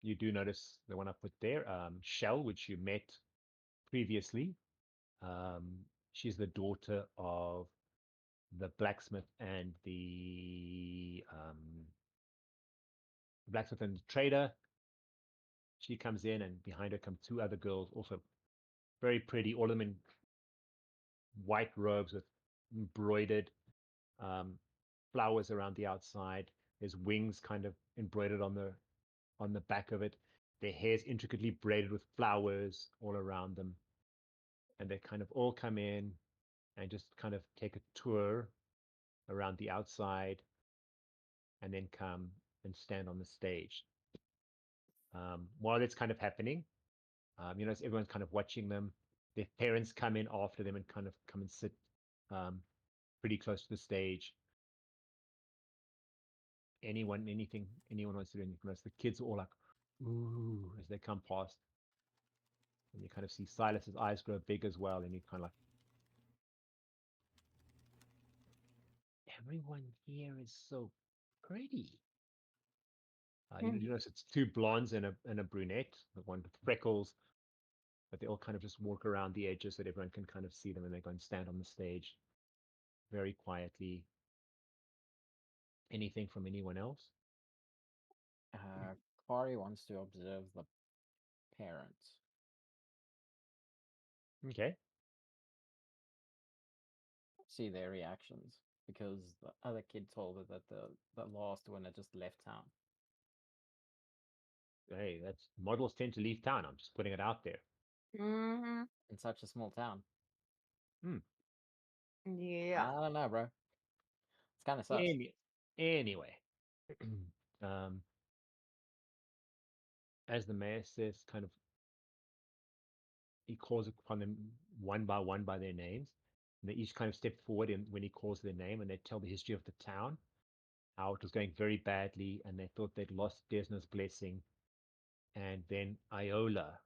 Speaker 2: You do notice the one I put there, Shell, which you met previously. She's the daughter of the blacksmith and the trader. She comes in, and behind her come 2 other girls, also very pretty, all of them in white robes with embroidered flowers around the outside. There's wings kind of embroidered on the back of it. Their hair's intricately braided with flowers all around them. And they kind of all come in and just kind of take a tour around the outside and then come and stand on the stage. While it's kind of happening, you know, everyone's kind of watching them. Their parents come in after them and kind of come and sit pretty close to the stage. Anyone wants to do anything else. The kids are all like, ooh, as they come past. And you kind of see Silas's eyes grow big as well, and you kind of like, everyone here is so pretty. You notice it's 2 blondes and a brunette, the one with freckles, but they all kind of just walk around the edges so that everyone can kind of see them, and they go and stand on the stage very quietly. Anything from anyone else?
Speaker 4: Akari wants to observe the parents.
Speaker 2: Okay.
Speaker 4: See their reactions, because the other kid told her that the last one had just left town.
Speaker 2: Hey, that's models tend to leave town. I'm just putting it out there.
Speaker 1: Mm-hmm.
Speaker 4: In such a small town.
Speaker 1: Yeah.
Speaker 4: I don't know, bro. It's kind of sus.
Speaker 2: Anyway, as the mayor says, kind of, he calls upon them one by their names, and they each kind of step forward when he calls their name, and they tell the history of the town, how it was going very badly, and they thought they'd lost Desna's blessing, and then Iola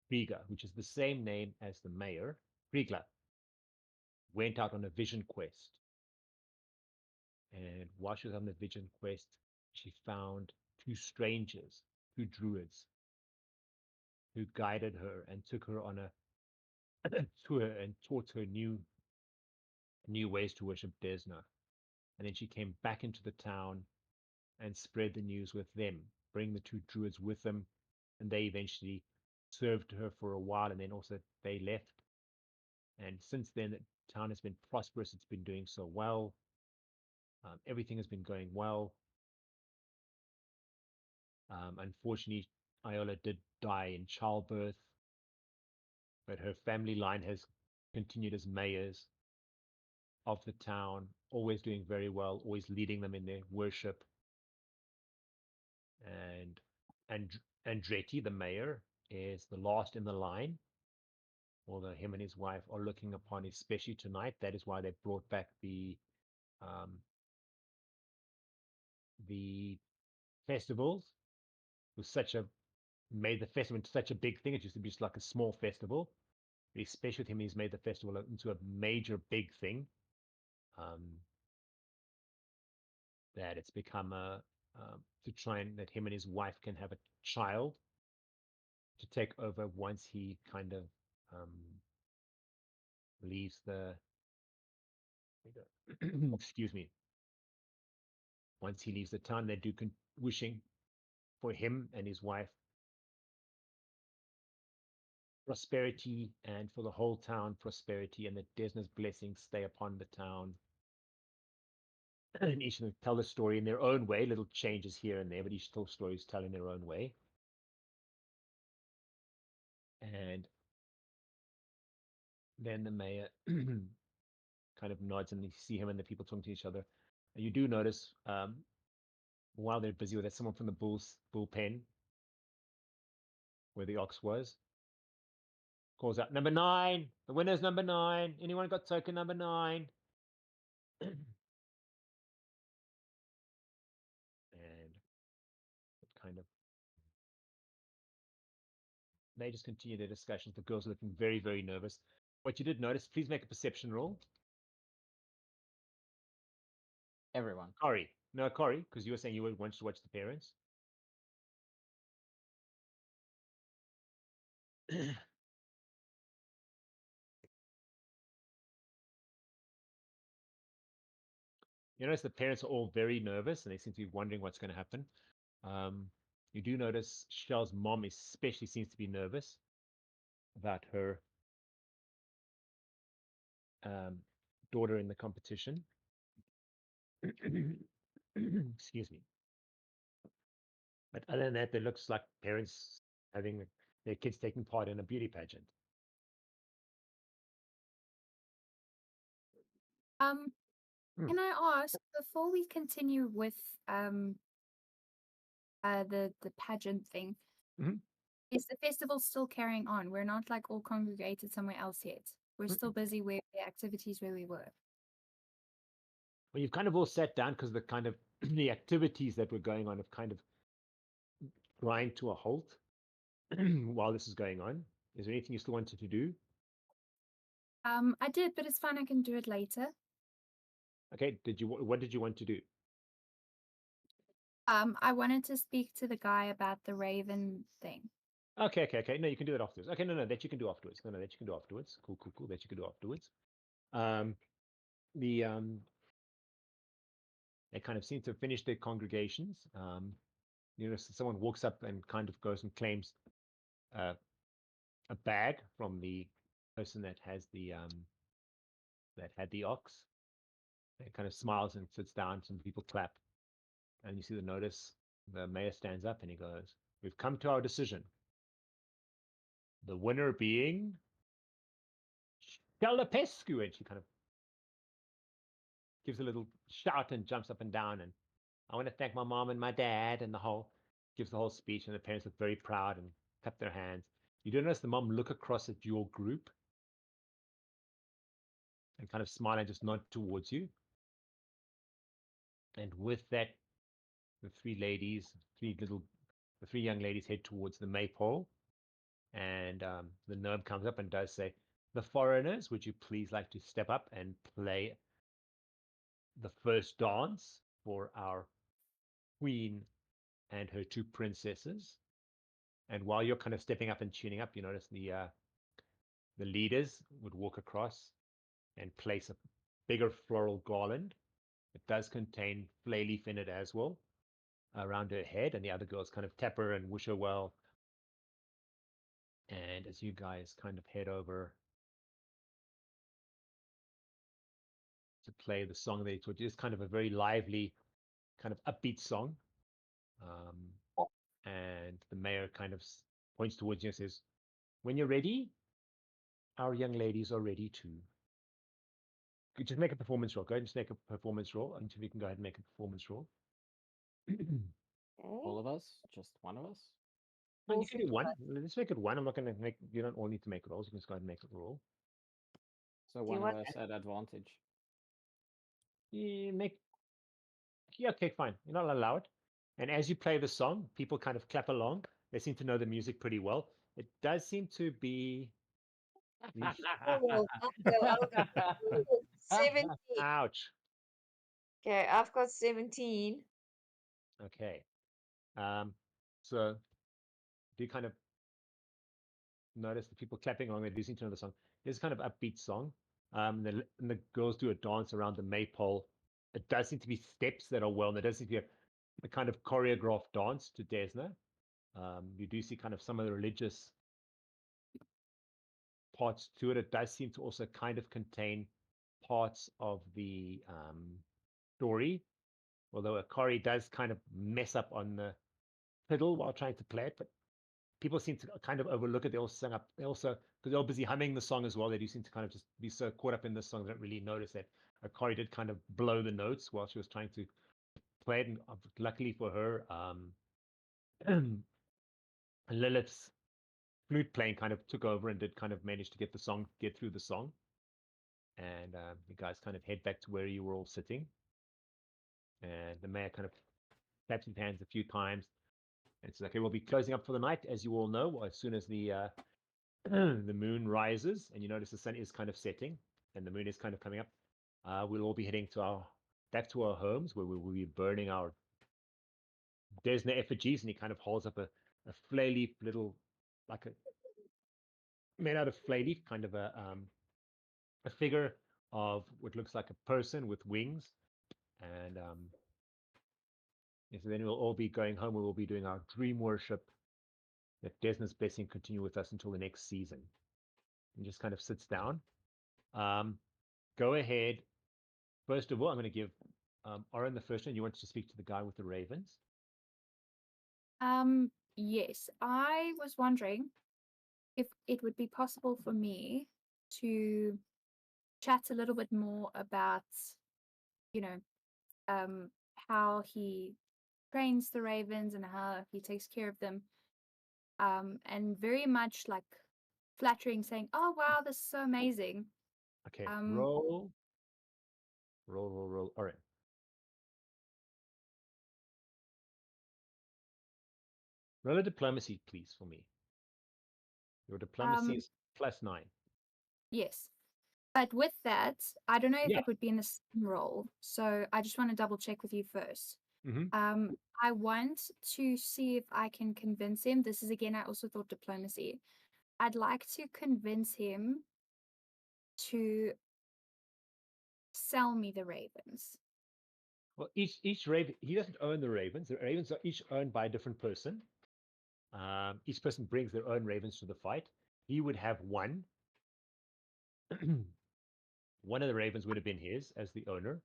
Speaker 2: Riga, which is the same name as the mayor, Rigla, went out on a vision quest. And while she was on the vision quest, she found 2 strangers, 2 druids, who guided her and took her on a tour and taught her new ways to worship Desna. And then she came back into the town and spread the news with them, bring the 2 druids with them, and they eventually served her for a while, and then also they left. And since then, the town has been prosperous. It's been doing so well. Everything has been going well. Unfortunately, Iola did die in childbirth, but her family line has continued as mayors of the town, always doing very well, always leading them in their worship. And Andretti, the mayor, is the last in the line, although him and his wife are looking upon, especially tonight. That is why they brought back the festivals. It was made the festival into such a big thing. It used to be just like a small festival. But especially with him, he's made the festival into a major big thing. That it's become to try and that him and his wife can have a child to take over once he kind of leaves the excuse me, once he leaves the town. They do wishing for him and his wife prosperity, and for the whole town prosperity, and that Desna's blessings stay upon the town. And each of them tell the story in their own way, little changes here and there, but each story is telling their own way. And then the mayor kind of nods, and you see him and the people talking to each other. And you do notice, while they're busy with it, someone from the bull pen, where the ox was, calls out number 9. The winner's number 9. Anyone got token number 9? And kind of they just continue their discussions. The girls are looking very, very nervous. What you did notice, please make a perception roll.
Speaker 4: Everyone.
Speaker 2: Corey. No, Corey, because you were saying you would want to watch the parents. You notice the parents are all very nervous and they seem to be wondering what's going to happen. You do notice Shell's mom especially seems to be nervous about her daughter in the competition. Excuse me. But other than that, it looks like parents having their kids taking part in a beauty pageant.
Speaker 6: Can I ask before we continue with the pageant thing?
Speaker 2: Mhm.
Speaker 6: Is the festival still carrying on? We're not like all congregated somewhere else yet. We're still busy with the activities where we were.
Speaker 2: Well, you've kind of all sat down because the kind of the activities that were going on have kind of grind to a halt while this is going on. Is there anything you still wanted to do?
Speaker 6: I did, but it's fine. I can do it later.
Speaker 2: Okay. What did you want to do?
Speaker 6: I wanted to speak to the guy about the raven thing.
Speaker 2: Okay. No, you can do it afterwards. Okay, no, that you can do afterwards. No, that you can do afterwards. Cool. That you can do afterwards. They kind of seem to finish their congregations. Someone walks up and kind of goes and claims a bag from the person that has the that had the ox. It kind of smiles and sits down. Some people clap, and you see the notice. The mayor stands up and he goes, "We've come to our decision. The winner being Shalapescu." And she kind of gives a little shout and jumps up and down. And I want to thank my mom and my dad, and gives the whole speech. And the parents look very proud and clap their hands. You do notice the mom look across at your group and kind of smile and just nod towards you. And with that, the three young ladies head towards the maypole. And the gnome comes up and does say, "The foreigners, would you please like to step up and play the first dance for our queen and her two princesses?" And while you're kind of stepping up and tuning up, you notice the leaders would walk across and place a bigger floral garland. It does contain flay leaf in it as well, around her head, and the other girls kind of tap her and wish her well. And as you guys kind of head over to play the song they taught you, it's kind of a very lively, kind of upbeat song. And the mayor kind of points towards you and says, "When you're ready, our young ladies are ready too." Just make a performance roll. Go ahead and just make a performance roll until you can go ahead and make a performance roll.
Speaker 4: All of us? Just one of us?
Speaker 2: No, you can do one. Let's make it one. I'm not going to make. You don't all need to make rolls. You can just go ahead and make a roll.
Speaker 4: So one of us at advantage.
Speaker 2: Yeah, okay, fine. You're not allowed. And as you play the song, people kind of clap along. They seem to know the music pretty well. It does seem to be.
Speaker 1: I'll go. 17.
Speaker 2: Ouch.
Speaker 1: Okay, I've got 17.
Speaker 2: Okay. So do you kind of notice the people clapping along? They do seem to know the song. It's kind of upbeat song. And the girls do a dance around the maypole. It does seem to be steps that are well. There does seem to be a kind of choreographed dance to Desna. You do see kind of some of the religious parts to it. It does seem to also kind of contain parts of the story, although Akari does kind of mess up on the fiddle while trying to play it, but people seem to kind of overlook it. They also sing up. Because they're busy humming the song as well. They do seem to kind of just be so caught up in the song they don't really notice that Akari did kind of blow the notes while she was trying to play it. And luckily for her, Lilith's flute playing kind of took over and did kind of manage to get through the song. And you guys kind of head back to where you were all sitting. And the mayor kind of claps his hands a few times and says, okay, we'll be closing up for the night. As you all know, as soon as the the moon rises and you notice the sun is kind of setting and the moon is kind of coming up, we'll all be heading back to our homes where we will be burning our Desna effigies. And he kind of holds up a flay leaf little, like a made out of flay leaf, kind of a figure of what looks like a person with wings. And so then we'll all be going home. We will be doing our dream worship. That Desna's blessing continue with us until the next season. And just kind of sits down. Go ahead. First of all, I'm going to give Oryn the first one. You want to speak to the guy with the ravens?
Speaker 6: Yes, I was wondering if it would be possible for me to chat a little bit more about, you know, how he trains the ravens and how he takes care of them. And very much like flattering, saying, "Oh wow, this is so amazing."
Speaker 2: Okay,
Speaker 6: Um,
Speaker 2: roll. All right. Roll a diplomacy, please, for me. Your diplomacy is +9.
Speaker 6: Yes. But with that, I don't know if
Speaker 2: Yeah.
Speaker 6: it would be in the same role. So I just want to double check with you first.
Speaker 2: Mm-hmm.
Speaker 6: I want to see if I can convince him. This is again, I also thought diplomacy. I'd like to convince him to sell me the ravens.
Speaker 2: Well, each raven, he doesn't own the ravens. The ravens are each owned by a different person. Each person brings their own ravens to the fight. He would have one. One of the ravens would have been his as the owner.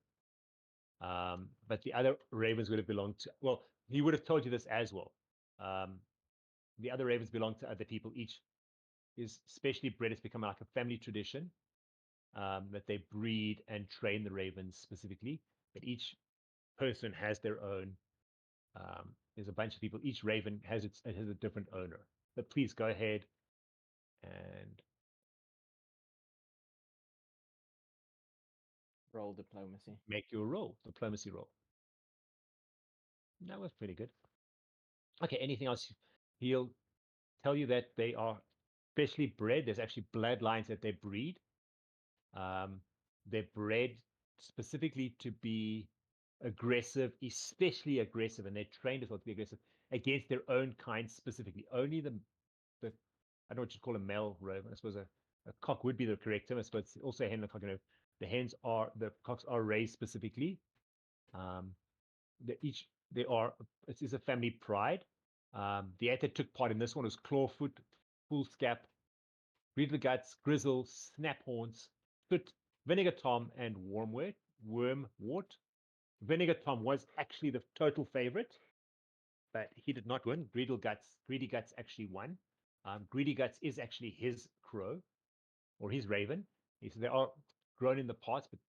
Speaker 2: But the other ravens would have belonged to, well, he would have told you this as well. The other ravens belong to other people. Each is specially bred. It's become like a family tradition that they breed and train the ravens specifically. But each person has their own. There's a bunch of people. Each raven has a different owner. But please go ahead and
Speaker 4: Roll diplomacy.
Speaker 2: make your roll, diplomacy roll. That was pretty good. Okay, anything else? He'll tell you that they are specially bred. There's actually bloodlines that they breed. They're bred specifically to be aggressive, especially aggressive, and they're trained as well to be aggressive against their own kind specifically. Only the I don't know what you'd call a male raven. I suppose a cock would be the correct term. I suppose it's also a hen and a cock. You know, the cocks are raised specifically. It is a family pride. The eight that took part in this one was Clawfoot, Foolscap, Reedleguts, Grizzle, Snaphorns, Foot, Vinegar Tom, and Wormwort. Vinegar Tom was actually the total favorite, but he did not win. Greedy Guts actually won. Greedy Guts is actually his crow or his raven. He said they are grown in the parts, but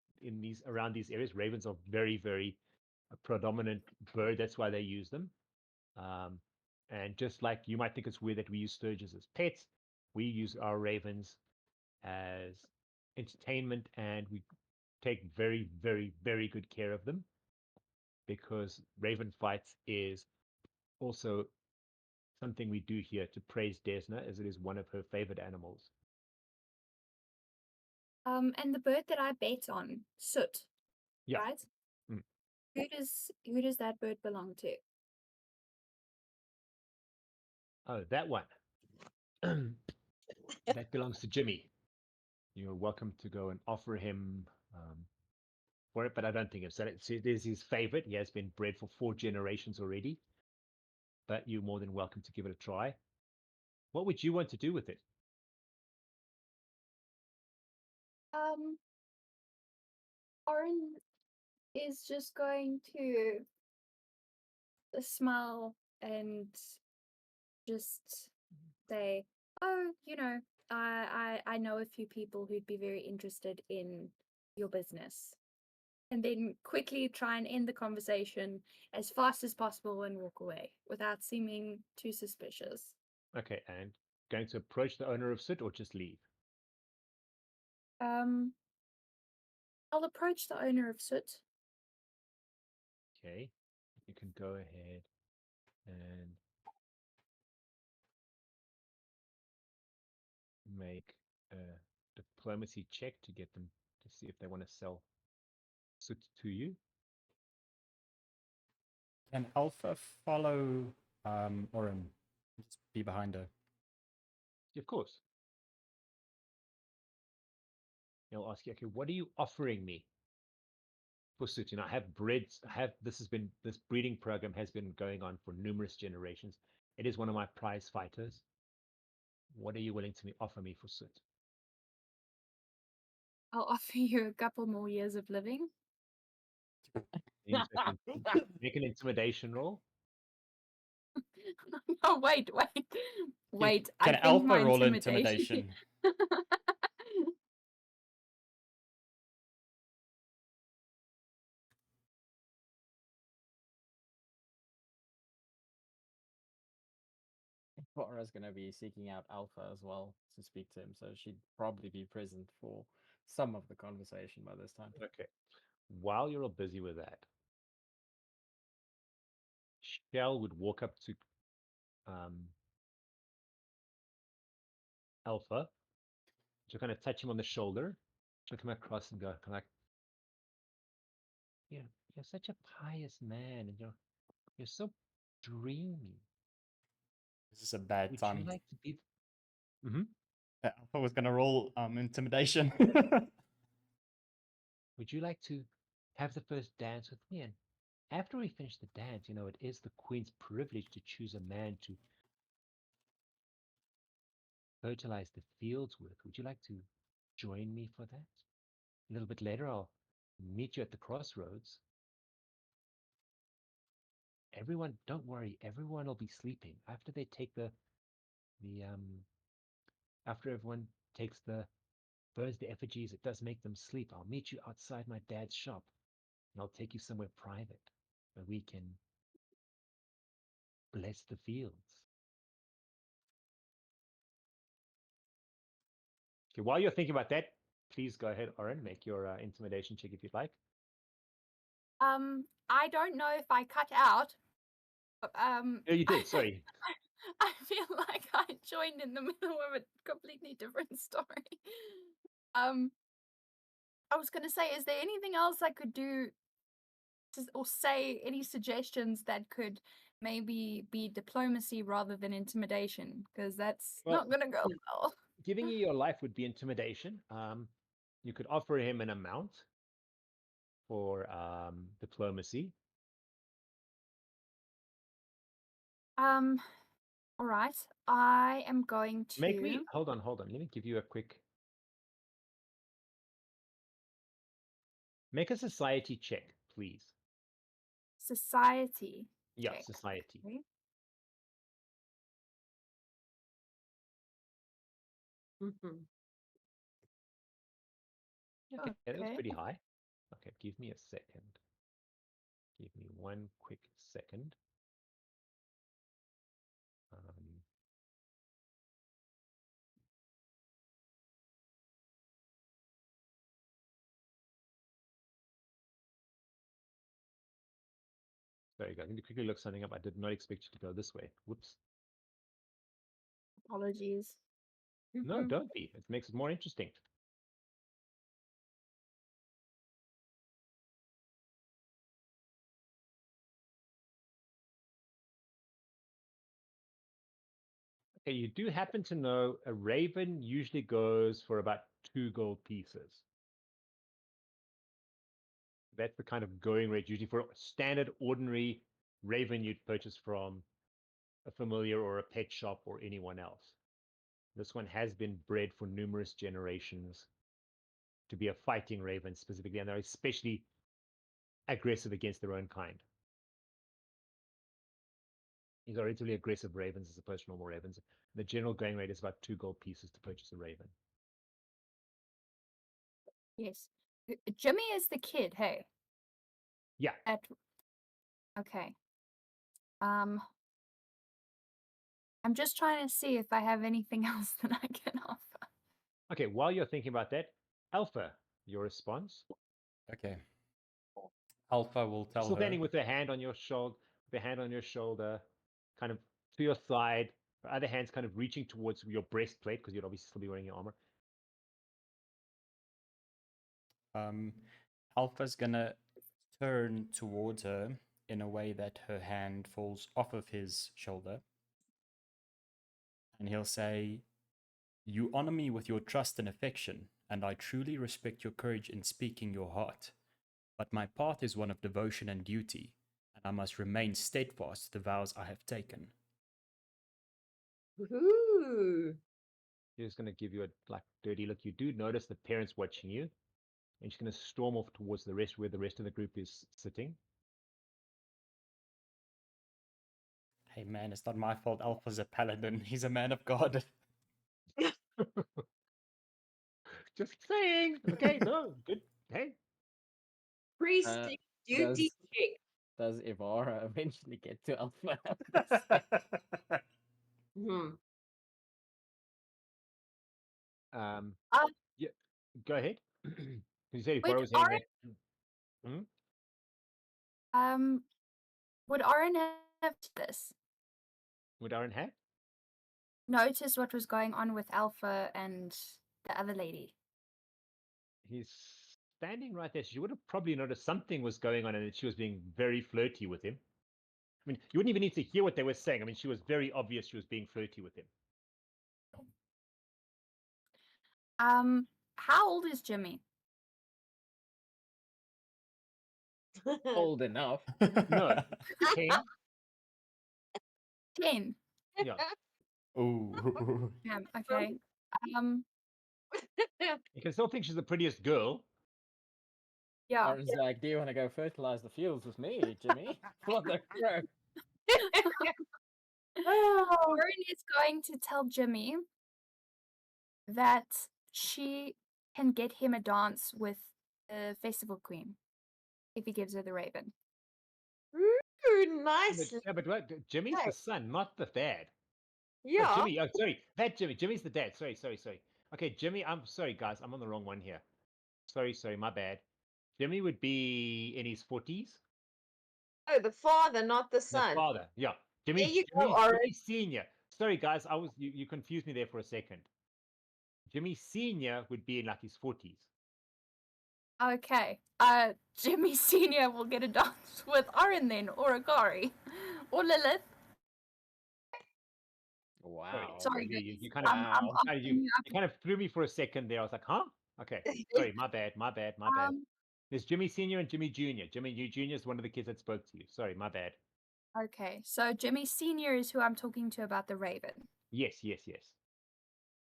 Speaker 2: around these areas, ravens are very, very predominant bird. That's why they use them. And just like you might think it's weird that we use sturges as pets, we use our ravens as entertainment, and we take very, very, very good care of them because raven fights is also something we do here to praise Desna, as it is one of her favorite animals.
Speaker 6: And the bird that I bet on, Soot,
Speaker 2: Yeah.
Speaker 6: right?
Speaker 2: Mm.
Speaker 6: Who does that bird belong to?
Speaker 2: Oh, that one. That belongs to Jimmy. You're welcome to go and offer him for it, but I don't think it's that. It is his favorite. He has been bred for 4 generations already, but you're more than welcome to give it a try. What would you want to do with it?
Speaker 6: Oryn is just going to smile and just say, "Oh, I know a few people who'd be very interested in your business," and then quickly try and end the conversation as fast as possible and walk away without seeming too suspicious.
Speaker 2: Okay, and going to approach the owner of Soot or just leave?
Speaker 6: I'll approach the owner of Soot.
Speaker 2: Okay, you can go ahead and make a diplomacy check to get them to see if they want to sell Soot to you.
Speaker 3: Can Alpha follow Oryn? Just be behind her.
Speaker 2: Of course. He'll ask you, okay, what are you offering me for Soot? I have breeds. This breeding program has been going on for numerous generations. It is one of my prize fighters. What are you willing to offer me for Soot?
Speaker 6: I'll offer you a couple more years of living.
Speaker 2: Make an intimidation roll.
Speaker 6: Oh, wait. Wait, I
Speaker 3: Can
Speaker 6: think
Speaker 3: Alpha
Speaker 6: my
Speaker 3: roll
Speaker 6: intimidation.
Speaker 4: Evara's going to be seeking out Alpha as well to speak to him, so she'd probably be present for some of the conversation by this time.
Speaker 2: Okay. While you're all busy with that, Shell would walk up to Alpha, to kind of touch him on the shoulder, to come across and go, kind of like, you're such a pious man, and you're so dreamy.
Speaker 3: This is a bad
Speaker 2: Would
Speaker 3: time.
Speaker 2: you like to be?
Speaker 3: Alpha was gonna roll intimidation.
Speaker 2: Would you like to have the first dance with me? And after we finish the dance, it is the queen's privilege to choose a man to fertilize the fields with. Would you like to join me for that? A little bit later, I'll meet you at the crossroads. Everyone, don't worry, everyone will be sleeping after they take after everyone takes burns the effigies. It does make them sleep. I'll meet you outside my dad's shop, and I'll take you somewhere private where we can bless the fields. Okay, while you're thinking about that, please go ahead, Oryn, make your intimidation check if you'd like.
Speaker 6: I don't know if I cut out.
Speaker 2: Oh, you did. Sorry.
Speaker 6: I feel like I joined in the middle of a completely different story. I was gonna say, is there anything else I could do or say, any suggestions that could maybe be diplomacy rather than intimidation? Because that's not gonna go well.
Speaker 2: Giving you your life would be intimidation. You could offer him an amount for diplomacy.
Speaker 6: All right. I am going to
Speaker 2: hold on. Let me give you a quick. Make a society check, please.
Speaker 6: society.
Speaker 2: Yeah,
Speaker 6: check.
Speaker 2: society.
Speaker 6: Okay.
Speaker 2: Okay, that was
Speaker 6: Okay.
Speaker 2: pretty high. Okay, give me a second. Give me one quick second. Sorry, guys. I need to quickly look something up. I did not expect you to go this way. Whoops.
Speaker 6: Apologies.
Speaker 2: No, don't be. It makes it more interesting. Okay, you do happen to know a raven usually goes for about 2 gold pieces. That's the kind of going rate usually for a standard ordinary raven you'd purchase from a familiar or a pet shop or anyone else. This one has been bred for numerous generations to be a fighting raven specifically, and they're especially aggressive against their own kind. These are relatively aggressive ravens as opposed to normal ravens. The general going rate is about 2 gold pieces to purchase a raven.
Speaker 6: Yes. Jimmy is the kid, hey?
Speaker 2: Yeah.
Speaker 6: Okay. I I'm just trying to see if I have anything else that I can offer.
Speaker 2: Okay, while you're thinking about that, Alpha, your response.
Speaker 3: Okay. Alpha will tell
Speaker 2: Still
Speaker 3: her.
Speaker 2: standing with her hand on your shoulder, kind of to your side. Her other hand's kind of reaching towards your breastplate because you'd obviously still be wearing your armor.
Speaker 3: Alpha's gonna turn towards her in a way that her hand falls off of his shoulder. And he'll say, "You honor me with your trust and affection, and I truly respect your courage in speaking your heart. But my path is one of devotion and duty, and I must remain steadfast to the vows I have taken."
Speaker 1: Ooh.
Speaker 2: She's going to give you a dirty look. You do notice the parents watching you, and she's going to storm off towards the rest where the rest of the group is sitting.
Speaker 3: Hey man, it's not my fault Alpha's a paladin. He's a man of God.
Speaker 2: Just saying. Okay, no, good. Hey,
Speaker 1: Priestly duty check.
Speaker 4: Does Evara eventually get to Alpha? This thing?
Speaker 1: Hmm.
Speaker 2: yeah, go ahead. You said
Speaker 6: Would
Speaker 2: Evara was saying
Speaker 6: Oryn,
Speaker 2: that.
Speaker 6: would Oryn have this?
Speaker 2: Would Aaron have?
Speaker 6: Notice what was going on with Alpha and the other lady.
Speaker 2: He's standing right there. She would have probably noticed something was going on and that she was being very flirty with him. I mean, you wouldn't even need to hear what they were saying. I mean, she was very obvious she was being flirty with him.
Speaker 6: How old is Jimmy?
Speaker 4: Old enough.
Speaker 2: No, 10.
Speaker 6: 10.
Speaker 2: Yeah.
Speaker 3: Ooh.
Speaker 6: Yeah, okay.
Speaker 2: You can still think she's the prettiest girl.
Speaker 6: Yeah.
Speaker 4: Oren's like, do you want to go fertilize the fields with me, Jimmy? What the crow?
Speaker 6: Oryn is going to tell Jimmy that she can get him a dance with the festival queen if he gives her the raven.
Speaker 1: Ooh, nice.
Speaker 2: Yeah, but what? Jimmy's the son, not the dad. Oh,
Speaker 1: Yeah.
Speaker 2: Jimmy. Oh, sorry. That Jimmy. Jimmy's the dad. Sorry. Okay, Jimmy. I'm sorry, guys. I'm on the wrong one here. Sorry. My bad. Jimmy would be in his 40s.
Speaker 1: Oh, the father, not the
Speaker 2: The
Speaker 1: son.
Speaker 2: father. Yeah.
Speaker 1: There you go, Oryn.
Speaker 2: Jimmy Senior. Sorry, guys. You confused me there for a second. Jimmy Senior would be in like his 40s.
Speaker 6: Okay. Jimmy Senior will get a dance with Oryn then, or Akari, or Lillith.
Speaker 4: Wow.
Speaker 6: Sorry,
Speaker 2: You kind of
Speaker 4: Wow.
Speaker 2: you kind of threw me for a second there. I was like, huh? Okay. Sorry, my bad. There's Jimmy Senior and Jimmy Junior. Jimmy Junior is one of the kids that spoke to you. Sorry, my bad.
Speaker 6: Okay, so Jimmy Senior is who I'm talking to about the raven.
Speaker 2: Yes.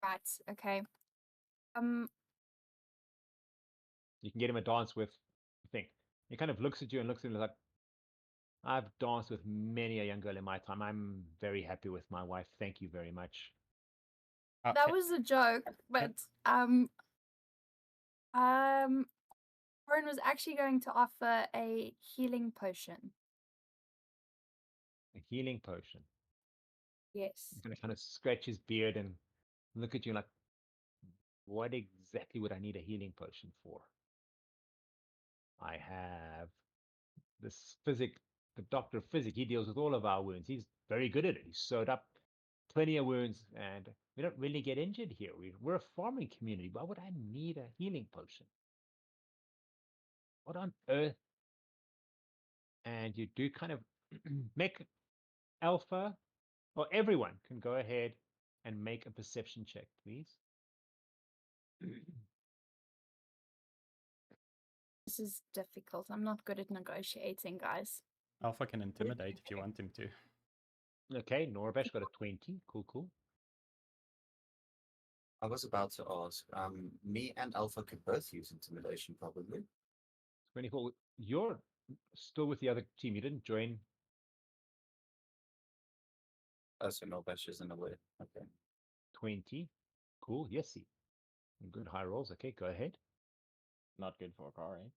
Speaker 6: Right. Okay.
Speaker 2: You can get him a dance with the thing. He kind of looks at you and looks at him like, I've danced with many a young girl in my time. I'm very happy with my wife. Thank you very much.
Speaker 6: That was a joke, but Oryn was actually going to offer a healing potion.
Speaker 2: A healing potion.
Speaker 6: Yes.
Speaker 2: He's going to kind of scratch his beard and look at you like, what exactly would I need a healing potion for? I have this the doctor of physics. He deals with all of our wounds. He's very good at it. He's sewed up plenty of wounds, and we don't really get injured here. We're a farming community. Why would I need a healing potion? What on earth? And you do kind of make Alpha, or everyone can go ahead and make a perception check, please.
Speaker 6: This is difficult. I'm not good at negotiating, guys.
Speaker 3: Alpha can intimidate if you want him to.
Speaker 2: Okay, Gnorbash got a 20. Cool.
Speaker 5: I was about to ask. Me and Alpha could both use intimidation, probably.
Speaker 2: 24. You're still with the other team. You didn't join.
Speaker 5: Oh, so Gnorbash isn't aware. Okay.
Speaker 2: 20. Cool. Yes, see. Good high rolls. Okay, go ahead.
Speaker 4: Not good for Akari.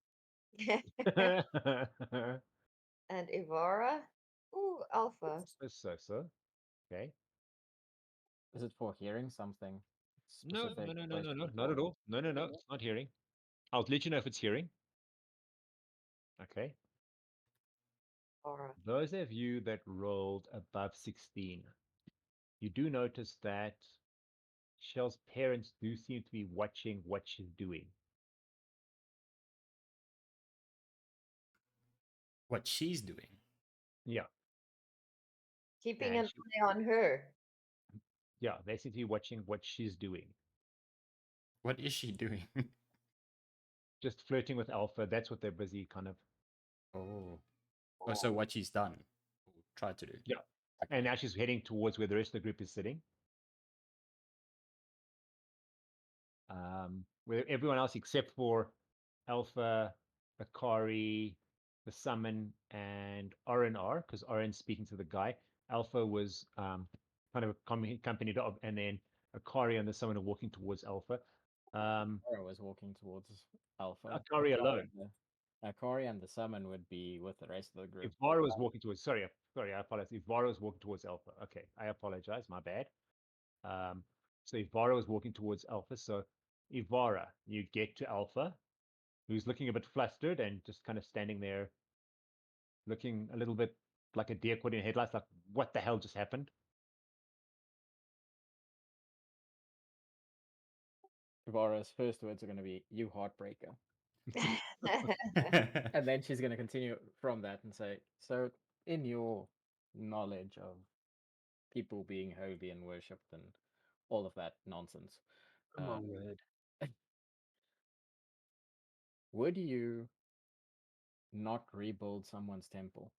Speaker 1: And Evara. Ooh, Alpha.
Speaker 2: So. Okay.
Speaker 4: Is it for hearing something
Speaker 2: No,
Speaker 4: specific?
Speaker 2: no,
Speaker 4: Question
Speaker 2: not at
Speaker 4: for...
Speaker 2: all. No, it's not hearing. I'll let you know if it's hearing. Okay.
Speaker 1: Or
Speaker 2: Those of you that rolled above 16, you do notice that Shell's parents do seem to be watching what she's doing.
Speaker 3: What she's doing.
Speaker 2: Yeah,
Speaker 1: keeping
Speaker 2: and
Speaker 1: an eye on her.
Speaker 2: yeah, they seem to be watching what she's doing.
Speaker 3: What is she doing?
Speaker 2: Just flirting with Alpha. That's what they're busy kind of.
Speaker 3: Oh. Oh, so what she's done. Or tried to do.
Speaker 2: Yeah.
Speaker 3: Okay.
Speaker 2: And now she's heading towards where the rest of the group is sitting. Where everyone else except for Alpha, Akari, the Summon, and Oryn are, because Oryn's speaking to the guy. Alpha was kind of accompanied of, and then Akari and the Summon are walking towards Alpha.
Speaker 4: Evara was walking towards Alpha.
Speaker 2: Akari alone.
Speaker 4: Akari and the summon would be with the rest of the group.
Speaker 2: Evara was walking towards. Sorry, I apologize. Evara was walking towards Alpha. Okay, I apologize. My bad. So Evara was walking towards Alpha. So Evara, you get to Alpha, who's looking a bit flustered and just kind of standing there, looking a little bit like a deer caught in headlights. Like, what the hell just happened?
Speaker 4: Evara's first words are going to be, "You heartbreaker." And then she's going to continue from that and say, "So, in your knowledge of people being holy and worshipped and all of that nonsense,
Speaker 2: word.
Speaker 4: would you not rebuild someone's temple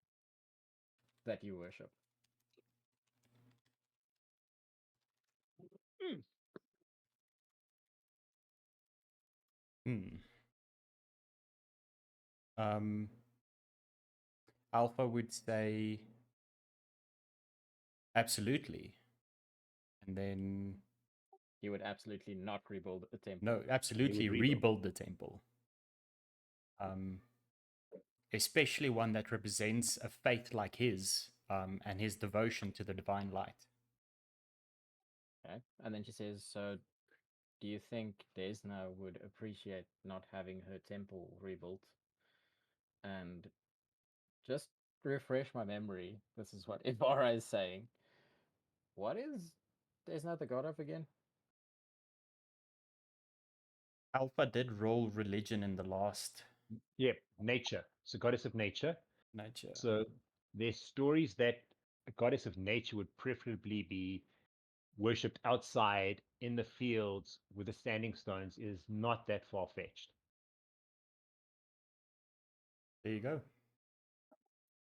Speaker 4: that you worship?"
Speaker 3: Hmm. Alpha would say absolutely. And then
Speaker 4: You would absolutely not rebuild a temple.
Speaker 3: no, absolutely rebuild the temple. Especially one that represents a faith like his, and his devotion to the divine light.
Speaker 4: Okay. And then she says, "So, do you think Desna would appreciate not having her temple rebuilt?" And just refresh my memory, this is what Evara is saying. What is Desna the god of again?
Speaker 3: Alpha did roll religion in the last
Speaker 2: Yeah, nature. So goddess of nature.
Speaker 3: nature.
Speaker 2: So there's stories that a goddess of nature would preferably be worshipped outside in the fields with the standing stones is not that far fetched.
Speaker 3: There you go.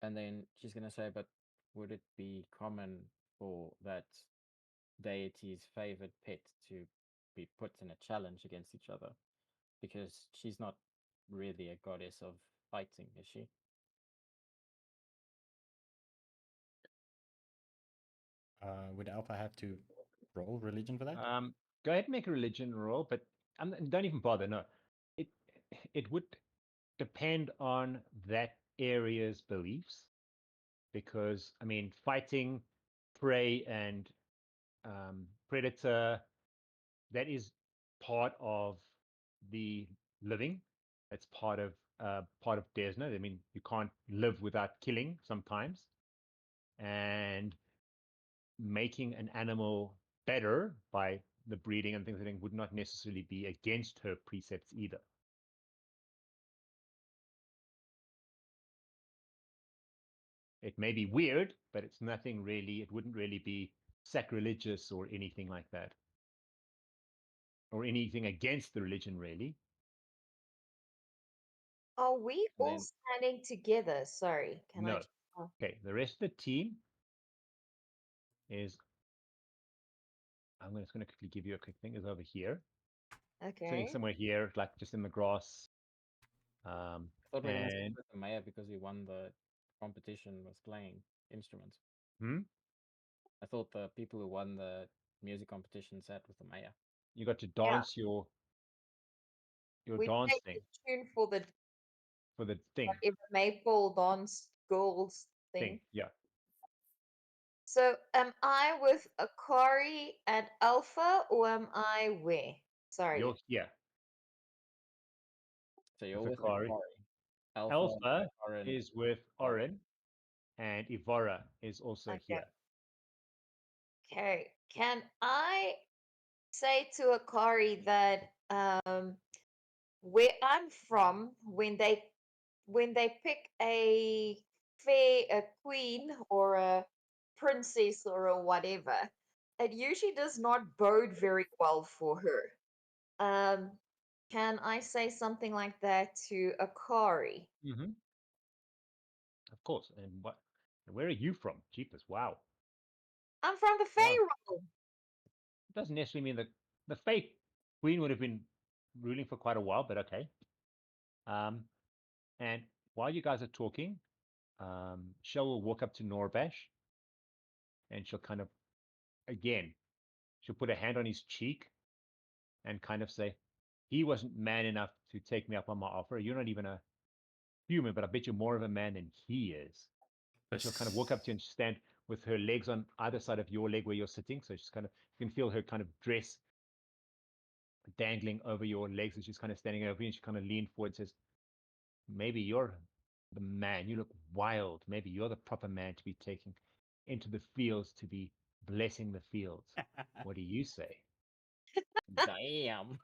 Speaker 4: And then she's going to say, "But would it be common for that deity's favored pet to be put in a challenge against each other? Because she's not really a goddess of fighting, is she?"
Speaker 3: Would Alpha have to roll religion for that?
Speaker 2: Go ahead and make a religion roll, but don't even bother. No, it it would depend on that area's beliefs, because I mean, fighting prey and predator, that is part of the living. That's part of Desna. I mean, you can't live without killing sometimes, and making an animal better by the breeding and things like that would not necessarily be against her precepts either. It may be weird, but it's nothing really, it wouldn't really be sacrilegious or anything like that. Or anything against the religion, really.
Speaker 1: Are we
Speaker 4: And
Speaker 1: all
Speaker 4: then
Speaker 1: standing together? Sorry, can I?
Speaker 2: No.
Speaker 1: Oh,
Speaker 2: Okay, the rest of the team is, I'm just going to quickly give you a quick thing, is over here. Sitting
Speaker 1: okay.
Speaker 2: somewhere here, like just in the grass.
Speaker 4: I thought we all
Speaker 2: And
Speaker 4: with the mayor because we won the competition was playing instruments.
Speaker 2: hmm?
Speaker 4: I thought the people who won the music competition sat with the mayor.
Speaker 2: You got to
Speaker 1: Yeah,
Speaker 2: dance your
Speaker 1: we
Speaker 2: dance
Speaker 1: played
Speaker 2: thing
Speaker 1: the tune for the
Speaker 2: for the thing.
Speaker 1: whatever Maple dance girls thing.
Speaker 2: Yeah.
Speaker 1: So am I with Akari and Alpha, or am I where? Sorry.
Speaker 2: You're here.
Speaker 4: So you're
Speaker 2: With
Speaker 4: with
Speaker 2: Akari.
Speaker 4: Akari. Alpha,
Speaker 2: Alpha
Speaker 4: Oryn,
Speaker 2: is with
Speaker 4: Oryn.
Speaker 2: Oryn, and Evara is also
Speaker 1: Okay.
Speaker 2: here.
Speaker 1: Okay. Can I say to Akari that where I'm from, when they pick a queen or a princess or a whatever, it usually does not bode very well for her. Can I say something like that to Akari?
Speaker 2: Mm-hmm. Of course. And what? And where are you from? Jeepers! Wow.
Speaker 1: I'm from the
Speaker 2: Wow.
Speaker 1: Fey realm.
Speaker 2: It doesn't necessarily mean that the fake queen would have been ruling for quite a while, but okay. And while you guys are talking, Shell will walk up to Gnorbash, and she'll kind of, again, she'll put a hand on his cheek and kind of say, "He wasn't man enough to take me up on my offer. You're not even a human, but I bet you're more of a man than he is." And she'll kind of walk up to you and stand with her legs on either side of your leg where you're sitting. So she's kind of, you can feel her kind of dress dangling over your legs, and she's kind of standing over you, and she kind of leaned forward and says, "Maybe you're the man. You look wild. Maybe you're the proper man to be taking into the fields to be blessing the fields. What do you say?"
Speaker 4: Damn.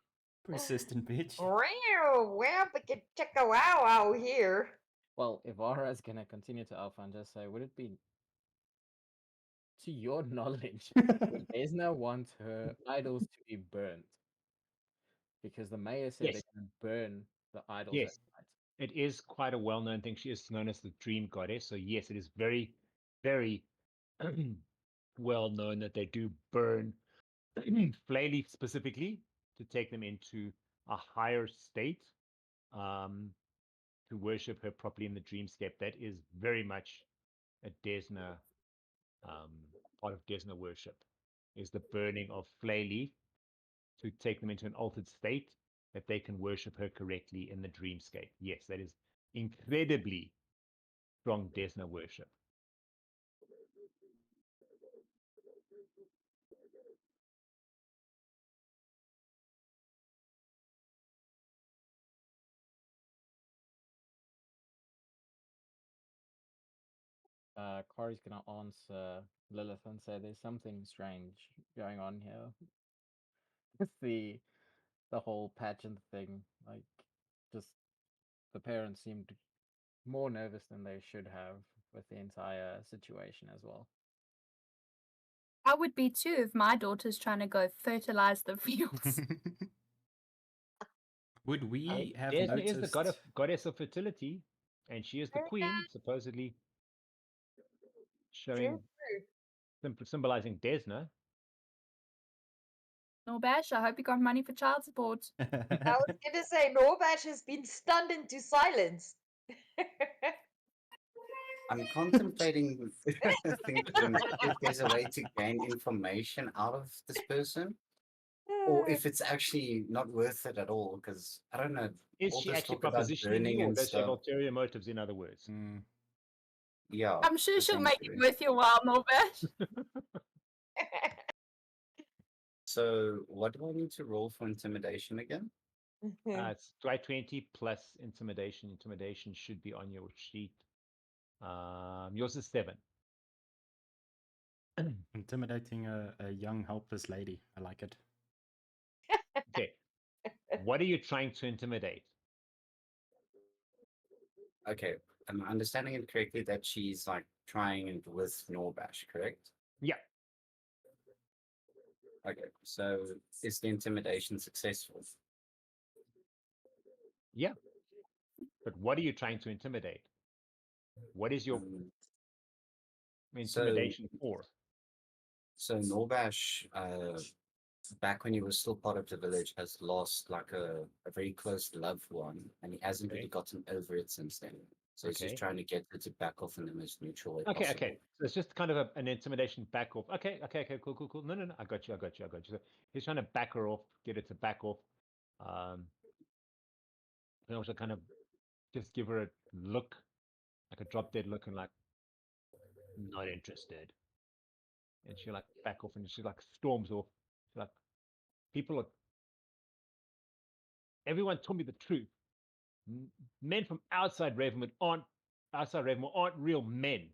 Speaker 3: Persistent bitch.
Speaker 1: Wow, but get check a wow out here.
Speaker 4: Well, Evara is gonna continue to Alpha and just say, would it be, to your knowledge, would Desna want her idols to be burnt? Because the mayor said
Speaker 2: Yes.
Speaker 4: they can burn the idols at
Speaker 2: Yes.
Speaker 4: night.
Speaker 2: It is quite a well-known thing. She is known as the dream goddess. So yes, it is very, very well known that they do burn Flayleaf specifically to take them into a higher state, um, to worship her properly in the dreamscape. That is very much a Desna, part of Desna worship, is the burning of Flayleaf to take them into an altered state that they can worship her correctly in the dreamscape. Yes, that is incredibly strong Desna worship.
Speaker 4: Kari's gonna answer Lilith and say there's something strange going on here with the whole pageant thing. Like, just the parents seemed more nervous than they should have with the entire situation as well.
Speaker 6: I would be too if my daughter's trying to go fertilize the fields.
Speaker 3: Would we have
Speaker 2: Desna
Speaker 3: noticed?
Speaker 2: is the goddess of fertility, and she is the queen, supposedly showing, symbolizing Desna.
Speaker 6: Gnorbash, I hope you got money for child support.
Speaker 1: I was gonna say Gnorbash has been stunned into silence.
Speaker 5: I'm contemplating thinking if there's a way to gain information out of this person, or if it's actually not worth it at all. Because I don't know.
Speaker 2: Is
Speaker 5: All
Speaker 2: she
Speaker 5: this
Speaker 2: actually
Speaker 5: talk about
Speaker 2: propositioning
Speaker 5: burning
Speaker 2: you, or
Speaker 5: and
Speaker 2: does she have
Speaker 5: stuff.
Speaker 2: ulterior motives, in other words?
Speaker 5: Yeah,
Speaker 6: I'm sure she'll make it
Speaker 5: essentially.
Speaker 6: worth your while, Gnorbash.
Speaker 5: So, what do I need to roll for intimidation again?
Speaker 2: It's try 20 plus intimidation. Intimidation should be on your sheet. Yours is 7.
Speaker 3: Intimidating a young, helpless lady. I like it.
Speaker 2: Okay. What are you trying to intimidate?
Speaker 5: Okay, am I understanding it correctly that she's like trying it with Gnorbash, correct?
Speaker 2: Yeah.
Speaker 5: Okay, so is the intimidation successful?
Speaker 2: Yeah. But what are you trying to intimidate? What is your intimidation for?
Speaker 5: So Gnorbash, back when he was still part of the village, has lost like a very close loved one, and he hasn't really gotten over it since then. So he's just trying to get her to back off in the most neutral way possible.
Speaker 2: Okay. So it's just kind of an intimidation back off. Okay, cool. No. I got you. So he's trying to back her off, get her to back off. And also kind of just give her a look, like a drop dead look, and like, not interested. And she like back off, and she like storms off. She's like, people are. Everyone told me the truth. Men from outside Ravenwood aren't real men.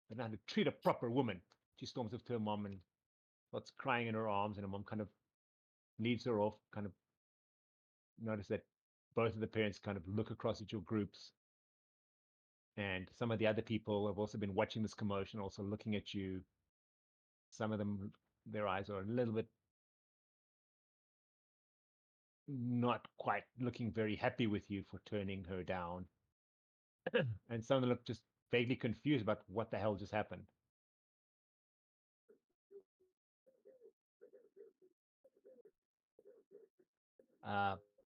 Speaker 2: They know how to treat a proper woman. She storms off to her mom and starts crying in her arms, and her mom kind of leaves her off. Kind of notice that both of the parents kind of look across at your groups, and some of the other people have also been watching this commotion, also looking at you. Some of them, their eyes are a little bit not quite looking very happy with you for turning her down. And some of them look just vaguely confused about what the hell just happened.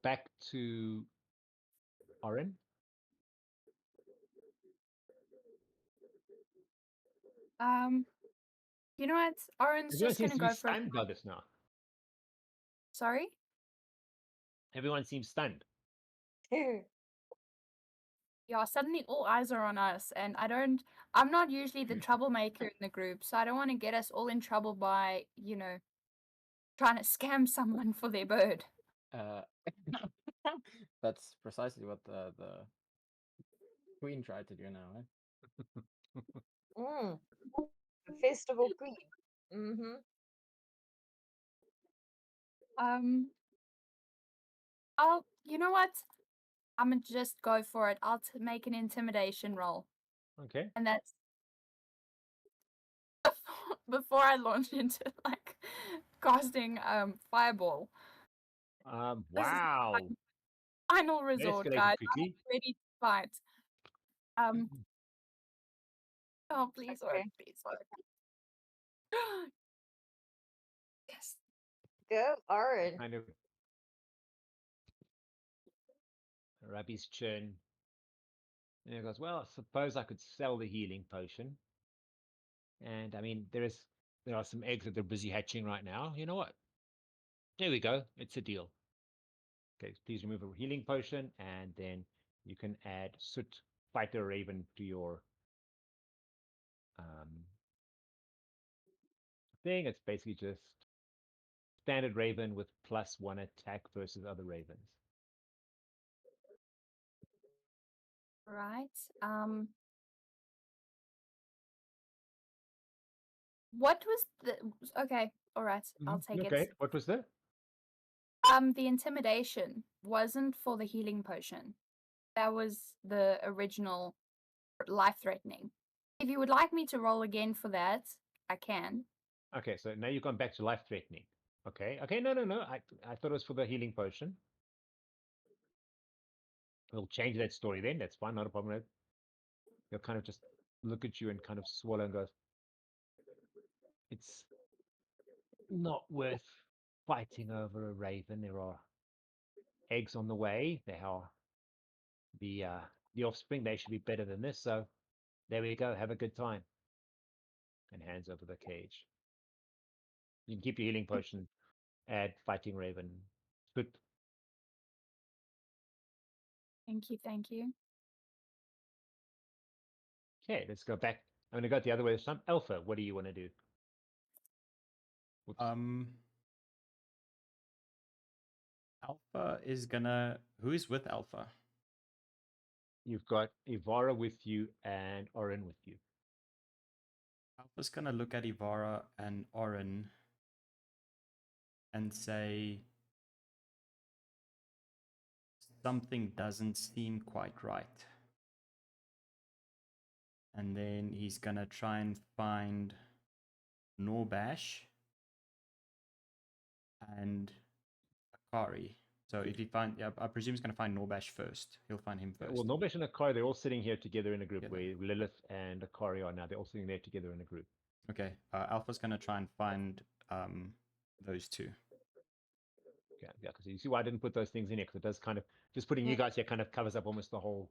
Speaker 2: Back to Oryn.
Speaker 6: You know what? Oryn's
Speaker 2: Everyone
Speaker 6: just
Speaker 2: seems
Speaker 6: gonna
Speaker 2: to be
Speaker 6: go for a
Speaker 2: stunned by this now.
Speaker 6: Sorry?
Speaker 2: Everyone seems stunned.
Speaker 6: Yeah, suddenly all eyes are on us, and I'm not usually the troublemaker in the group, so I don't want to get us all in trouble by, trying to scam someone for their bird.
Speaker 4: That's precisely what the queen tried to do now, eh?
Speaker 1: The festival queen. Mm-hmm.
Speaker 6: You know what? I'm gonna just go for it. I'll make an intimidation roll,
Speaker 2: Okay.
Speaker 6: and that's before I launch into like casting fireball. This is
Speaker 2: Wow.
Speaker 6: my final
Speaker 2: That
Speaker 6: resort,
Speaker 2: escalated
Speaker 6: guys. I'm
Speaker 2: quickly.
Speaker 6: ready to fight. Oh, please work,
Speaker 1: Okay.
Speaker 6: please work. Yes.
Speaker 1: Go, Oryn.
Speaker 2: Kind of rub his chin. And he goes, well, I suppose I could sell the healing potion. And I mean, there are some eggs that they're busy hatching right now. You know what? There we go. It's a deal. Okay, please remove a healing potion, and then you can add Soot Fighter Raven to your thing. It's basically just standard Raven with +1 attack versus other Ravens.
Speaker 6: Right. What was the okay, all right, I'll take
Speaker 2: Okay,
Speaker 6: it.
Speaker 2: what was that?
Speaker 6: The intimidation wasn't for the healing potion. That was the original life-threatening. If you would like me to roll again for that, I can.
Speaker 2: Okay, so now you've gone back to life threatening. Okay, no. I thought it was for the healing potion. We'll change that story then. That's fine, not a problem. He'll kind of just look at you and kind of swallow and goes, it's not worth fighting over a raven. There are eggs on the way. They are the offspring. They should be better than this. So there we go. Have a good time. And hands over the cage. You can keep your healing potion. Add fighting raven. Good.
Speaker 6: Thank you, thank you.
Speaker 2: Okay, let's go back. I'm gonna go the other way this time. Alpha, what do you want to do? Whoops.
Speaker 3: Alpha is gonna. Who is with Alpha?
Speaker 2: You've got Evara with you and Oryn with you.
Speaker 3: Alpha's gonna look at Evara and Oryn and say something doesn't seem quite right. And then he's gonna try and find Gnorbash and Akari. So if he find, yeah, I presume he's gonna find Gnorbash first. He'll find him first.
Speaker 2: Well, Gnorbash and Akari, they're all sitting here together in a group
Speaker 3: Together.
Speaker 2: where Lillith and Akari are now. They're all sitting there together in a group.
Speaker 3: Okay. Alpha's gonna try and find those two.
Speaker 2: Yeah, because you see why I didn't put those things in here, because it does kind of, just putting you guys here kind of covers up almost the whole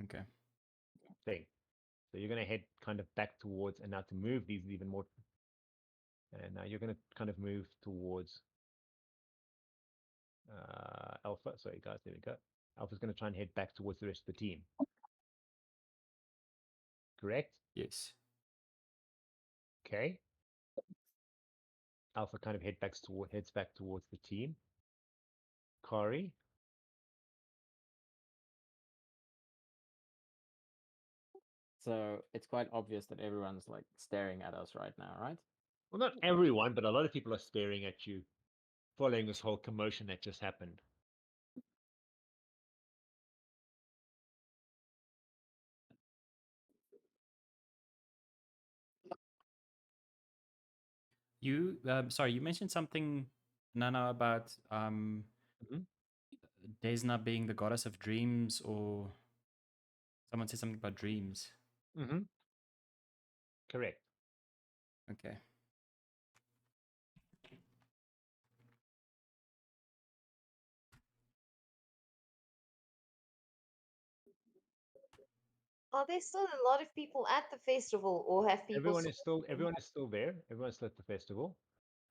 Speaker 3: Okay.
Speaker 2: thing. So you're going to head kind of back towards, and now to move these even more, and now you're going to kind of move towards Alpha. Sorry, guys, there we go. Alpha's going to try and head back towards the rest of the team. Correct?
Speaker 3: Yes.
Speaker 2: Okay. Alpha kind of heads back towards the team. Akari.
Speaker 4: So it's quite obvious that everyone's like staring at us right now, right?
Speaker 2: Well, not everyone, but a lot of people are staring at you, following this whole commotion that just happened.
Speaker 3: You, sorry, you mentioned something, Nana, about Desna being the goddess of dreams, or someone said something about dreams.
Speaker 2: Mm-hmm. Correct.
Speaker 3: Okay.
Speaker 1: Are there still a lot of people at the festival, or have people?
Speaker 2: Everyone is still there. Everyone's still at the festival,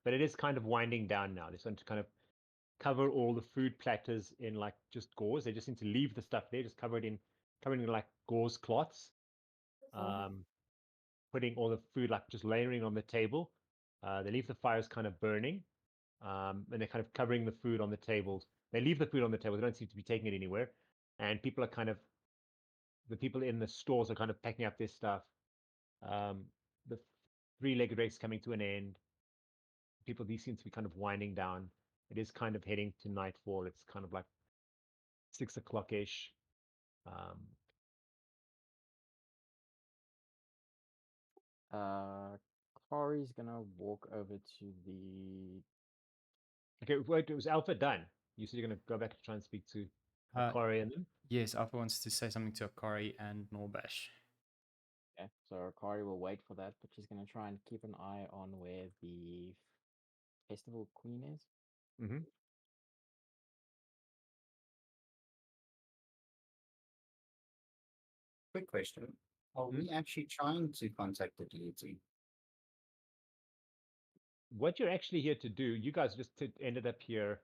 Speaker 2: but it is kind of winding down now. They're starting to kind of cover all the food platters in like just gauze. They just need to leave the stuff there, just covering in like gauze cloths. Putting all the food like just layering on the table. They leave the fires kind of burning, and they're kind of covering the food on the tables. They leave the food on the table. They don't seem to be taking it anywhere, and people are kind of the people in the stores are kind of packing up their stuff. The three-legged race coming to an end. People these seem to be kind of winding down. It is kind of heading to nightfall. It's kind of like 6 o'clock ish.
Speaker 4: Kari's gonna walk over to the.
Speaker 2: Okay, wait, it was Alpha done. You said you're going to go back to try and speak to Akari and them?
Speaker 3: Yes, Alpha wants to say something to Akari and Gnorbash.
Speaker 4: Okay, so Akari will wait for that, but she's gonna try and keep an eye on where the festival queen is.
Speaker 2: Mm-hmm.
Speaker 5: Quick question. Are we actually trying to contact the deity?
Speaker 2: What you're actually here to do, you guys just ended up here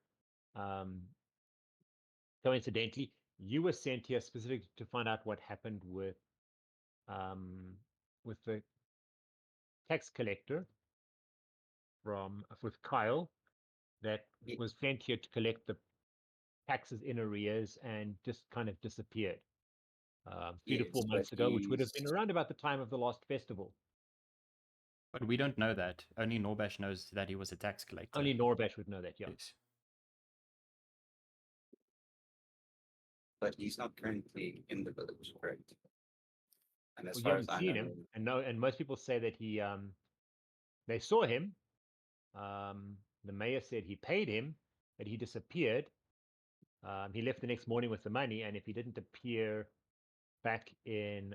Speaker 2: coincidentally. You were sent here specifically to find out what happened with the tax collector with Kyle that was sent here to collect the taxes in arrears and just kind of disappeared 3 to 4 months ago, which would have been around about the time of the last festival.
Speaker 3: But we don't know that. Only Gnorbash knows that he was a tax collector.
Speaker 2: Only Gnorbash would know that, yeah.
Speaker 3: Yes.
Speaker 5: But he's not currently in the village, correct? And as
Speaker 2: Well, you
Speaker 5: far as
Speaker 2: haven't
Speaker 5: I
Speaker 2: seen
Speaker 5: know,
Speaker 2: him, and most people say that they saw him. The mayor said he paid him, but he disappeared. He left the next morning with the money, and if he didn't appear back in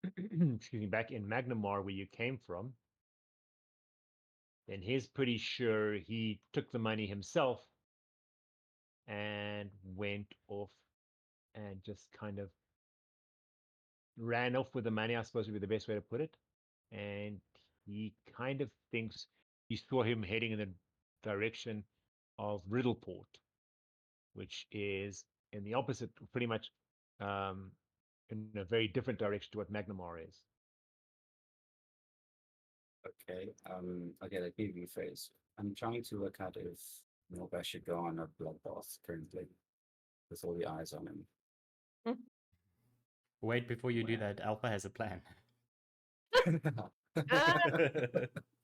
Speaker 2: excuse me, back in Magnamar where you came from, then he's pretty sure he took the money himself and went off and just kind of ran off with the money, I suppose would be the best way to put it. And he kind of thinks he saw him heading in the direction of Riddleport, which is in the opposite, pretty much in a very different direction to what Magnamar is.
Speaker 5: okay, let me rephrase. I'm trying to work out if Gnorbash should go on a bloodbath currently, with all the eyes on him.
Speaker 3: Wait, before you do that, Alpha has a plan.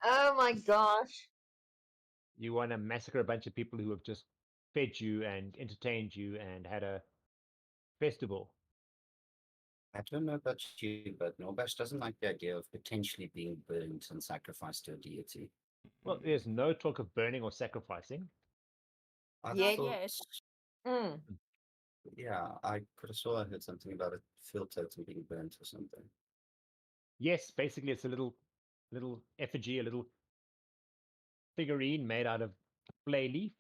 Speaker 1: Oh my gosh.
Speaker 2: You want to massacre a bunch of people who have just fed you and entertained you and had a festival.
Speaker 5: I don't know about you, but Gnorbash doesn't like the idea of potentially being burnt and sacrificed to a deity.
Speaker 2: Well, there's no talk of burning or sacrificing.
Speaker 5: I
Speaker 1: Yeah,
Speaker 5: thought,
Speaker 6: yes.
Speaker 5: yeah, I could have sworn I heard something about a field totem being burnt or something.
Speaker 2: Yes, basically it's a little effigy, a little figurine made out of flay leaf,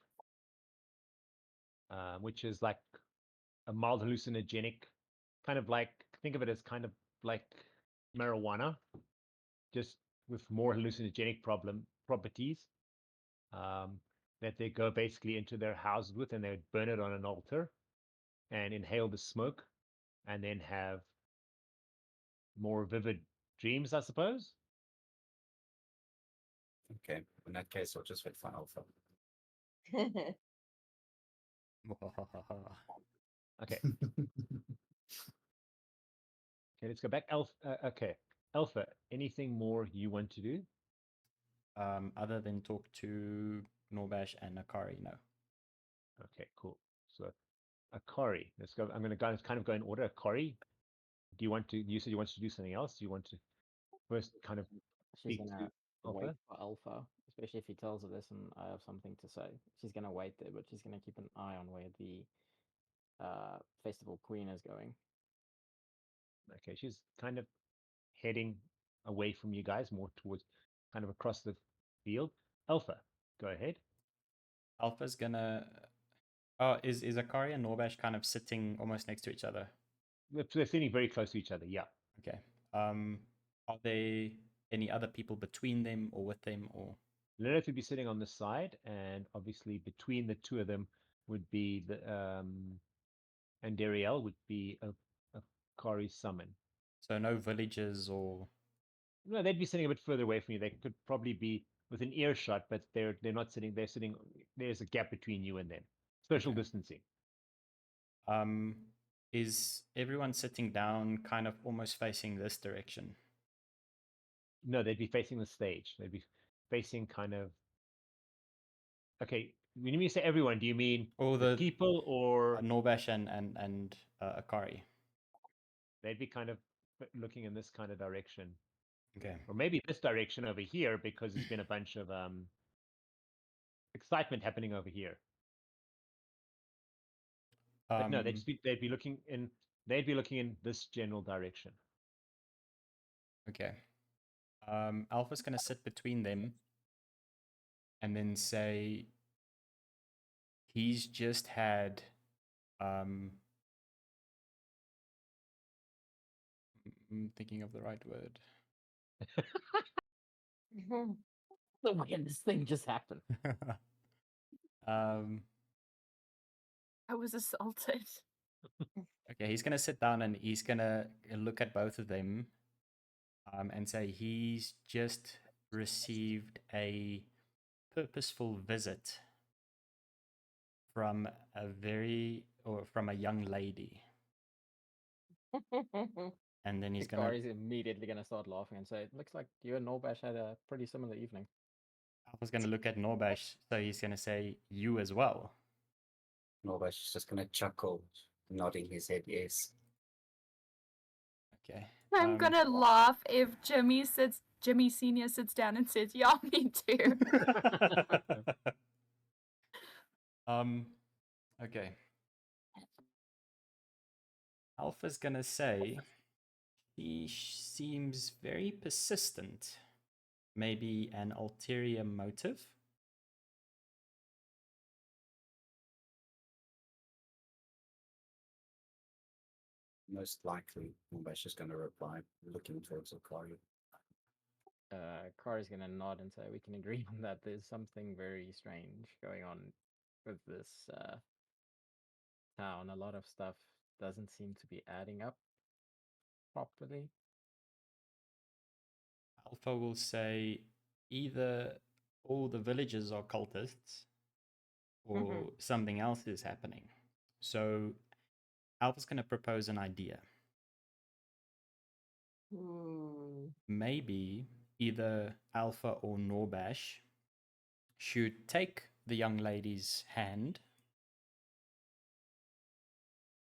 Speaker 2: which is like a mild hallucinogenic, kind of like, think of it as kind of like marijuana, just with more hallucinogenic properties, that they go basically into their houses with, and they would burn it on an altar and inhale the smoke and then have more vivid dreams, I suppose.
Speaker 5: Okay, in that case, I'll just wait for Alpha.
Speaker 2: Okay. Okay, let's go back. Okay, Alpha. Anything more you want to do?
Speaker 3: Other than talk to Gnorbash and Akari, no.
Speaker 2: Okay, cool. So Akari, let's go. I'm going to kind of go in order. Akari, do you want to? You said you wanted to do something else. Do you want to first kind of
Speaker 4: She's
Speaker 2: speak
Speaker 4: gonna
Speaker 2: to
Speaker 4: wait
Speaker 2: Alpha?
Speaker 4: for Alpha, especially if he tells her this and I have something to say. She's gonna wait there, but she's gonna keep an eye on where the festival queen is going.
Speaker 2: Okay, she's kind of heading away from you guys, more towards kind of across the field. Alpha, go ahead.
Speaker 3: Alpha's gonna. Oh, is Akari and Norbash kind of sitting almost next to each other?
Speaker 2: They're sitting very close to each other. Yeah.
Speaker 3: Okay. Are there any other people between them or with them or?
Speaker 2: Lillith would be sitting on the side, and obviously between the two of them would be the Andariel would be a Kari summon.
Speaker 3: So no villages or.
Speaker 2: No, they'd be sitting a bit further away from you. They could probably be within earshot, but they're not sitting. They're sitting. There's a gap between you and them. Social
Speaker 3: Okay.
Speaker 2: distancing.
Speaker 3: Is everyone sitting down, kind of almost facing this direction?
Speaker 2: No, they'd be facing the stage. They'd be facing kind of. Okay, when you say everyone, do you mean
Speaker 3: Or
Speaker 2: the people or
Speaker 3: Norbash and Akari?
Speaker 2: they'd be kind of looking in this kind of direction,
Speaker 3: Okay.
Speaker 2: or maybe this direction over here because there's been a bunch of excitement happening over here. But no, they'd be looking in. They'd be looking in this general direction.
Speaker 3: Okay. Alpha's gonna sit between them and then say he's just had I'm thinking of the right word.
Speaker 4: The weirdest thing just happened.
Speaker 6: I was assaulted.
Speaker 3: Okay, he's gonna sit down and he's gonna look at both of them and say he's just received a purposeful visit from a young lady. And then he's gonna.
Speaker 4: Akari's immediately gonna start laughing and say, "It looks like you and Norbash had a pretty similar evening."
Speaker 3: I was gonna look at Norbash, so he's gonna say you as well.
Speaker 5: Gnorbash is just gonna chuckle, nodding his head yes.
Speaker 3: Okay.
Speaker 6: I'm gonna laugh if Jimmy Senior sits down and says, "Yeah, me too."
Speaker 3: Okay. Alpha's gonna say he seems very persistent. Maybe an ulterior motive.
Speaker 5: Most likely, Gnorbash is gonna reply, looking towards Akari.
Speaker 4: Akari's gonna nod and say, "We can agree on that. There's something very strange going on with this town. A lot of stuff doesn't seem to be adding up properly."
Speaker 3: Alpha will say either all the villagers are cultists or something else is happening. So Alpha's going to propose an idea. Maybe either Alpha or Norbash should take the young lady's hand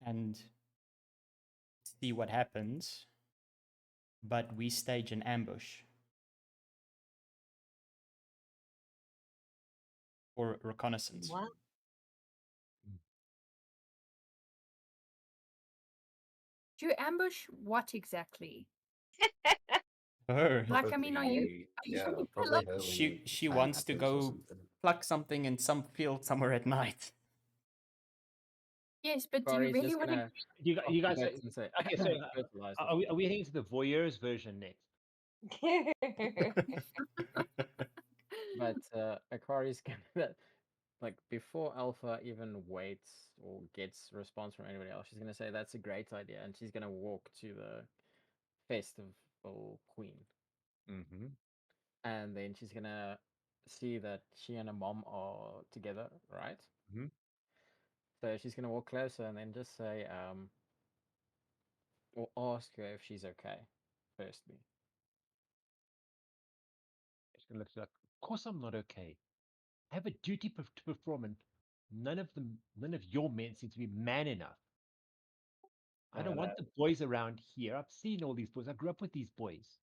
Speaker 3: and see what happens, but we stage an ambush or reconnaissance.
Speaker 1: What?
Speaker 6: Do you ambush what exactly?
Speaker 3: Her.
Speaker 6: Like, I mean, are you
Speaker 5: Yeah,
Speaker 6: gonna
Speaker 5: probably
Speaker 6: kill
Speaker 5: her.
Speaker 3: She wants to go pluck something in some field somewhere at night.
Speaker 6: Yes, but do you
Speaker 4: Akari's
Speaker 6: really
Speaker 4: just
Speaker 6: want to?
Speaker 4: gonna
Speaker 2: You
Speaker 4: drop
Speaker 2: guys.
Speaker 4: the bits and say,
Speaker 2: Okay, so
Speaker 4: "Fertilize
Speaker 2: are we heading to the voyeurs version next?
Speaker 4: But Akari's gonna like before Alpha even waits or gets response from anybody else, she's gonna say that's a great idea, and she's gonna walk to the festival queen,
Speaker 2: Mm-hmm.
Speaker 4: and then she's gonna see that she and her mom are together, right?
Speaker 2: Mhm.
Speaker 4: So she's gonna walk closer and then just say, or ask her if she's okay, firstly.
Speaker 2: She's gonna look like, of course I'm not okay. I have a duty to perform, and none of your men seem to be man enough. I don't want the boys around here. I've seen all these boys. I grew up with these boys.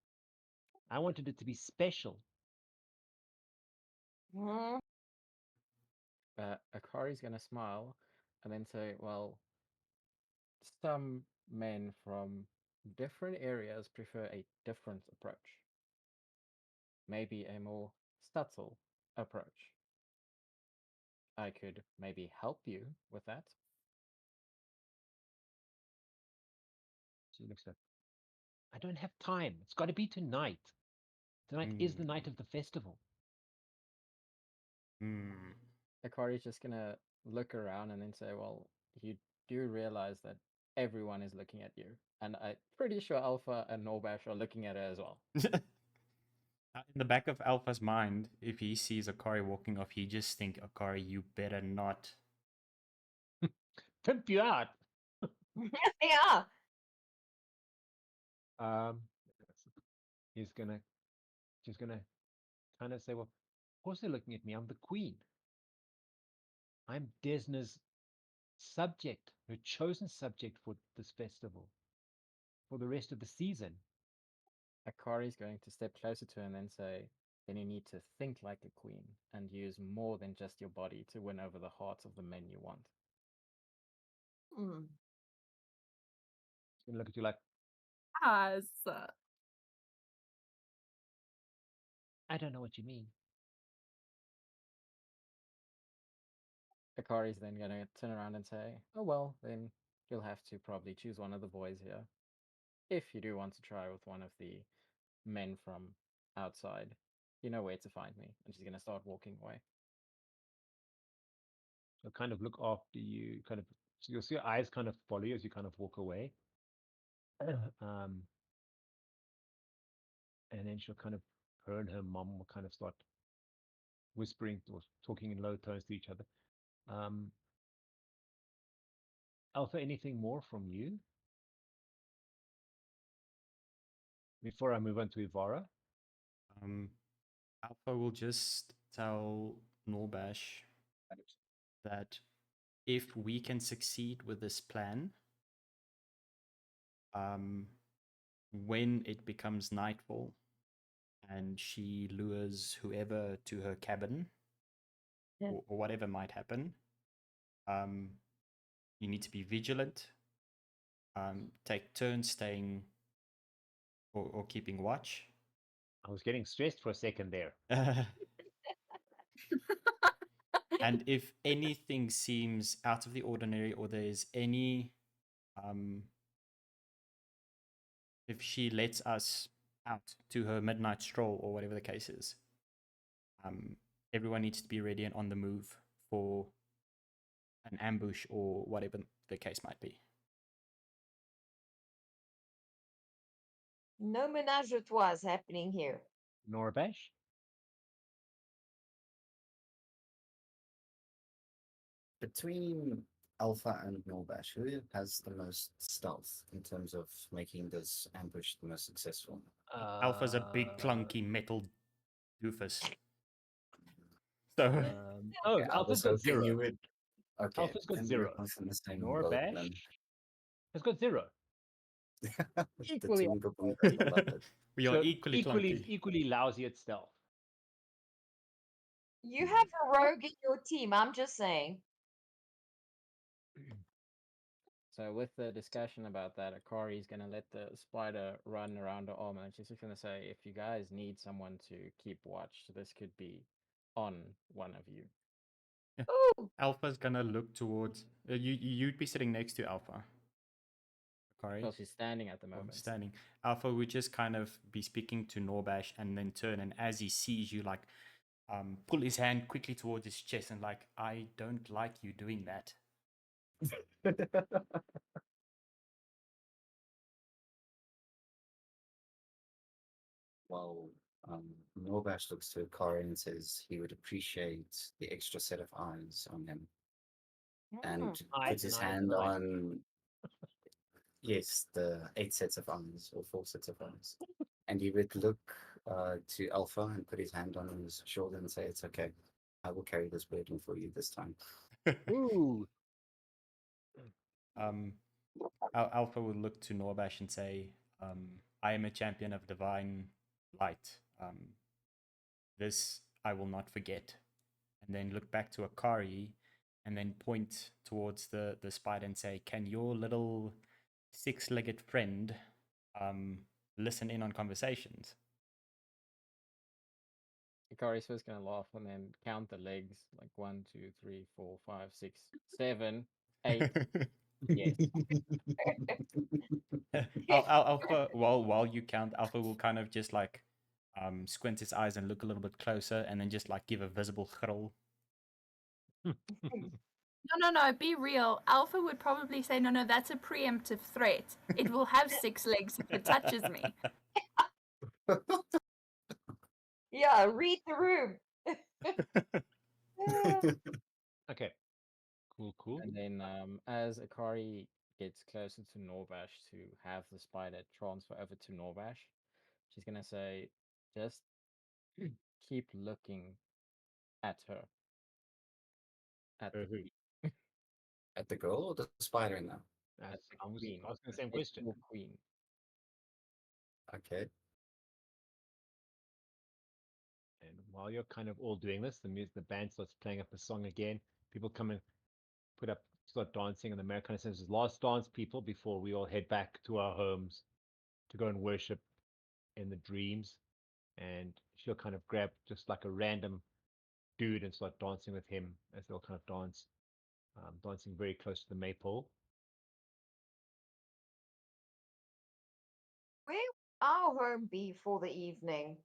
Speaker 2: I wanted it to be special.
Speaker 1: Mhm.
Speaker 4: Akari's gonna smile and then say, well, some men from different areas prefer a different approach. Maybe a more subtle approach. I could maybe help you with that.
Speaker 2: She looks like, I don't have time. It's got to be tonight. Tonight is the night of the festival.
Speaker 3: Hmm.
Speaker 4: Akari's just gonna look around and then say, well, you do realize that everyone is looking at you. And I'm pretty sure Alpha and Gnorbash are looking at her as well.
Speaker 3: In the back of Alpha's mind, if he sees Akari walking off, he just think, Akari, you better not.
Speaker 2: Pimp you out.
Speaker 1: Yes, they are.
Speaker 2: She's gonna kind of say, well, of course they're looking at me. I'm the queen. I'm Desna's subject, her chosen subject for this festival, for the rest of the season.
Speaker 4: Akari's going to step closer to her and then say, then you need to think like a queen and use more than just your body to win over the hearts of the men you want.
Speaker 1: Mm.
Speaker 2: She's gonna look at you like,
Speaker 6: Yes.
Speaker 2: I don't know what you mean.
Speaker 4: Akari's then going to turn around and say, oh well, then you'll have to probably choose one of the boys here. If you do want to try with one of the men from outside, you know where to find me. And she's going to start walking away.
Speaker 2: She'll kind of look after you, so you'll see her eyes kind of follow you as you kind of walk away. Um, and then she'll kind of, her and her mom will kind of start whispering or talking in low tones to each other. Alpha, anything more from you? Before I move on to Evara?
Speaker 3: Alpha will just tell Gnorbash that if we can succeed with this plan, when it becomes nightfall and she lures whoever to her cabin,
Speaker 1: Yeah.
Speaker 3: or whatever might happen, you need to be vigilant, take turns staying or keeping watch.
Speaker 2: I was getting stressed for a second there.
Speaker 3: And if anything seems out of the ordinary, or there's any if she lets us out to her midnight stroll or whatever the case is, everyone needs to be ready and on the move for an ambush or whatever the case might be.
Speaker 1: No menage a trois happening here.
Speaker 2: Gnorbash?
Speaker 5: Between Alpha and Gnorbash, who has the most stealth in terms of making this ambush the most successful?
Speaker 3: Alpha's a big clunky metal doofus. So
Speaker 2: Oh,
Speaker 5: I
Speaker 2: Alpha's
Speaker 5: was
Speaker 2: got
Speaker 5: hoping
Speaker 2: 0.
Speaker 5: you would. Okay,
Speaker 2: Alpha's got
Speaker 5: then
Speaker 2: 0.
Speaker 5: we're both in the same boat
Speaker 2: Gnorbash
Speaker 5: then.
Speaker 2: has got 0.
Speaker 5: The
Speaker 2: Equally
Speaker 5: Toonga Boongas, I love it.
Speaker 3: we are
Speaker 2: So
Speaker 3: equally clunky.
Speaker 2: equally lousy at stealth.
Speaker 1: You have a rogue in your team. I'm just saying.
Speaker 4: So with the discussion about that, Akari's going to let the spider run around her arm, and she's just going to say, if you guys need someone to keep watch, this could be on one of you.
Speaker 1: Ooh.
Speaker 3: Alpha's gonna look towards you'd be sitting next to Alpha. Akari.
Speaker 4: Well, she's standing at the
Speaker 3: Oh,
Speaker 4: moment.
Speaker 3: standing. Alpha would just kind of be speaking to Gnorbash and then turn, and as he sees you, like, pull his hand quickly towards his chest and like, I don't like you doing that.
Speaker 5: Well, Norbash looks to Akari and says he would appreciate the extra set of eyes on him, and
Speaker 1: Mm.
Speaker 5: puts his hand on, yes, the 8 sets of eyes or 4 sets of eyes. And he would look to Alpha and put his hand on his shoulder and say, "It's okay. I will carry this burden for you this time."
Speaker 2: Ooh.
Speaker 3: Alpha will look to Norbash and say, I am a champion of divine light. This I will not forget. And then look back to Akari and then point towards the spider and say, can your little six-legged friend listen in on conversations?
Speaker 4: Akari's first gonna laugh and then count the legs like 1, 2, 3, 4, 5, 6, 7, 8. Yes.
Speaker 3: Alpha, while you count, Alpha will kind of just like squint his eyes and look a little bit closer and then just like give a visible grill.
Speaker 6: No, be real. Alpha would probably say, no, that's a preemptive threat. It will have 6 legs if it touches me.
Speaker 1: Yeah, read the room.
Speaker 2: Okay. Cool.
Speaker 4: And then as Akari gets closer to Norbash to have the spider transfer over to Norbash, she's gonna say, just keep looking at her. At the
Speaker 2: who?
Speaker 4: queen.
Speaker 5: At the girl or the spider in there?
Speaker 4: At the
Speaker 2: I was
Speaker 4: queen.
Speaker 2: asking the same
Speaker 4: At
Speaker 2: question.
Speaker 4: your queen.
Speaker 5: Okay.
Speaker 2: And while you're kind of all doing this, the band starts playing up a song again. People come and start dancing, and the mayor kind of says, "Last dance, people, before we all head back to our homes to go and worship in the dreams." And she'll kind of grab just like a random dude and start dancing with him as they'll kind of dance, dancing very close to the maypole.
Speaker 1: Where will our home be for the evening?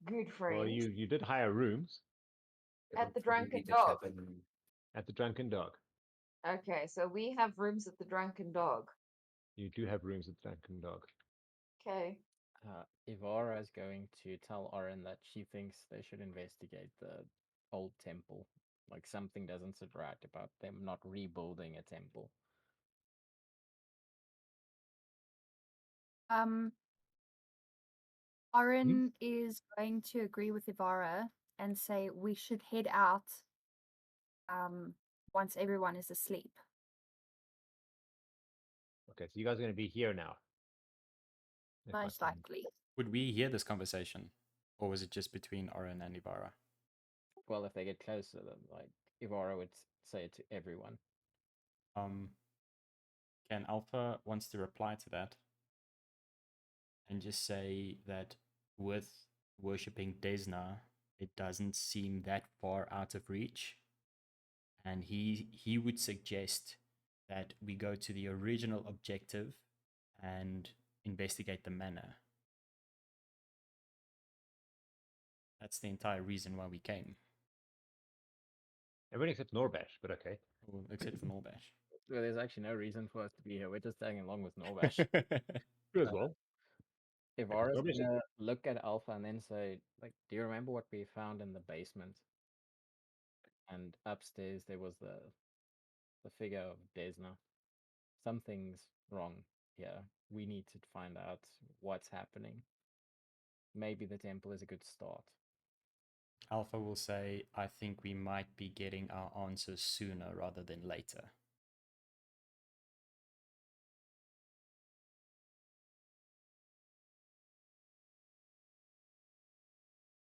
Speaker 1: Good friend.
Speaker 2: Well, you did hire rooms
Speaker 5: It'll
Speaker 1: At the
Speaker 5: probably be
Speaker 1: Drunken
Speaker 5: the
Speaker 1: Dog.
Speaker 5: cabin.
Speaker 2: at the Drunken Dog.
Speaker 1: Okay, so we have rooms at the Drunken Dog.
Speaker 2: You do have rooms at the Drunken Dog.
Speaker 1: Okay.
Speaker 4: Evara is going to tell Oryn that she thinks they should investigate the old temple. Like something doesn't sit right about them not rebuilding a temple.
Speaker 6: Oryn is going to agree with Evara and say we should head out once everyone is asleep.
Speaker 2: Okay, so you guys are going to be here now. If I
Speaker 6: Most
Speaker 2: can-
Speaker 6: likely.
Speaker 3: Would we hear this conversation? Or was it just between Oryn and Evara?
Speaker 4: Well, if they get closer, then like Evara would say it to everyone.
Speaker 3: Can Alpha wants to reply to that and just say that with worshipping Desna, it doesn't seem that far out of reach, and he would suggest that we go to the original objective and investigate the manor. That's the entire reason why we came.
Speaker 2: Everyone except Norbash, but okay.
Speaker 3: Well, except for Norbash.
Speaker 4: Well, there's actually no reason for us to be here. We're just tagging along with Norbash.
Speaker 2: You as well.
Speaker 4: Evara's
Speaker 2: Norbash is-
Speaker 4: gonna look at Alpha and then say, like, do you remember what we found in the basement? And upstairs there was the figure of Desna. Something's wrong here. We need to find out what's happening. Maybe the temple is a good start.
Speaker 3: Alpha will say, I think we might be getting our answers sooner rather than later.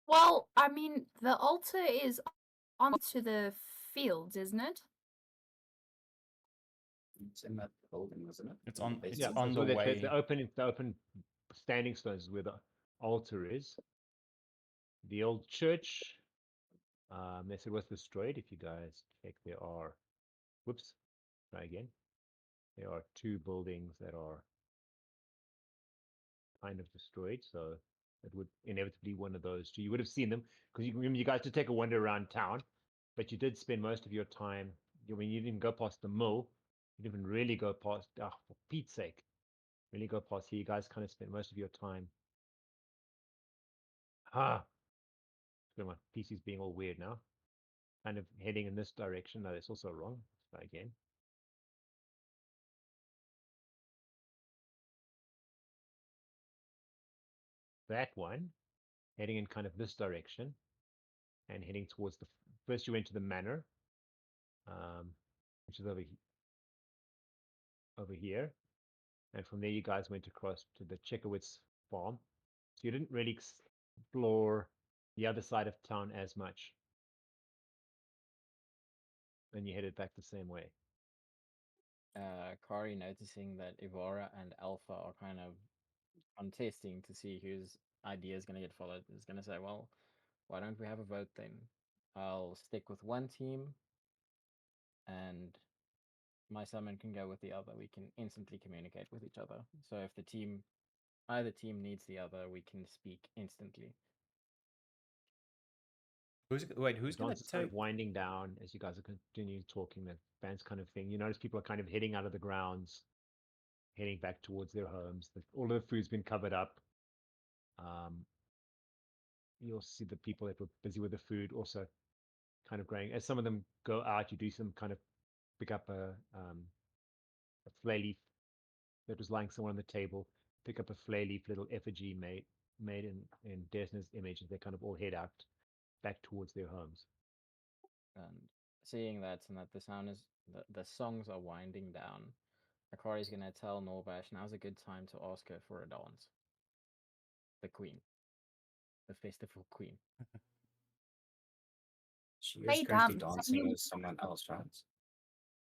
Speaker 6: Well, I mean, the altar is onto the fields, isn't it?
Speaker 5: It's in that building, isn't it?
Speaker 3: It's
Speaker 5: In
Speaker 3: on-
Speaker 5: the
Speaker 3: it's
Speaker 2: Yeah,
Speaker 5: basement.
Speaker 3: on
Speaker 2: so
Speaker 3: the
Speaker 2: the
Speaker 3: way.
Speaker 2: open standing stones is where the altar is. The old church, they said was destroyed. If you guys check, there are, whoops, try again. There are 2 buildings that are kind of destroyed, so it would inevitably one of those 2. You would have seen them because you remember you guys did take a wander around town, but you did spend most of your time. When you didn't go past the mill, you didn't even really go past. For Pete's sake, really go past here. You guys kind of spent most of your time Ah, so my PC's being all weird now. Kind of heading in this direction. No, that's also wrong. Let's try again. That one, heading in kind of this direction, and heading towards the. First, you went to the manor, which is over here, and from there you guys went across to the Chekowitz farm. So you didn't really explore the other side of town as much. Then you headed back the same way.
Speaker 4: Kari, noticing that Evara and Alpha are kind of contesting to see whose idea is going to get followed, is going to say, well, why don't we have a vote then? I'll stick with one team, and my summon can go with the other. We can instantly communicate with each other. So if either team needs the other, we can speak instantly.
Speaker 3: Who's
Speaker 2: The
Speaker 3: going
Speaker 2: dance
Speaker 3: to
Speaker 2: is kind
Speaker 3: take?
Speaker 2: of winding down as you guys are continuing talking. The band's kind of thing. You notice people are kind of heading out of the grounds, heading back towards their homes. All of the food's been covered up. You'll see the people that were busy with the food also kind of growing. As some of them go out, you do some kind of pick up a flay leaf that was lying somewhere on the table. Pick up a flay leaf little effigy made in Desna's image, as they kind of all head out back towards their homes.
Speaker 4: And seeing that and that the songs are winding down, Akari's gonna tell Gnorbash now's a good time to ask her for a dance. The queen. The festival queen.
Speaker 5: She
Speaker 6: Play
Speaker 5: is currently
Speaker 6: dumb.
Speaker 5: dancing with someone else, right?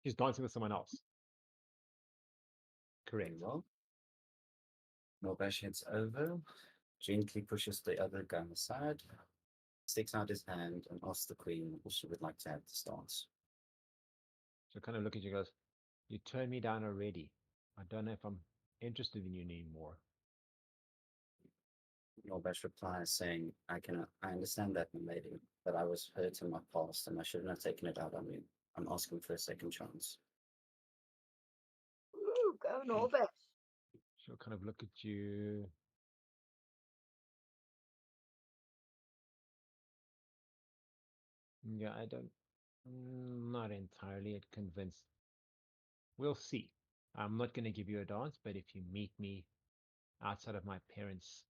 Speaker 2: She's dancing with someone else.
Speaker 5: Very
Speaker 2: Correct.
Speaker 5: well. Norbash heads over, gently pushes the other gun aside, sticks out his hand, and asks the queen if she would like to have this dance.
Speaker 2: So kind of look at you, goes, "You turned me down already. I don't know if I'm interested in you anymore."
Speaker 5: Norbash replies, saying, I understand that, my lady, but I was hurt in my past and I shouldn't have taken it out on you. I'm asking for a second chance.
Speaker 1: Ooh, go Gnorbash.
Speaker 2: She'll kind of look at you. Yeah, not entirely convinced. We'll see. I'm not going to give you a dance, but if you meet me outside of my parents'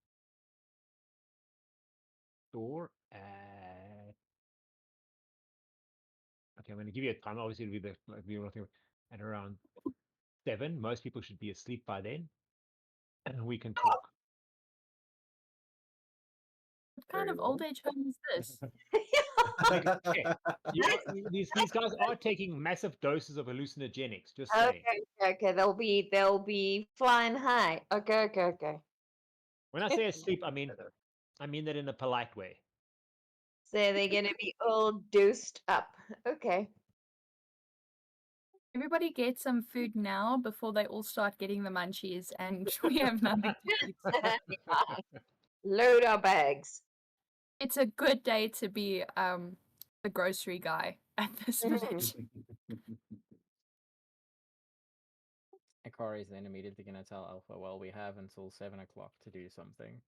Speaker 2: door at, okay, I'm going to give you a time. Obviously, it'll be at around 7. Most people should be asleep by then, and we can talk.
Speaker 6: What kind
Speaker 5: Very
Speaker 6: of
Speaker 5: well.
Speaker 6: old age home is this?
Speaker 2: These guys are taking massive doses of hallucinogenics. Just saying.
Speaker 1: Okay. They'll be flying high. Okay.
Speaker 2: When I say asleep, I mean that in a polite way.
Speaker 1: So they're gonna be all dosed up. Okay.
Speaker 6: Everybody get some food now before they all start getting the munchies and we have nothing to eat.
Speaker 1: Load our bags.
Speaker 6: It's a good day to be the grocery guy at this village.
Speaker 4: Akari is then immediately gonna tell Alpha, well, we have until 7 o'clock to do something.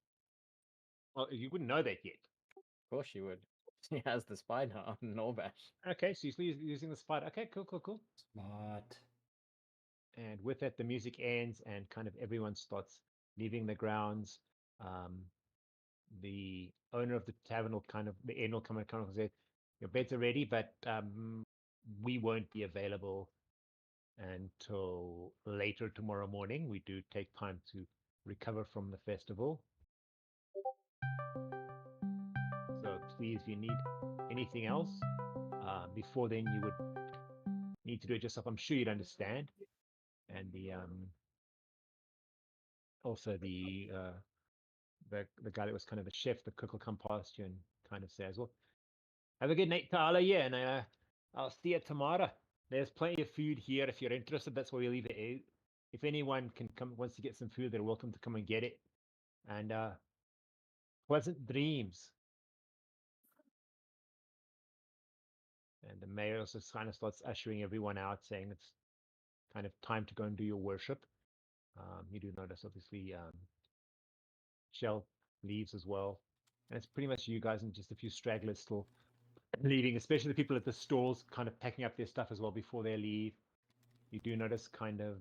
Speaker 2: Well, you wouldn't know that yet.
Speaker 4: Of course she would. She has the spider on Gnorbash.
Speaker 2: Okay, so you're using the spider. Okay, cool.
Speaker 3: Smart.
Speaker 2: And with that, the music ends, and kind of everyone starts leaving the grounds. The owner of the tavern will the inn will come and say, "Your beds are ready, but we won't be available until later tomorrow morning. We do take time to recover from the festival. So please, if you need anything else before then, you would need to do it yourself. I'm sure you'd understand." And also the guy that was kind of the chef, the cook, will come past you and kind of says, "Well, have a good night to all of you, and I'll see you tomorrow. There's plenty of food here if you're interested. That's where we leave it out. If anyone wants to get some food, they're welcome to come and get it. And pleasant dreams." And the mayor also kind of starts ushering everyone out, saying it's kind of time to go and do your worship. You do notice, obviously, Shell leaves as well. And it's pretty much you guys and just a few stragglers still leaving, especially the people at the stalls kind of packing up their stuff as well before they leave. You do notice kind of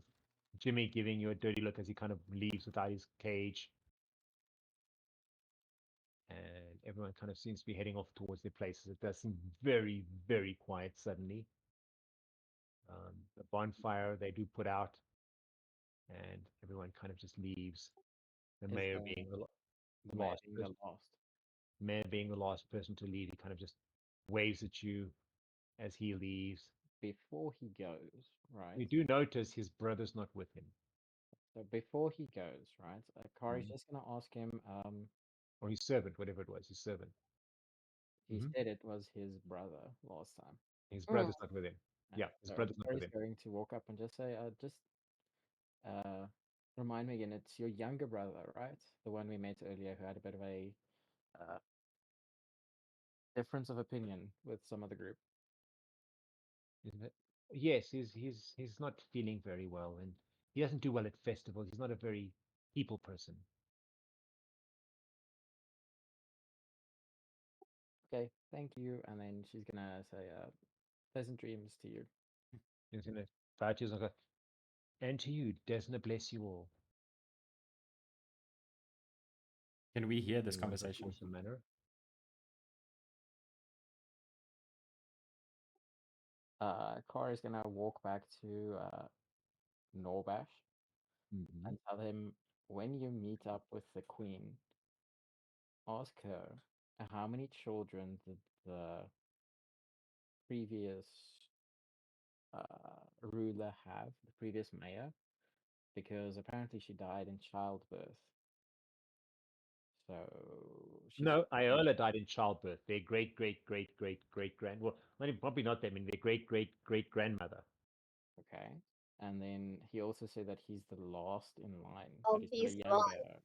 Speaker 2: Jimmy giving you a dirty look as he kind of leaves without his cage. And everyone kind of seems to be heading off towards their places. It does seem very, very quiet suddenly. The bonfire they do put out, and everyone kind of just leaves. The
Speaker 4: Is
Speaker 2: mayor
Speaker 4: the-
Speaker 2: being the
Speaker 4: the mayor
Speaker 2: last
Speaker 4: being
Speaker 2: person,
Speaker 4: the last.
Speaker 2: mayor being the last person to leave. He kind of just waves at you as he leaves.
Speaker 4: Before he goes, right?
Speaker 2: You do notice his brother's not with him,
Speaker 4: So before he goes, right? Akari's
Speaker 2: Mhm.
Speaker 4: just gonna ask him.
Speaker 2: or his servant, whatever it was, his servant.
Speaker 4: He
Speaker 2: Mhm.
Speaker 4: said it was his brother last time.
Speaker 2: His
Speaker 1: Mm.
Speaker 2: brother's not with him.
Speaker 4: And
Speaker 2: Yeah, his
Speaker 4: so
Speaker 2: brother's not with
Speaker 4: Akari's
Speaker 2: him.
Speaker 4: going to walk up and just say, just remind me again, it's your younger brother, right? The one we met earlier who had a bit of a difference of opinion with some of the group.
Speaker 2: Isn't it? Yes, he's not feeling very well, and he doesn't do well at festivals. He's not a very people person.
Speaker 4: Okay, thank you. And then she's gonna say, pleasant dreams to you.
Speaker 2: He's gonna bow to you and go, and to you, Desna bless you all.
Speaker 3: Can we hear this
Speaker 2: Everyone
Speaker 3: conversation?
Speaker 2: reports the manner.
Speaker 4: Akari's gonna walk back to Gnorbash
Speaker 2: Mhm.
Speaker 4: and tell him, when you meet up with the queen, ask her how many children did the previous ruler have, the previous mayor, because apparently she died in childbirth. So she's
Speaker 2: No, Iola died in childbirth. Their great, great, great, great, great grand. Well, probably not them. I mean, their great, great, great grandmother.
Speaker 4: okay. And then he also said that he's the last in line,
Speaker 1: Oh,
Speaker 4: but he's got a
Speaker 1: he's
Speaker 4: younger.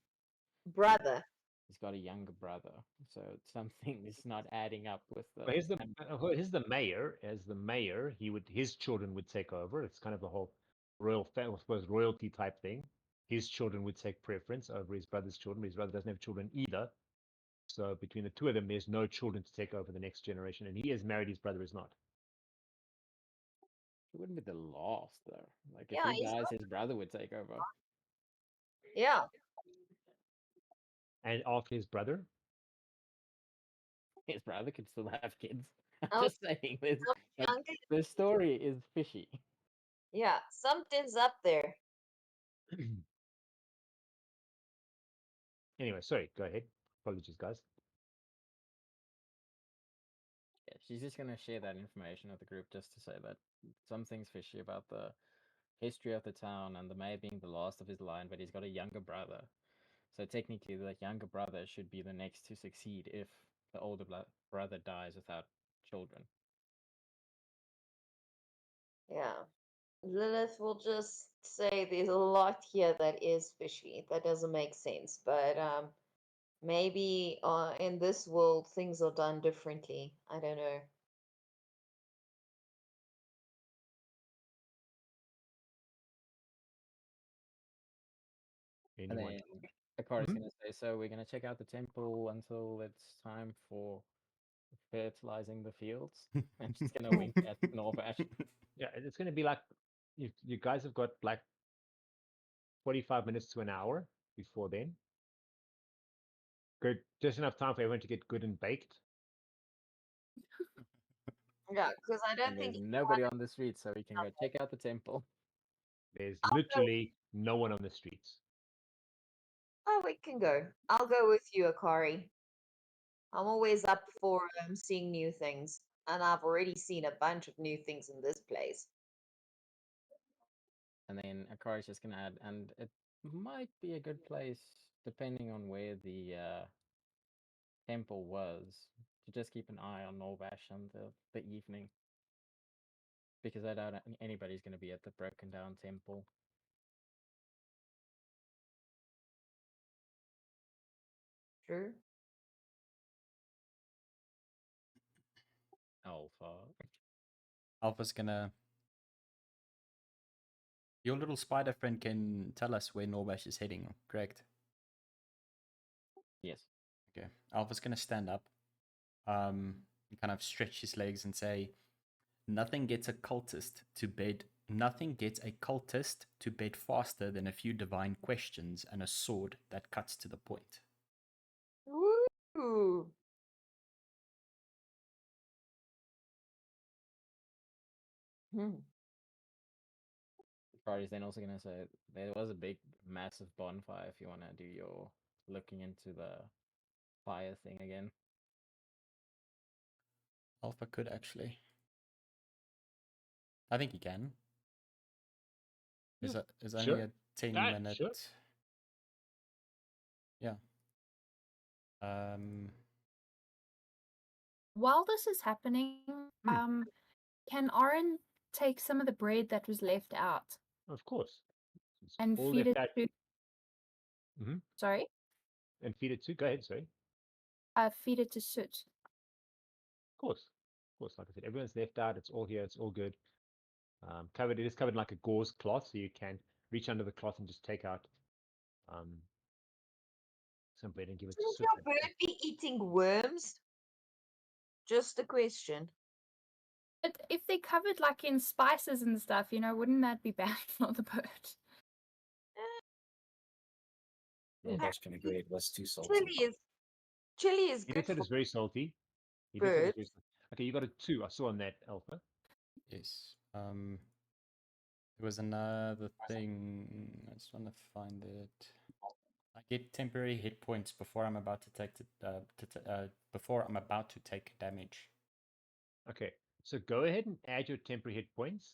Speaker 1: brother.
Speaker 4: He's got a younger brother, so something is not adding up with the.
Speaker 2: But here's the mayor. As the mayor, his children would take over. It's kind of the whole royal, I suppose, royalty type thing. His children would take preference over his brother's children. His brother doesn't have children either. So between the two of them, there's no children to take over the next generation. And he is married. His brother is not.
Speaker 4: He wouldn't be the last though. Like if
Speaker 1: Yeah,
Speaker 4: he
Speaker 1: he's
Speaker 4: dies,
Speaker 1: not.
Speaker 4: his brother would take over.
Speaker 1: Yeah.
Speaker 2: And after his brother,
Speaker 4: His brother could still have kids. I'm
Speaker 1: Oh,
Speaker 4: just saying this. But
Speaker 1: younger.
Speaker 4: the story is fishy.
Speaker 1: Yeah, something's up there.
Speaker 2: anyway, sorry, go ahead. Apologies, guys.
Speaker 4: Yeah, she's just gonna share that information with the group just to say that something's fishy about the history of the town and the mayor being the last of his line, but he's got a younger brother. So technically, the younger brother should be the next to succeed if the older brother dies without children.
Speaker 1: Yeah. Lilith will just say there's a lot here that is fishy. That doesn't make sense. But maybe in this world things are done differently. I don't know.
Speaker 4: And
Speaker 2: Anyone?
Speaker 4: then Akari's
Speaker 2: Mhm.
Speaker 4: gonna say, so we're gonna check out the temple until it's time for fertilizing the fields. And she's gonna wink at Gnorbash.
Speaker 2: Yeah, it's going to be like you guys have got like 45 minutes to an hour before then. Good, just enough time for everyone to get good and baked.
Speaker 1: Yeah, because I don't
Speaker 4: And
Speaker 1: think
Speaker 4: there's nobody on the street, so we can go check out the temple.
Speaker 2: There's literally no one on the streets.
Speaker 1: oh, we can go. I'll go with you, Akari. I'm always up for seeing new things, and I've already seen a bunch of new things in this place.
Speaker 4: And then Akari's just gonna add, and it might be a good place, depending on where the temple was, to just keep an eye on Norbash on the evening. Because I doubt anybody's gonna be at the broken down temple.
Speaker 1: True.
Speaker 4: Alpha.
Speaker 3: Alpha's gonna. Your little spider friend can tell us where Norbash is heading, correct?
Speaker 4: Yes.
Speaker 3: Okay. Alpha's gonna stand up, and kind of stretch his legs and say, "Nothing gets a cultist to bed. Nothing gets a cultist to bed faster than a few divine questions and a sword that cuts to the point."
Speaker 1: Woo! Hmm.
Speaker 4: Akari's then also gonna say there was a big, massive bonfire if you want to do your looking into the fire thing again.
Speaker 3: Alpha could actually. I think he can.
Speaker 2: Yeah,
Speaker 3: Is only
Speaker 2: sure.
Speaker 3: a 10
Speaker 2: Ah,
Speaker 3: minute.
Speaker 2: sure.
Speaker 3: Yeah.
Speaker 6: While this is happening, can Oryn take some of the bread that was left out
Speaker 2: Of course. It's
Speaker 6: and
Speaker 2: all
Speaker 6: feed
Speaker 2: left
Speaker 6: it
Speaker 2: out.
Speaker 6: to?
Speaker 2: Mhm.
Speaker 6: Sorry,
Speaker 2: And feed it to. Go ahead, sorry.
Speaker 6: feed it to Soot.
Speaker 2: Of course. Of course, like I said, everyone's left out. It's all here. It's all good. Covered. It is covered in like a gauze cloth, so you can reach under the cloth and just take out some bread and give it to
Speaker 1: Shouldn't
Speaker 2: Soot.
Speaker 1: your bird be eating worms? Just a question.
Speaker 6: But if they're covered like in spices and stuff, wouldn't that be bad for the bird?
Speaker 5: Gnorbash can agree it was too salty.
Speaker 1: Chili is
Speaker 2: He
Speaker 1: good
Speaker 2: did say
Speaker 1: for
Speaker 2: it's very salty. He did say it's very
Speaker 1: birds.
Speaker 2: salty. Okay, you got a 2. I saw on that alpha.
Speaker 3: Yes. There was another thing. I just want to find it. I get temporary hit points before I'm about to take before I'm about to take damage.
Speaker 2: Okay, so go ahead and add your temporary hit points.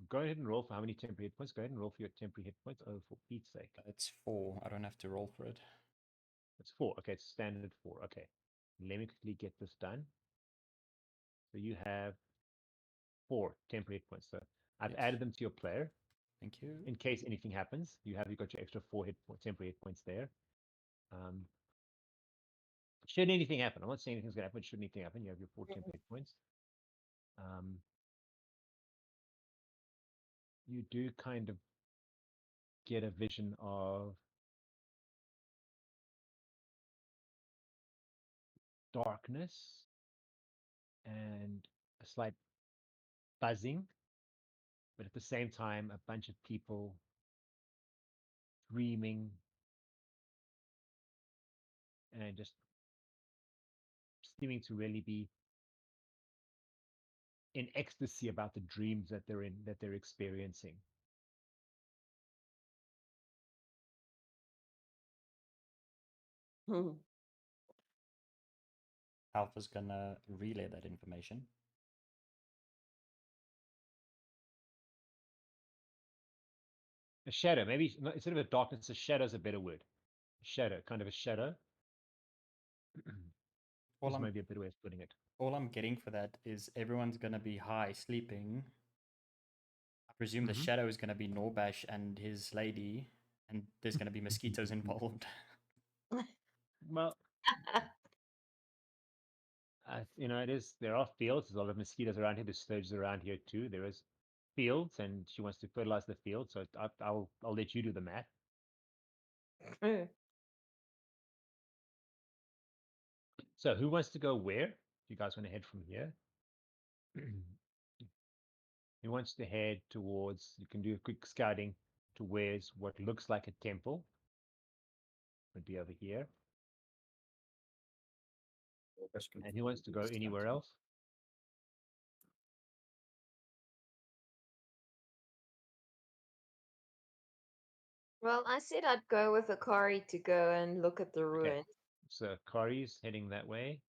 Speaker 2: Go ahead and roll for how many temporary hit points. Go ahead and roll for your temporary hit points. Oh, for Pete's sake.
Speaker 3: It's 4. I don't have to roll for it.
Speaker 2: It's 4. Okay, it's standard 4. Okay, let me quickly get this done. So you have 4 temporary hit points. So I've
Speaker 3: Yes.
Speaker 2: added them to your player.
Speaker 3: Thank you.
Speaker 2: In case anything happens, you got your extra 4 temporary hit points there. Should anything happen, I'm not saying anything's gonna happen. Should anything happen, you have your 4 temporary hit points. You do kind of get a vision of darkness and a slight buzzing, but at the same time, a bunch of people dreaming and just seeming to really be in ecstasy about the dreams that they're experiencing.
Speaker 1: Hmm.
Speaker 3: Alpha's gonna relay that information.
Speaker 2: A shadow, maybe instead of a darkness, a shadow is a better word. A shadow, kind of a shadow. Is maybe a better way of putting it.
Speaker 3: All I'm getting for that is everyone's gonna be high sleeping. I presume the shadow is gonna be Gnorbash and his lady, and there's gonna be mosquitoes involved.
Speaker 2: Well, it is. There are fields. There's a lot of mosquitoes around here. There's sturges around here too. There is fields, and she wants to fertilize the field. So I'll let you do the math. So who wants to go where? You guys want to head from here? Who wants to head towards? You can do a quick scouting to where's what looks like a temple. Would be over here. And who wants to go anywhere else?
Speaker 1: Well, I said I'd go with Akari to go and look at the ruin.
Speaker 2: So Kari's heading that way.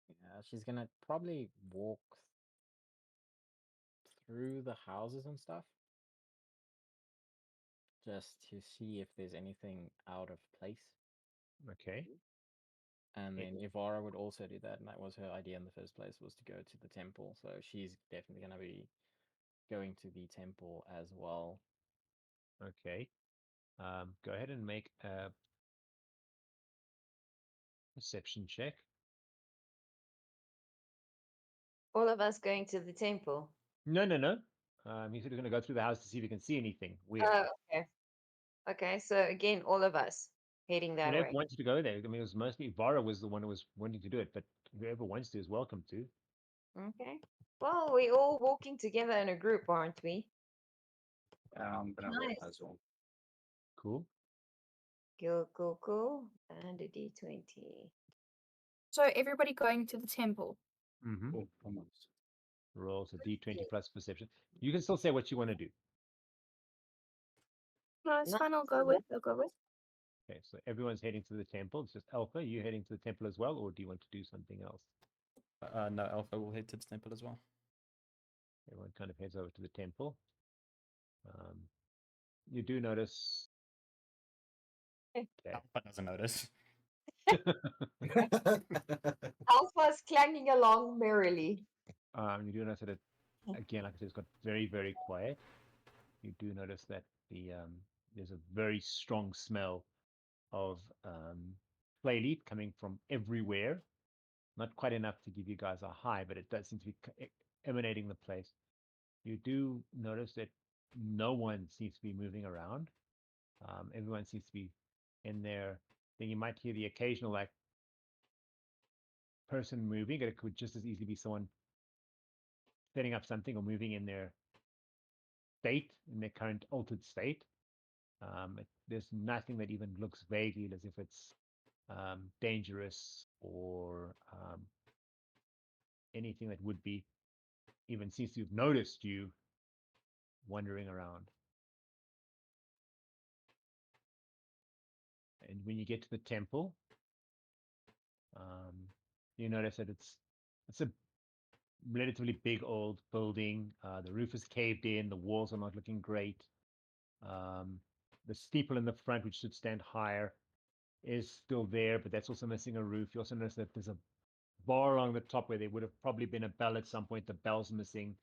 Speaker 4: Yeah, she's gonna probably walk through the houses and stuff, just to see if there's anything out of place.
Speaker 2: Okay.
Speaker 4: And then Evara would also do that, and that was her idea in the first place, was to go to the temple. So she's definitely gonna be going to the temple as well.
Speaker 2: Okay. Go ahead and make a perception check.
Speaker 1: All of us going to the temple.
Speaker 2: No. He said he's going to go through the house to see if he can see anything weird.
Speaker 1: Oh, okay. Okay, so again, all of us heading that
Speaker 2: Whoever
Speaker 1: way.
Speaker 2: wanted to go there. I mean, it was mostly Evara was the one who was wanting to do it, but whoever wants to is welcome to.
Speaker 1: Okay. Well, we're all walking together in a group, aren't we?
Speaker 5: I'm gonna roll
Speaker 1: Nice.
Speaker 5: as well.
Speaker 2: Cool.
Speaker 1: Cool. And a D20.
Speaker 6: So everybody going to the temple.
Speaker 2: Mm-hmm.
Speaker 5: Oh, almost.
Speaker 2: Rolls a D20 plus perception. You can still say what you want to do.
Speaker 6: No, it's
Speaker 1: Nice.
Speaker 6: fine. I'll go with.
Speaker 2: Okay, so everyone's heading to the temple. It's just Alpha. Are you heading to the temple as well, or do you want to do something else?
Speaker 3: No, Alpha will head to the temple as well.
Speaker 2: Everyone kind of heads over to the temple. You do notice. Okay.
Speaker 3: Alpha doesn't notice.
Speaker 1: Alpha's clanging along merrily.
Speaker 2: You do notice that it, again, like I said, it's got very, very quiet. You do notice that there's a very strong smell of clay leaf coming from everywhere. Not quite enough to give you guys a high, but it does seem to be emanating the place. You do notice that no one seems to be moving around. Everyone seems to be in there. Then you might hear the occasional like person moving, and it could just as easily be someone setting up something or moving in their state, in their current altered state. There's nothing that even looks vaguely as if it's dangerous or anything that would be even seems to have noticed you wandering around. And when you get to the temple, you notice that it's a relatively big old building. The roof is caved in. The walls are not looking great. The steeple in the front, which should stand higher, is still there, but that's also missing a roof. You also notice that there's a bar along the top where there would have probably been a bell at some point. The bell's missing.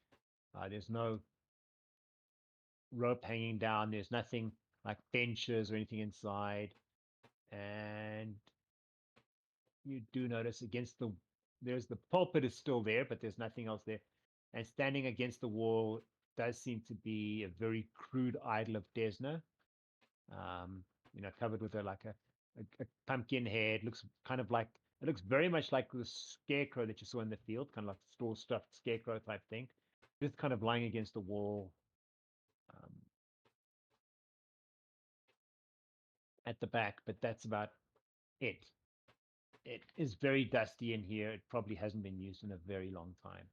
Speaker 2: There's no rope hanging down. There's nothing like benches or anything inside. And you do notice there's the pulpit is still there, but there's nothing else there. And standing against the wall does seem to be a very crude idol of Desna. Covered with a pumpkin head. Looks kind of like it looks very much like the scarecrow that you saw in the field, kind of like store stuffed scarecrow type thing. Just kind of lying against the wall. At the back, but that's about it. It is very dusty in here. It probably hasn't been used in a very long time.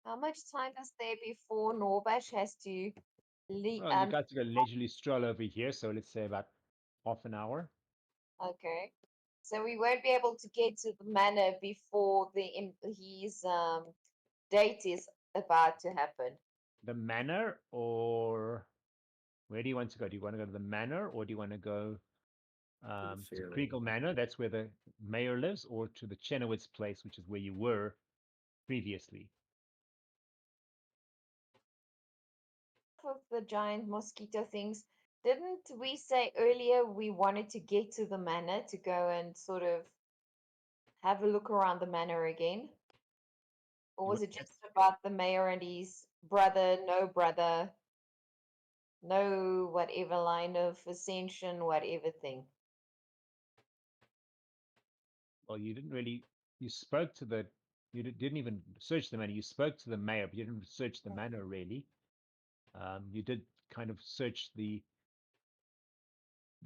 Speaker 1: How much time is there before Gnorbash has to leave?
Speaker 2: Well, you guys are going to leisurely stroll over here, so let's say about half an hour.
Speaker 1: Okay. So we won't be able to get to the manor before his date is about to happen.
Speaker 2: The manor, or where do you want to go? Do you want to go to the manor, or do you want to go to Kriegel Manor? That's where the mayor lives, or to the Chenowitz place, which is where you were previously.
Speaker 1: Of the giant mosquito things, didn't we say earlier we wanted to get to the manor to go and sort of have a look around the manor again? Or was it just about the mayor and his brother, no whatever line of ascension, whatever thing?
Speaker 2: Well, you didn't really. You spoke to the. You didn't even search the manor. You spoke to the mayor, but you didn't search the manor really. You did kind of search the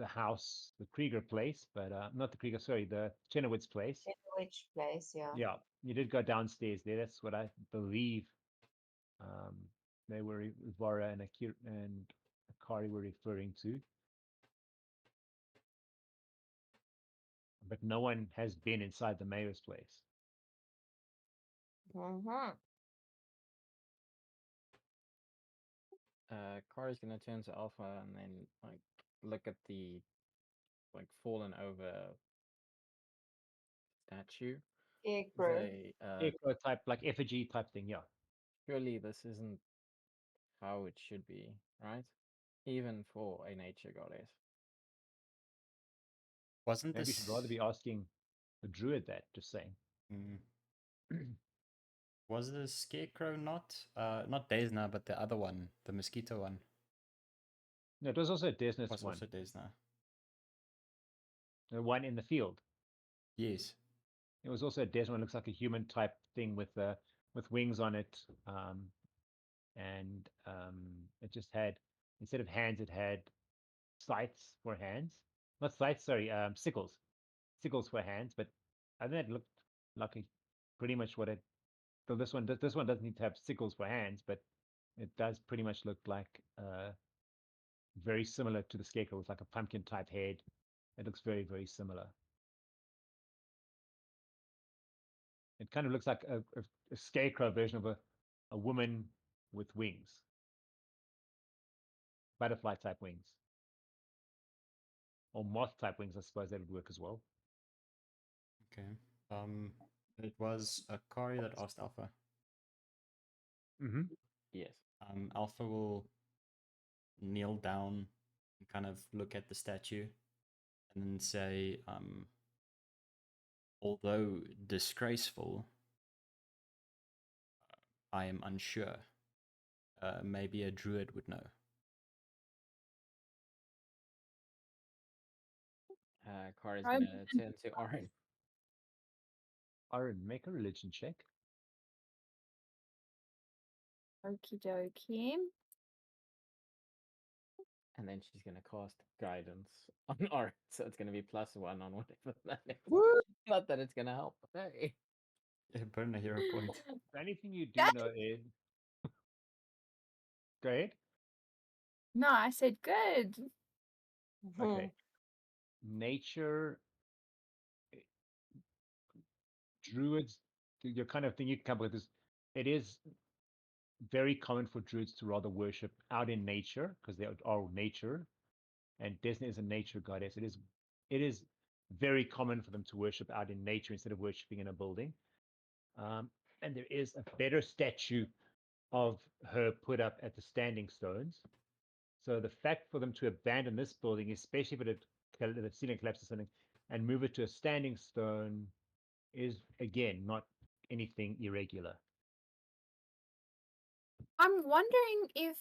Speaker 2: house, the Krieger place, but not the Krieger. Sorry, the Chenowitz place.
Speaker 1: Which place, yeah.
Speaker 2: Yeah, you did go downstairs there. That's what I believe. They were Evara and Akari were referring to. But no one has been inside the mayor's place.
Speaker 1: Mm-hmm.
Speaker 4: Kari's gonna turn to Alpha and then like look at the like fallen over statue.
Speaker 1: Scarecrow.
Speaker 2: Echo type, like effigy type thing, yeah.
Speaker 4: Surely this isn't how it should be, right? Even for a nature goddess.
Speaker 3: Wasn't
Speaker 2: Maybe you
Speaker 3: this?
Speaker 2: should rather be asking a druid that, just saying.
Speaker 3: Mm. Was the scarecrow not Desna, but the other one, the mosquito one?
Speaker 2: No, it was also a Desness
Speaker 3: Was
Speaker 2: one.
Speaker 3: also Desna.
Speaker 2: The one in the field.
Speaker 3: Yes.
Speaker 2: It was also a Desna one. Looks like a human type thing with wings on it, and it just had, instead of hands, it had scythes for hands. Not scythes, sorry, sickles for hands. But I think it looked like pretty much what it. So this one doesn't need to have sickles for hands, but it does pretty much look like very similar to the scarecrow with like a pumpkin type head. It looks very, very similar. It kind of looks like a scarecrow version of a woman with wings, butterfly type wings, or moth type wings. I suppose that would work as well.
Speaker 3: Okay. It was Akari that asked Alpha.
Speaker 2: Mm-hmm.
Speaker 4: Yes.
Speaker 3: Alpha will kneel down and kind of look at the statue and then say, although disgraceful, I am unsure. Maybe a druid would know.
Speaker 4: Kara's
Speaker 6: Right.
Speaker 4: gonna turn to Oryn.
Speaker 2: Oryn, make a religion check.
Speaker 6: Okie dokie.
Speaker 4: And then she's gonna cast guidance on Oryn, so it's gonna be +1 on whatever that is.
Speaker 2: Woo!
Speaker 4: Not that it's gonna help. Hey.
Speaker 3: Burn a hero point.
Speaker 2: The only thing you do
Speaker 6: That-
Speaker 2: know is. Go ahead.
Speaker 6: No, I said good.
Speaker 2: Okay. Nature, druids, your kind of thing you can come up with is, it is very common for druids to rather worship out in nature because they are nature, and Desna is a nature goddess. It is very common for them to worship out in nature instead of worshiping in a building. And there is a better statue of her put up at the Standing Stones. So the fact for them to abandon this building, especially if the ceiling collapses or something, and move it to a standing stone, is again not anything irregular.
Speaker 6: I'm wondering if,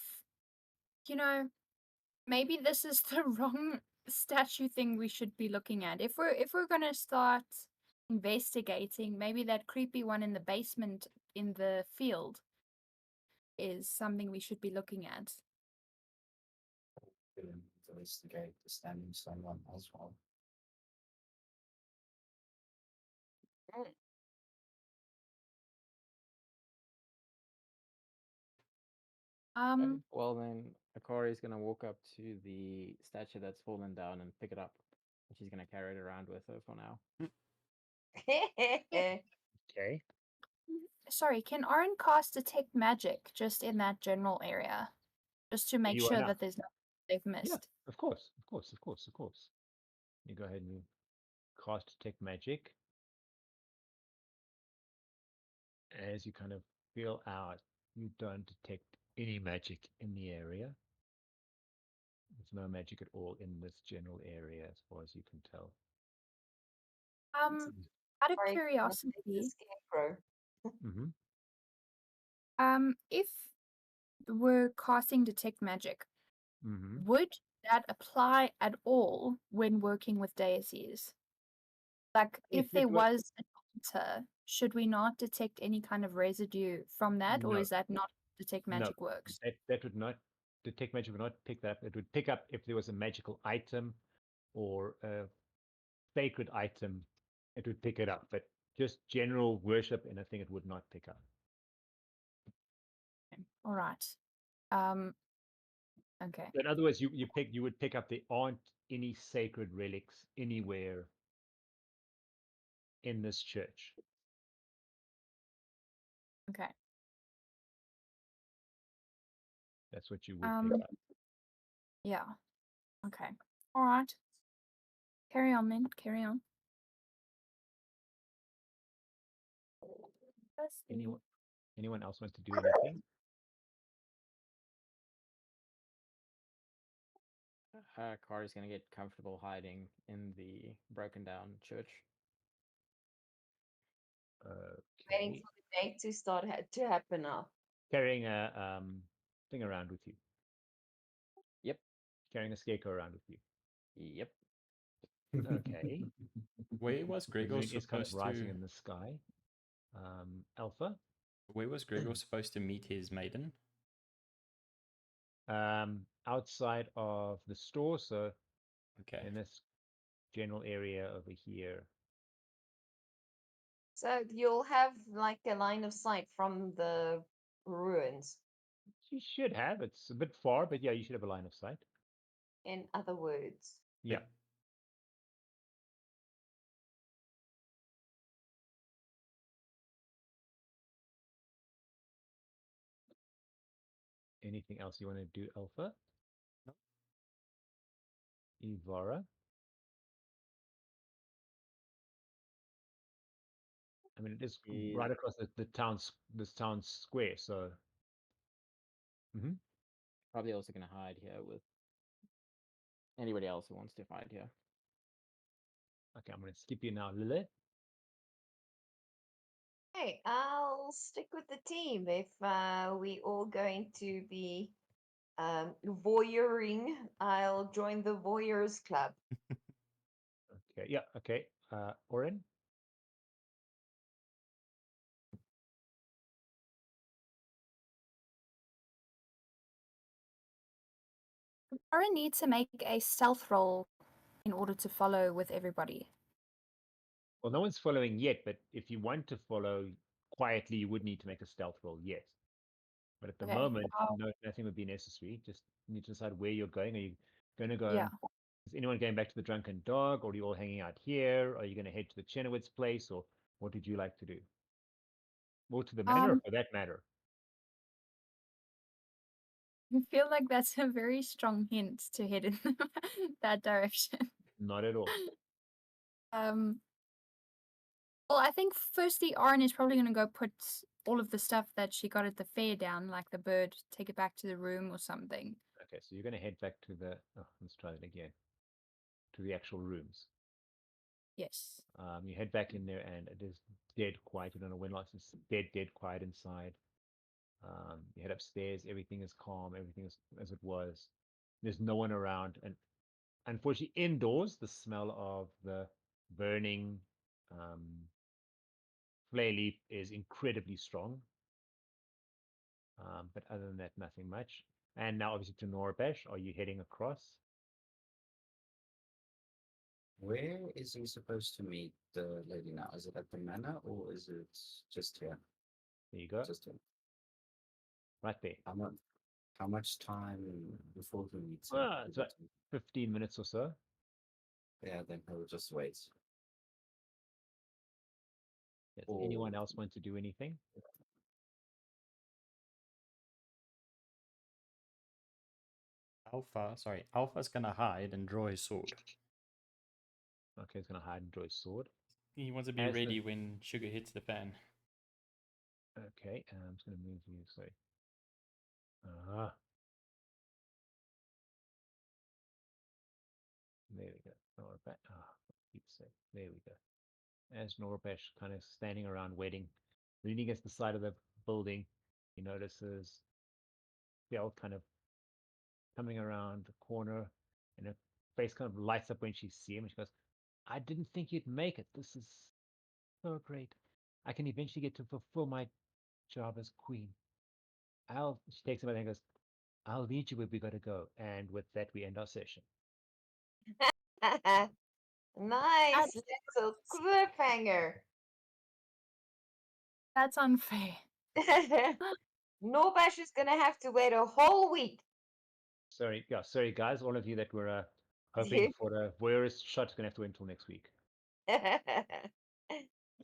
Speaker 6: maybe this is the wrong statue thing we should be looking at. If we're gonna start investigating, maybe that creepy one in the basement in the field is something we should be looking at.
Speaker 5: Investigate the standing stone one as well.
Speaker 6: Um,
Speaker 4: Okay. Well then, Akari's gonna walk up to the statue that's fallen down and pick it up. And she's gonna carry it around with her for now.
Speaker 2: Okay.
Speaker 6: sorry, can Oren cast detect magic just in that general area, just to make
Speaker 2: You are
Speaker 6: sure
Speaker 2: now.
Speaker 6: that there's nothing they've missed?
Speaker 2: Yeah, of course. You go ahead and cast detect magic. As you kind of feel out, you don't detect any magic in the area. There's no magic at all in this general area, as far as you can tell.
Speaker 6: Out of
Speaker 1: Sorry,
Speaker 6: curiosity,
Speaker 1: Scarecrow.
Speaker 2: Mm-hmm.
Speaker 6: if we're casting detect magic,
Speaker 2: Mm-hmm.
Speaker 6: would that apply at all when working with deities? Like, if
Speaker 2: If
Speaker 6: there
Speaker 2: it were-
Speaker 6: was an altar, should we not detect any kind of residue from that, or
Speaker 2: No.
Speaker 6: is that not detect
Speaker 2: No,
Speaker 6: magic works?
Speaker 2: that would not, detect magic would not pick that up. It would pick up if there was a magical item or a sacred item. It would pick it up, but just general worship and a thing it would not pick up.
Speaker 6: All right. Okay.
Speaker 2: In other words, you would pick up there aren't any sacred relics anywhere in this church.
Speaker 6: Okay.
Speaker 2: That's what you would pick up.
Speaker 6: Yeah. Okay. All right. Carry on then. Carry on.
Speaker 2: Anyone else wants to do anything?
Speaker 4: Akari's gonna get comfortable hiding in the broken down church.
Speaker 1: Waiting
Speaker 2: Okay.
Speaker 1: for the date to start to happen now.
Speaker 2: Carrying a thing around with you.
Speaker 4: Yep.
Speaker 2: Carrying a scarecrow around with you.
Speaker 4: Yep.
Speaker 2: Okay.
Speaker 3: Where was
Speaker 2: The
Speaker 3: Gregor
Speaker 2: moon is kind of
Speaker 3: supposed
Speaker 2: rising
Speaker 3: to?
Speaker 2: in the sky. Alpha.
Speaker 3: Where was Gregor supposed to meet his maiden?
Speaker 2: Outside of the store, so
Speaker 3: Okay.
Speaker 2: in this general area over here.
Speaker 1: So you'll have like a line of sight from the ruins.
Speaker 2: You should have. It's a bit far, but yeah, you should have a line of sight.
Speaker 1: In other words.
Speaker 2: Yeah. Anything else you want to do, Alpha?
Speaker 3: No.
Speaker 2: Evara? I mean, it is right across the town's this town square, so.
Speaker 4: Probably also gonna hide here with anybody else who wants to hide here.
Speaker 2: Okay, I'm going to skip you now, Lillith.
Speaker 1: Hey, I'll stick with the team if we all going to be voyeuring. I'll join the voyeurs club.
Speaker 2: Okay, yeah, okay. Oryn?
Speaker 6: Oryn needs to make a stealth roll in order to follow with everybody.
Speaker 2: Well, no one's following yet, but if you want to follow quietly, you would need to make a stealth roll, yes. But at the
Speaker 6: Okay,
Speaker 2: moment,
Speaker 6: well-
Speaker 2: nothing would be necessary. Just need to decide where you're going. Are you going to go?
Speaker 6: Yeah.
Speaker 2: Is anyone going back to the Drunken Dog, or are you all hanging out here? Are you going to head to the Chenowitz place, or what would you like to do? Or to the manor,
Speaker 6: Um,
Speaker 2: for that matter.
Speaker 6: I feel like that's a very strong hint to head in that direction.
Speaker 2: Not at all.
Speaker 6: Um, well, I think firstly, Oryn is probably going to go put all of the stuff that she got at the fair down, like the bird, take it back to the room or something.
Speaker 2: Okay, so you're going to head back to the. Oh, let's try that again. To the actual rooms.
Speaker 6: Yes.
Speaker 2: You head back in there, and it is dead quiet. You don't know when last it's dead quiet inside. You head upstairs. Everything is calm. Everything is as it was. There's no one around, and unfortunately, indoors, the smell of the burning flare leaf is incredibly strong. But other than that, nothing much. And now, obviously, to Gnorbash, are you heading across?
Speaker 5: Where is he supposed to meet the lady now? Is it at the manor or is it just here?
Speaker 2: There you go.
Speaker 5: Just here.
Speaker 2: Right there.
Speaker 5: How much time before he meets him?
Speaker 2: Well, it's about 15 minutes or so.
Speaker 5: Yeah, then he'll just wait.
Speaker 2: Does
Speaker 5: Or
Speaker 2: anyone else want to do anything?
Speaker 3: Alpha's gonna hide and draw his sword.
Speaker 2: Okay, he's going to hide and draw his sword.
Speaker 3: He wants to be
Speaker 2: As the-
Speaker 3: ready when sugar hits the fan.
Speaker 2: Okay, I'm just going to move you. So, there we go. Norbash. There we go. As Norbash kind of standing around waiting, leaning against the side of the building, he notices Belle kind of coming around the corner, and her face kind of lights up when she sees him. And she goes, "I didn't think you'd make it. This is so great. I can eventually get to fulfill my job as queen. She takes him by the hand and goes, I'll lead you where we got to go. And with that, we end our session.
Speaker 1: Nice little cliffhanger.
Speaker 6: That's unfair.
Speaker 1: Gnorbash is gonna have to wait a whole week.
Speaker 2: Sorry, guys. All of you that were hoping for a voyeurist shot is going to have to wait until next week.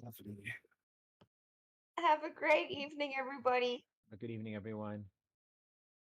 Speaker 5: Lovely.
Speaker 1: Have a great evening, everybody.
Speaker 2: Good evening, everyone.